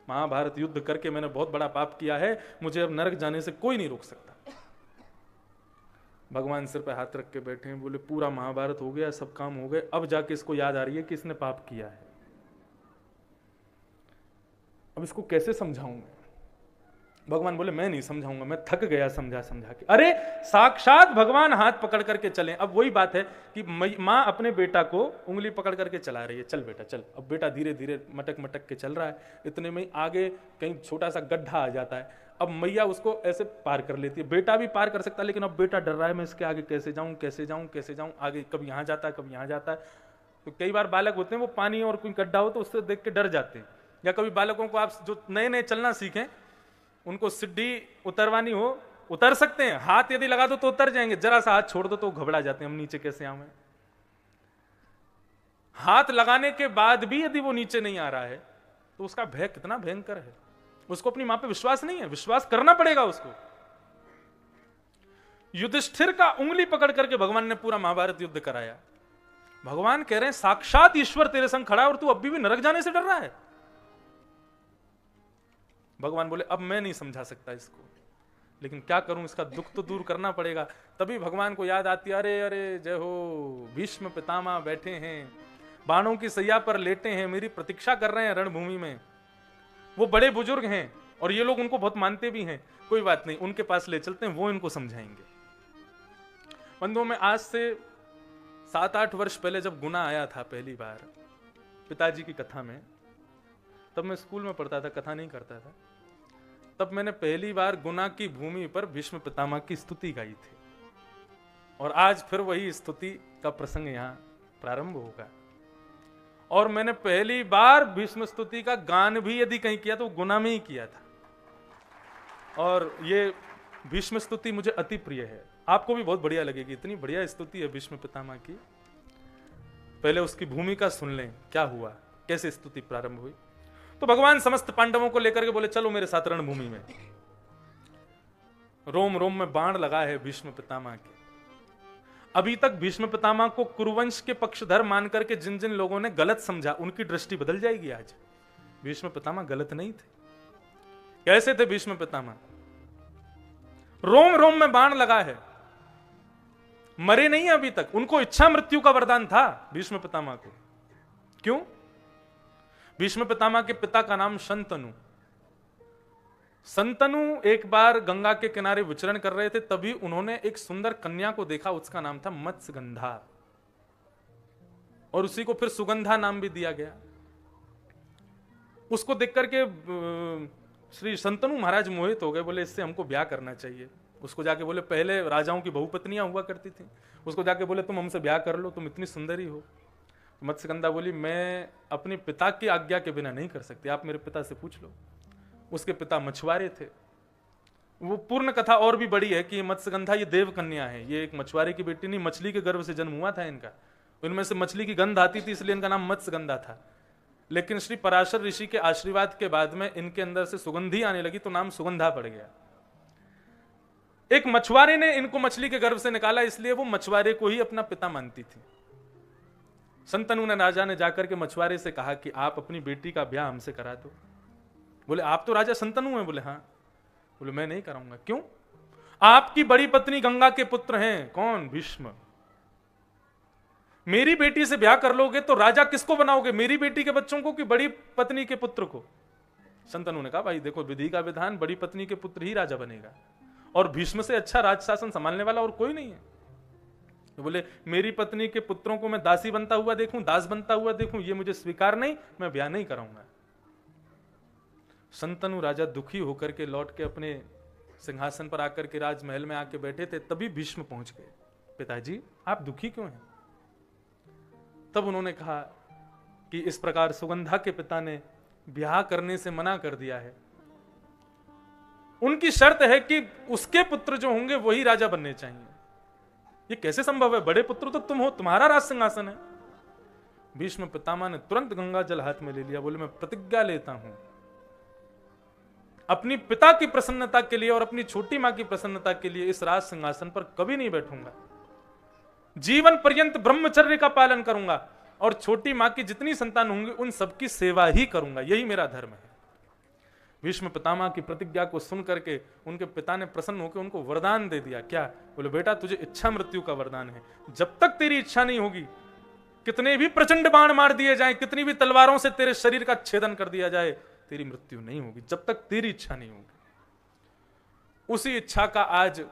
महाभारत युद्ध करके मैंने बहुत बड़ा पाप किया है, मुझे अब नरक जाने से कोई नहीं रोक सकता। भगवान सिर पे हाथ रख के बैठे हैं, बोले पूरा महाभारत हो गया, सब काम हो गए, अब जाके इसको याद आ रही है कि इसने पाप किया है। अब इसको कैसे समझाऊं मैं? भगवान बोले मैं नहीं समझाऊंगा, मैं थक गया समझा समझा के। अरे साक्षात भगवान हाथ पकड़ करके चले। अब वही बात है कि माँ अपने बेटा को उंगली पकड़ करके चला रही है, चल बेटा चल। अब बेटा धीरे धीरे मटक मटक के चल रहा है, इतने में आगे कहीं छोटा सा गड्ढा आ जाता है। अब मैया उसको ऐसे पार कर लेती है, बेटा भी पार कर सकता है, लेकिन अब बेटा डर रहा है, मैं इसके आगे कैसे जाऊं कैसे जाऊं कैसे जाऊं, आगे कभी यहाँ जाता है कभी यहाँ जाता है। तो कई बार बालक होते हैं वो पानी और कोई गड्ढा हो तो उससे देख के डर जाते हैं। या कभी बालकों को आप जो नए नए चलना सीखें, उनको सीढ़ी उतरवानी हो, उतर सकते हैं, हाथ यदि लगा दो तो उतर जाएंगे, जरा सा हाथ छोड़ दो तो घबरा जाते हैं, हम नीचे कैसे आवे। हाथ लगाने के बाद भी यदि वो नीचे नहीं आ रहा है तो उसका भय कितना भयंकर है। उसको अपनी मां पे विश्वास नहीं है, विश्वास करना पड़ेगा उसको। युधिष्ठिर का उंगली पकड़ करके भगवान ने पूरा महाभारत युद्ध कराया। भगवान कह रहे हैं साक्षात ईश्वर तेरे संग खड़ा है और तू अभी भी नरक जाने से डर रहा है। भगवान बोले अब मैं नहीं समझा सकता इसको, लेकिन क्या करूं, इसका दुख तो दूर करना पड़ेगा। तभी भगवान को याद आती है, अरे अरे जय हो, भीष्म पितामह बैठे हैं, बाणों की सैया पर लेटे हैं, मेरी प्रतीक्षा कर रहे हैं रणभूमि में। वो बड़े बुजुर्ग हैं और ये लोग उनको बहुत मानते भी हैं। कोई बात नहीं, उनके पास ले चलते हैं, वो इनको समझाएंगे। बंधुओं में आज से 7-8 वर्ष पहले जब गुना आया था पहली बार पिताजी की कथा में, तब मैं स्कूल में पढ़ता था, कथा नहीं करता था। तब मैंने पहली बार गुना की भूमि पर भीष्म पितामह की स्तुति गाई थी, और आज फिर वही स्तुति का प्रसंग यहाँ प्रारंभ होगा। और मैंने पहली बार भीष्म स्तुति का गान भी यदि कहीं किया तो गुना में ही किया था, और ये भीष्म स्तुति मुझे अति प्रिय है। आपको भी बहुत बढ़िया लगेगी, इतनी बढ़िया स्तुति है भीष्म पितामह की। पहले उसकी भूमिका सुन लें, क्या हुआ, कैसे स्तुति प्रारंभ हुई। तो भगवान समस्त पांडवों को लेकर के बोले चलो मेरे साथ रणभूमि में। रोम रोम में बाण लगा है भीष्म पितामह के। अभी तक भीष्म पितामह को कुरुवंश के पक्षधर मान करके जिन जिन लोगों ने गलत समझा, उनकी दृष्टि बदल जाएगी आज। भीष्म पितामह गलत नहीं थे। कैसे थे भीष्म पितामह? रोम रोम में बाण लगा है, मरे नहीं अभी तक। उनको इच्छा मृत्यु का वरदान था भीष्म पितामह को। क्यों? भीष्म पितामह के पिता का नाम शंतनु। शंतनु एक बार गंगा के किनारे विचरण कर रहे थे, तभी उन्होंने एक सुंदर कन्या को देखा, उसका नाम था मत्स्यगंधा, और उसी को फिर सुगंधा नाम भी दिया गया। उसको देख करके श्री शंतनु महाराज मोहित हो गए, बोले इससे हमको ब्याह करना चाहिए। उसको जाके बोले, पहले राजाओं की बहुपत्नियां हुआ करती थी, उसको जाके बोले तुम हमसे ब्याह कर लो, तुम इतनी सुंदरी हो। मत्स्यगंधा बोली मैं अपने पिता की आज्ञा के बिना नहीं कर सकती, आप मेरे पिता से पूछ लो। उसके पिता मछुआरे थे। वो पूर्ण कथा और भी बड़ी है कि मत्स्यगंधा ये देव कन्या है, ये एक मछुआरे की बेटी नहीं, मछली के गर्भ से जन्म हुआ था इनका। इनमें से मछली की गंध आती थी, इसलिए इनका नाम मत्स्यगंधा था। लेकिन श्री पराशर ऋषि के आशीर्वाद के बाद में इनके अंदर से सुगंधी आने लगी, तो नाम सुगंधा पड़ गया। एक मछुआरे ने इनको मछली के गर्भ से निकाला, इसलिए वो मछुआरे को ही अपना पिता मानती थी। शंतनु ने राजा ने जाकर के मछुआरे से कहा कि आप अपनी बेटी का ब्याह हमसे करा दो। बोले आप तो राजा शंतनु हैं? बोले हाँ। बोले मैं नहीं कराऊंगा। क्यों? आपकी बड़ी पत्नी गंगा के पुत्र हैं, कौन? भीष्म। मेरी बेटी से ब्याह कर लोगे तो राजा किसको बनाओगे, मेरी बेटी के बच्चों को कि बड़ी पत्नी के पुत्र को? शंतनु ने कहा भाई देखो, विधि का विधान, बड़ी पत्नी के पुत्र ही राजा बनेगा, और भीष्म से अच्छा राज शासन संभालने वाला और कोई नहीं है। तो बोले मेरी पत्नी के पुत्रों को मैं दासी बनता हुआ देखूं, दास बनता हुआ देखूं, ये मुझे स्वीकार नहीं, मैं ब्याह नहीं कराऊंगा। शंतनु राजा दुखी होकर के लौट के अपने सिंहासन पर आकर के राजमहल में आके बैठे थे, तभी भीष्म पहुंच गए। पिताजी आप दुखी क्यों हैं? तब उन्होंने कहा कि इस प्रकार सुगंधा के पिता ने ब्याह करने से मना कर दिया है। उनकी शर्त है कि उसके पुत्र जो होंगे वही राजा बनने चाहिए। ये कैसे संभव है? बड़े पुत्र तो तुम हो, तुम्हारा राज सिंहासन है। भीष्म पितामह ने तुरंत गंगा जल हाथ में ले लिया, बोले मैं प्रतिज्ञा लेता हूं अपनी पिता की प्रसन्नता के लिए और अपनी छोटी मां की प्रसन्नता के लिए इस राज सिंहासन पर कभी नहीं बैठूंगा, जीवन पर्यंत ब्रह्मचर्य का पालन करूंगा और छोटी मां की जितनी संतान होंगी उन सबकी सेवा ही करूंगा, यही मेरा धर्म है। भीष्म पितामह की प्रतिज्ञा को सुन करके उनके पिता ने प्रसन्न होकर उनको वरदान दे दिया। क्या? बोले बेटा तुझे इच्छा मृत्यु का वरदान है, जब तक तेरी इच्छा नहीं होगी, कितने भी प्रचंड बाण मार दिए जाएं, कितनी भी तलवारों से तेरे शरीर का छेदन कर दिया जाए, तेरी मृत्यु नहीं होगी जब तक तेरी इच्छा नहीं होगी। उसी इच्छा का आज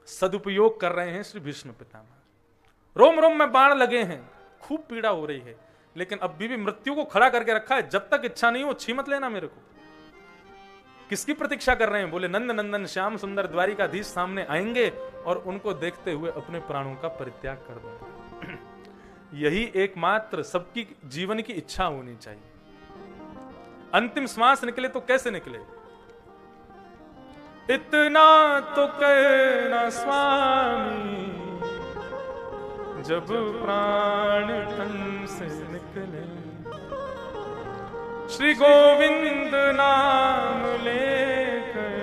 सदुपयोग कर रहे हैं श्री भीष्म पितामह। रोम रोम में बाण लगे हैं, खूब पीड़ा हो रही है, लेकिन अब भी मृत्यु को खड़ा करके रखा है, जब तक इच्छा नहीं हो छी मत लेना मेरे को। किसकी प्रतीक्षा कर रहे हैं? बोले नंद नंदन श्याम सुंदर द्वारिकाधीश सामने आएंगे और उनको देखते हुए अपने प्राणों का परित्याग कर दूंगा। यही एकमात्र सबकी जीवन की इच्छा होनी चाहिए। अंतिम श्वास निकले तो कैसे निकले? इतना तो कहना स्वामी जब प्राण तन से निकले, श्री गोविंद नाम लेकर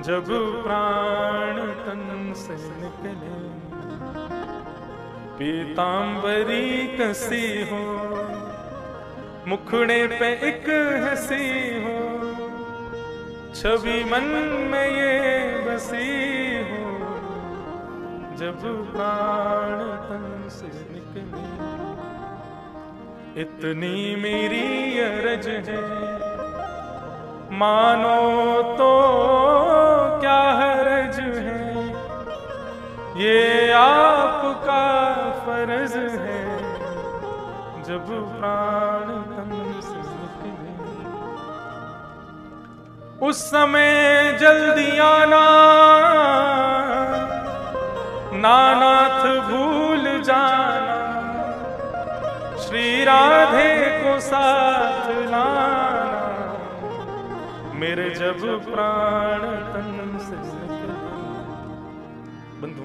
जब प्राण तन से निकले, पीतांबरी कसी हो मुखड़े पे एक हंसी हो, छवि मन में ये बसी हो, जब प्राण तन से निकले। इतनी मेरी अरज है, मानो तो क्या हरज है, ये आपका फर्ज है, जब प्राण तन से निकले। उस समय जल्दी आना, नानाथ भूल जाना, श्री राधे को साथ लाना, मेरे जब प्राण तन से निकले। बंधु,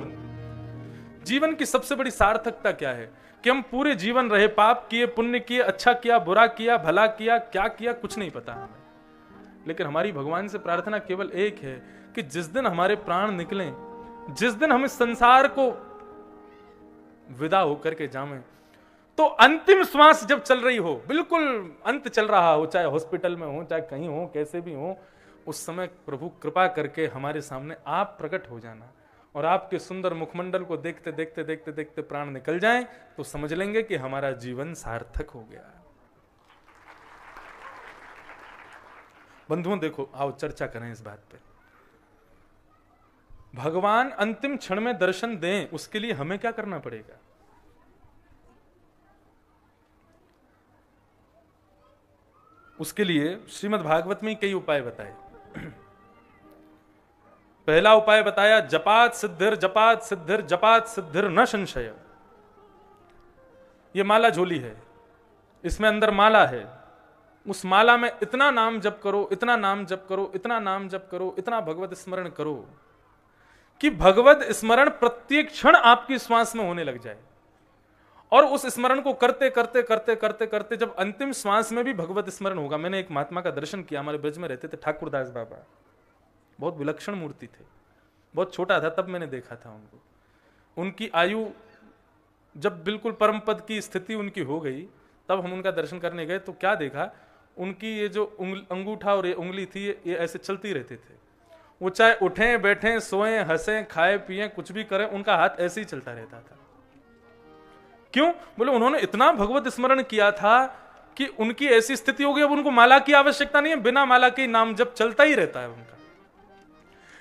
जीवन की सबसे बड़ी सार्थकता क्या है? कि हम पूरे जीवन रहे, पाप किए, पुण्य किए, अच्छा किया, बुरा किया, भला किया, क्या किया कुछ नहीं पता हमें, लेकिन हमारी भगवान से प्रार्थना केवल एक है कि जिस दिन हमारे प्राण निकलें, जिस दिन हम इस संसार को विदा होकर के जाएं, तो अंतिम श्वास जब चल रही हो, बिल्कुल अंत चल रहा हो, चाहे हॉस्पिटल में हो, चाहे कहीं हो, कैसे भी हो, उस समय प्रभु कृपा करके हमारे सामने आप प्रकट हो जाना और आपके सुंदर मुखमंडल को देखते देखते देखते देखते प्राण निकल जाएं, तो समझ लेंगे कि हमारा जीवन सार्थक हो गया। बंधुओं देखो, आओ चर्चा करें इस बात पे। भगवान अंतिम क्षण में दर्शन दें, उसके लिए हमें क्या करना पड़ेगा? उसके लिए श्रीमद् भागवत में कई उपाय बताए। पहला उपाय बताया, जपात सिद्धिर जपात सिद्धिर जपात सिद्धिर न संशय। ये माला झोली है, इसमें अंदर माला है, उस माला में इतना नाम जप करो, इतना नाम जप करो, इतना नाम जप करो, इतना भगवत स्मरण करो कि भगवत स्मरण प्रत्येक क्षण आपकी श्वास में होने लग जाए। और उस स्मरण को करते करते करते करते करते जब अंतिम श्वास में भी भगवत स्मरण होगा। मैंने एक महात्मा का दर्शन किया, हमारे ब्रज में रहते थे, ठाकुरदास बाबा, बहुत विलक्षण मूर्ति थे, बहुत छोटा था तब मैंने देखा था उनको। उनकी आयु जब बिल्कुल परम पद की स्थिति उनकी हो गई, तब हम उनका दर्शन करने गए तो क्या देखा, उनकी ये जो अंगूठा और ये उंगली थी ये ऐसे चलती रहते थे। वो चाहे उठें बैठें सोएं हंसें खाए पिए कुछ भी करें, उनका हाथ ऐसे ही चलता रहता था। क्यों? बोले उन्होंने इतना भगवत स्मरण किया था कि उनकी ऐसी स्थिति हो गई, अब उनको माला की आवश्यकता नहीं है, बिना माला के नाम जब चलता ही रहता है उनका।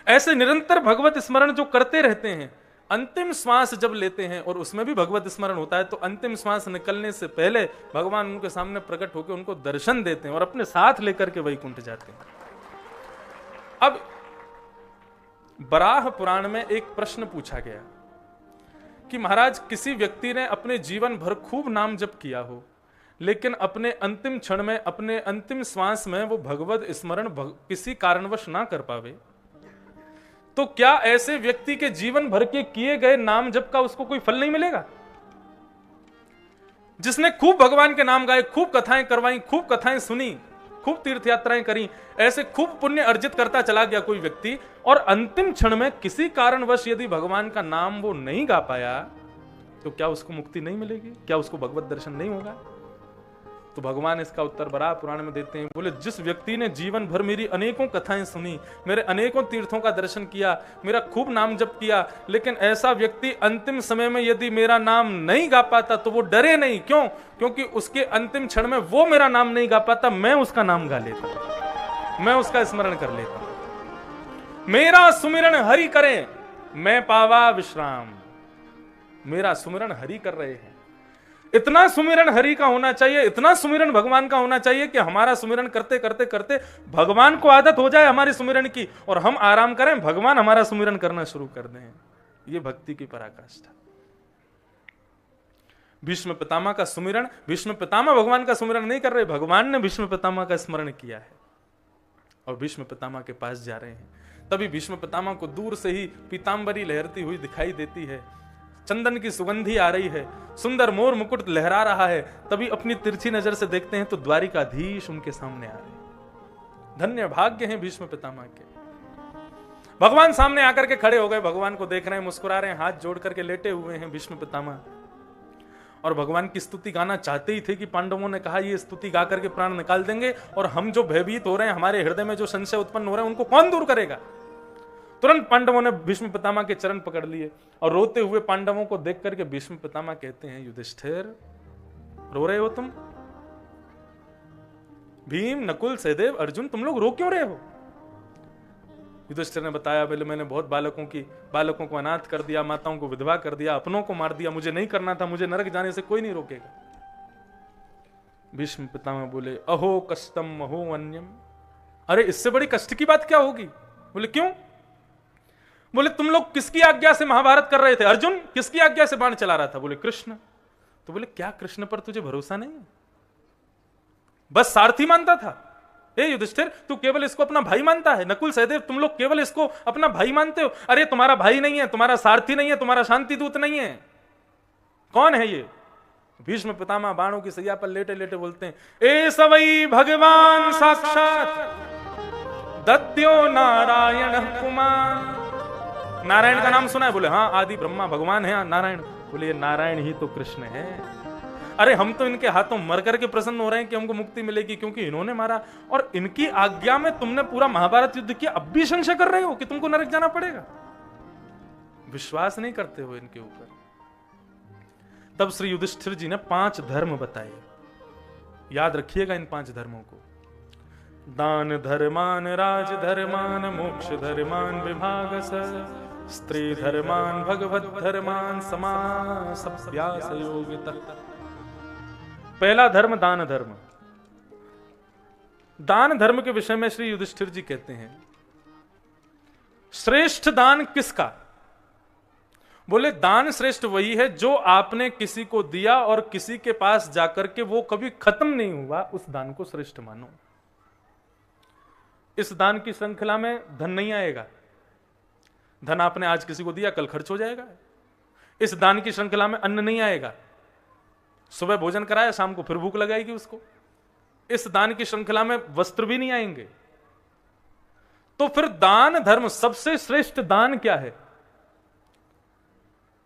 ऐसे निरंतर भगवत स्मरण जो करते रहते हैं, अंतिम श्वास जब लेते हैं और उसमें भी भगवत स्मरण होता है, तो अंतिम श्वास निकलने से पहले भगवान उनके सामने प्रकट होकर उनको दर्शन देते हैं और अपने साथ लेकर के वैकुंठ जाते हैं। अब बराह पुराण में एक प्रश्न पूछा गया कि महाराज, किसी व्यक्ति ने अपने जीवन भर खूब नाम जप किया हो, लेकिन अपने अंतिम क्षण में, अपने अंतिम श्वास में वो भगवत स्मरण किसी कारणवश ना कर पावे, तो क्या ऐसे व्यक्ति के जीवन भर के किए गए नाम जप का उसको कोई फल नहीं मिलेगा? जिसने खूब भगवान के नाम गाए, खूब कथाएं करवाई, खूब कथाएं सुनी, खूब तीर्थ यात्राएं करी, ऐसे खूब पुण्य अर्जित करता चला गया कोई व्यक्ति, और अंतिम क्षण में किसी कारणवश यदि भगवान का नाम वो नहीं गा पाया, तो क्या उसको मुक्ति नहीं मिलेगी? क्या उसको भगवत दर्शन नहीं होगा? तो भगवान इसका उत्तर बड़ा पुराण में देते हैं। बोले, जिस व्यक्ति ने जीवन भर मेरी अनेकों कथाएं सुनी, मेरे अनेकों तीर्थों का दर्शन किया, मेरा खूब नाम जप किया, लेकिन ऐसा व्यक्ति अंतिम समय में यदि मेरा नाम नहीं गा पाता तो वो डरे नहीं। क्यों? क्योंकि उसके अंतिम क्षण में वो मेरा नाम नहीं गा पाता, मैं उसका नाम गा लेता, मैं उसका स्मरण कर लेता। मेरा सुमिरन हरि करें, मैं पावा विश्राम। मेरा सुमिरन हरि कर रहे हैं, इतना सुमिरन हरि का होना चाहिए, इतना सुमिरन भगवान का होना चाहिए कि हमारा सुमिरन करते करते करते भगवान को आदत हो जाए हमारे सुमिरन की, और हम आराम करें, भगवान हमारा सुमिरन करना शुरू कर दें। यह भक्ति की पराकाष्ठा। भीष्म पितामह का सुमिरन, भीष्म पितामह भगवान का सुमिरन नहीं कर रहे, भगवान ने भीष्म पितामह का स्मरण किया है और भीष्म पितामह के पास जा रहे हैं। तभी भीष्म पितामह को दूर से ही पीतांबरी लहरती हुई दिखाई देती है, चंदन की सुगंधी आ रही है, सुंदर मोर मुकुट लहरा रहा है। तभी अपनी तिरछी नजर से देखते हैं तो द्वारिकाधीश उनके सामने आ रहे हैं। धन्य भाग्य हैं भीष्म पितामह के। भगवान सामने आकर के खड़े हो गए, भगवान को देख रहे हैं, मुस्कुरा रहे हैं, हाथ जोड़ करके लेटे हुए हैं भीष्म पितामह, और भगवान की स्तुति गाना चाहते ही थे कि पांडवों ने कहा ये स्तुति गा करके प्राण निकाल देंगे, और हम जो भयभीत हो रहे हैं, हमारे हृदय में जो संशय उत्पन्न हो रहे हैं, उनको कौन दूर करेगा। तुरंत पांडवों ने भीष्म पितामह के चरण पकड़ लिए, और रोते हुए पांडवों को देख करके भीष्म पितामह कहते हैं, युधिष्ठिर रो रहे हो तुम? भीम, नकुल, सहदेव, अर्जुन, तुम लोग रो क्यों रहे हो? युधिष्ठिर ने बताया, पहले मैंने बहुत बालकों को अनाथ कर दिया, माताओं को विधवा कर दिया, अपनों को मार दिया, मुझे नहीं करना था, मुझे नरक जाने से कोई नहीं रोकेगा। भीष्म पितामह बोले, अहो कष्टम अहो अन्यम। अरे इससे बड़ी कष्ट की बात क्या होगी? बोले क्यों? बोले तुम लोग किसकी आज्ञा से महाभारत कर रहे थे? अर्जुन किसकी आज्ञा से बाण चला रहा था? बोले कृष्ण। तो बोले क्या कृष्ण पर तुझे भरोसा नहीं है? बस सारथी मानता था? ए युधिष्ठिर, तू केवल इसको अपना भाई मानता है। नकुल, सहदेव, तुम लोग केवल इसको अपना भाई मानते हो। अरे तुम्हारा भाई नहीं है, तुम्हारा सारथी नहीं है, तुम्हारा शांति दूत नहीं है। कौन है ये? भीष्म पितामह बाणों की सैया पर लेटे लेटे बोलते हैं, ए सवई भगवान साक्षात दत्यो नारायण कुमार। नारायण का नाम सुना है? बोले हाँ, आदि ब्रह्मा भगवान है नारायण। बोले ये नारायण ही तो कृष्ण है। अरे हम तो इनके हाथों मर करके प्रसन्न हो रहे हैं कि हमको मुक्ति मिलेगी, क्योंकि इन्होंने मारा, और इनकी आज्ञा में तुमने पूरा महाभारत युद्ध किया, अब भी संशय कर रहे हो कि तुमको नरक जाना पड़ेगा। विश्वास नहीं करते हो इनके ऊपर। तब श्री युधिष्ठिर जी ने 5 धर्म बताए। याद रखिएगा इन 5 धर्मों को। दान धर्मान, राज धर्मान, मोक्ष धर्मान, विभागस, स्त्री धर्मान, भगवत धर्मान, समासभ्यास योगितः। पहला धर्म दान धर्म। दान धर्म के विषय में श्री युधिष्ठिर जी कहते हैं, श्रेष्ठ दान किसका? बोले दान श्रेष्ठ वही है जो आपने किसी को दिया और किसी के पास जाकर के वो कभी खत्म नहीं हुआ, उस दान को श्रेष्ठ मानो। इस दान की श्रृंखला में धन नहीं आएगा। धन आपने आज किसी को दिया, कल खर्च हो जाएगा। इस दान की श्रृंखला में अन्न नहीं आएगा। सुबह भोजन कराया, शाम को फिर भूख लगाएगी उसको। इस दान की श्रृंखला में वस्त्र भी नहीं आएंगे। तो फिर दान धर्म सबसे श्रेष्ठ दान क्या है?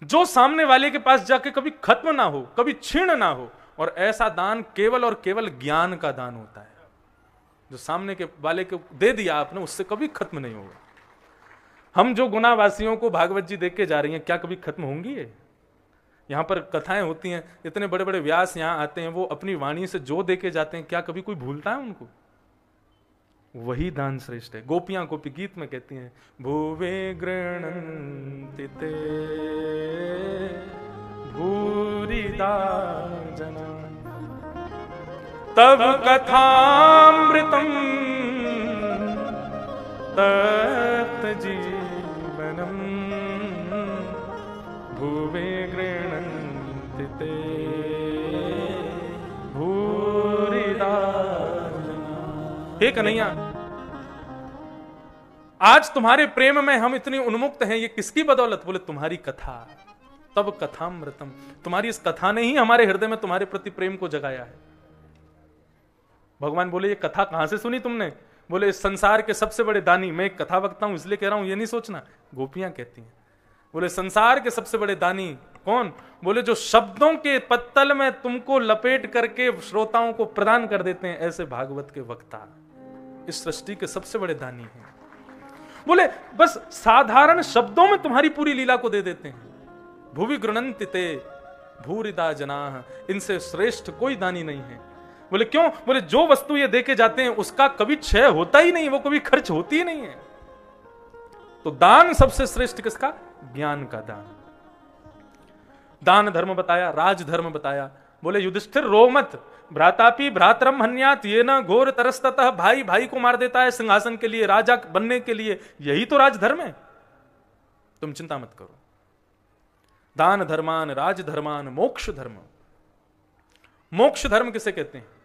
जो सामने वाले के पास जाके कभी खत्म ना हो, कभी क्षीण ना हो, और ऐसा दान केवल और केवल ज्ञान का दान होता है। जो सामने के वाले को दे दिया आपने, उससे कभी खत्म नहीं होगा। हम जो गुनावासियों को भागवत जी देख के जा रही हैं, क्या कभी खत्म होंगी? यहां पर कथाएं होती हैं, इतने बड़े बड़े व्यास यहां आते हैं, वो अपनी वाणी से जो दे के जाते हैं, क्या कभी कोई भूलता है उनको? वही दान श्रेष्ठ है। गोपियां गोपी गीत में कहती हैं, भुवे गृह्णन्ति ते भूरिदा जना तब कथामृतम तप्त जीवनम भुवे गृह्णन्ति ते भूरिदा जना। हे कन्हैया, आज तुम्हारे प्रेम में हम इतनी उन्मुक्त हैं, ये किसकी बदौलत? बोले तुम्हारी कथा। तब कथामृतम, तुम्हारी इस कथा ने ही हमारे हृदय में तुम्हारे प्रति प्रेम को जगाया है। भगवान बोले ये कथा कहां से सुनी तुमने? बोले इस संसार के सबसे बड़े दानी, मैं एक कथा वक्ता हूं इसलिए कह रहा हूं, ये नहीं सोचना, गोपियां कहती हैं। बोले संसार के सबसे बड़े दानी कौन? बोले जो शब्दों के पत्तल में तुमको लपेट करके श्रोताओं को प्रदान कर देते हैं, ऐसे भागवत के वक्ता इस सृष्टि के सबसे बड़े दानी हैं। बोले बस साधारण शब्दों में तुम्हारी पूरी लीला को दे देते हैं। भुवि गृणन्ति ते भूरिदा जनाः, इनसे श्रेष्ठ कोई दानी नहीं है। बोले क्यों? बोले जो वस्तु ये देके जाते हैं उसका कभी क्षय होता ही नहीं, वो कभी खर्च होती ही नहीं है। तो दान सबसे श्रेष्ठ किसका? ज्ञान का दान। दान धर्म बताया, राज धर्म बताया। बोले युधिष्ठिर रो मत, भ्रातापि भ्रातरम हन्यात, ये न घोर तरस्ततः, भाई भाई को मार देता है सिंहासन के लिए, राजा बनने के लिए, यही तो राजधर्म है। तुम चिंता मत करो। दान धर्मान, राज धर्मान, मोक्ष धर्म। मोक्ष धर्म किसे कहते हैं?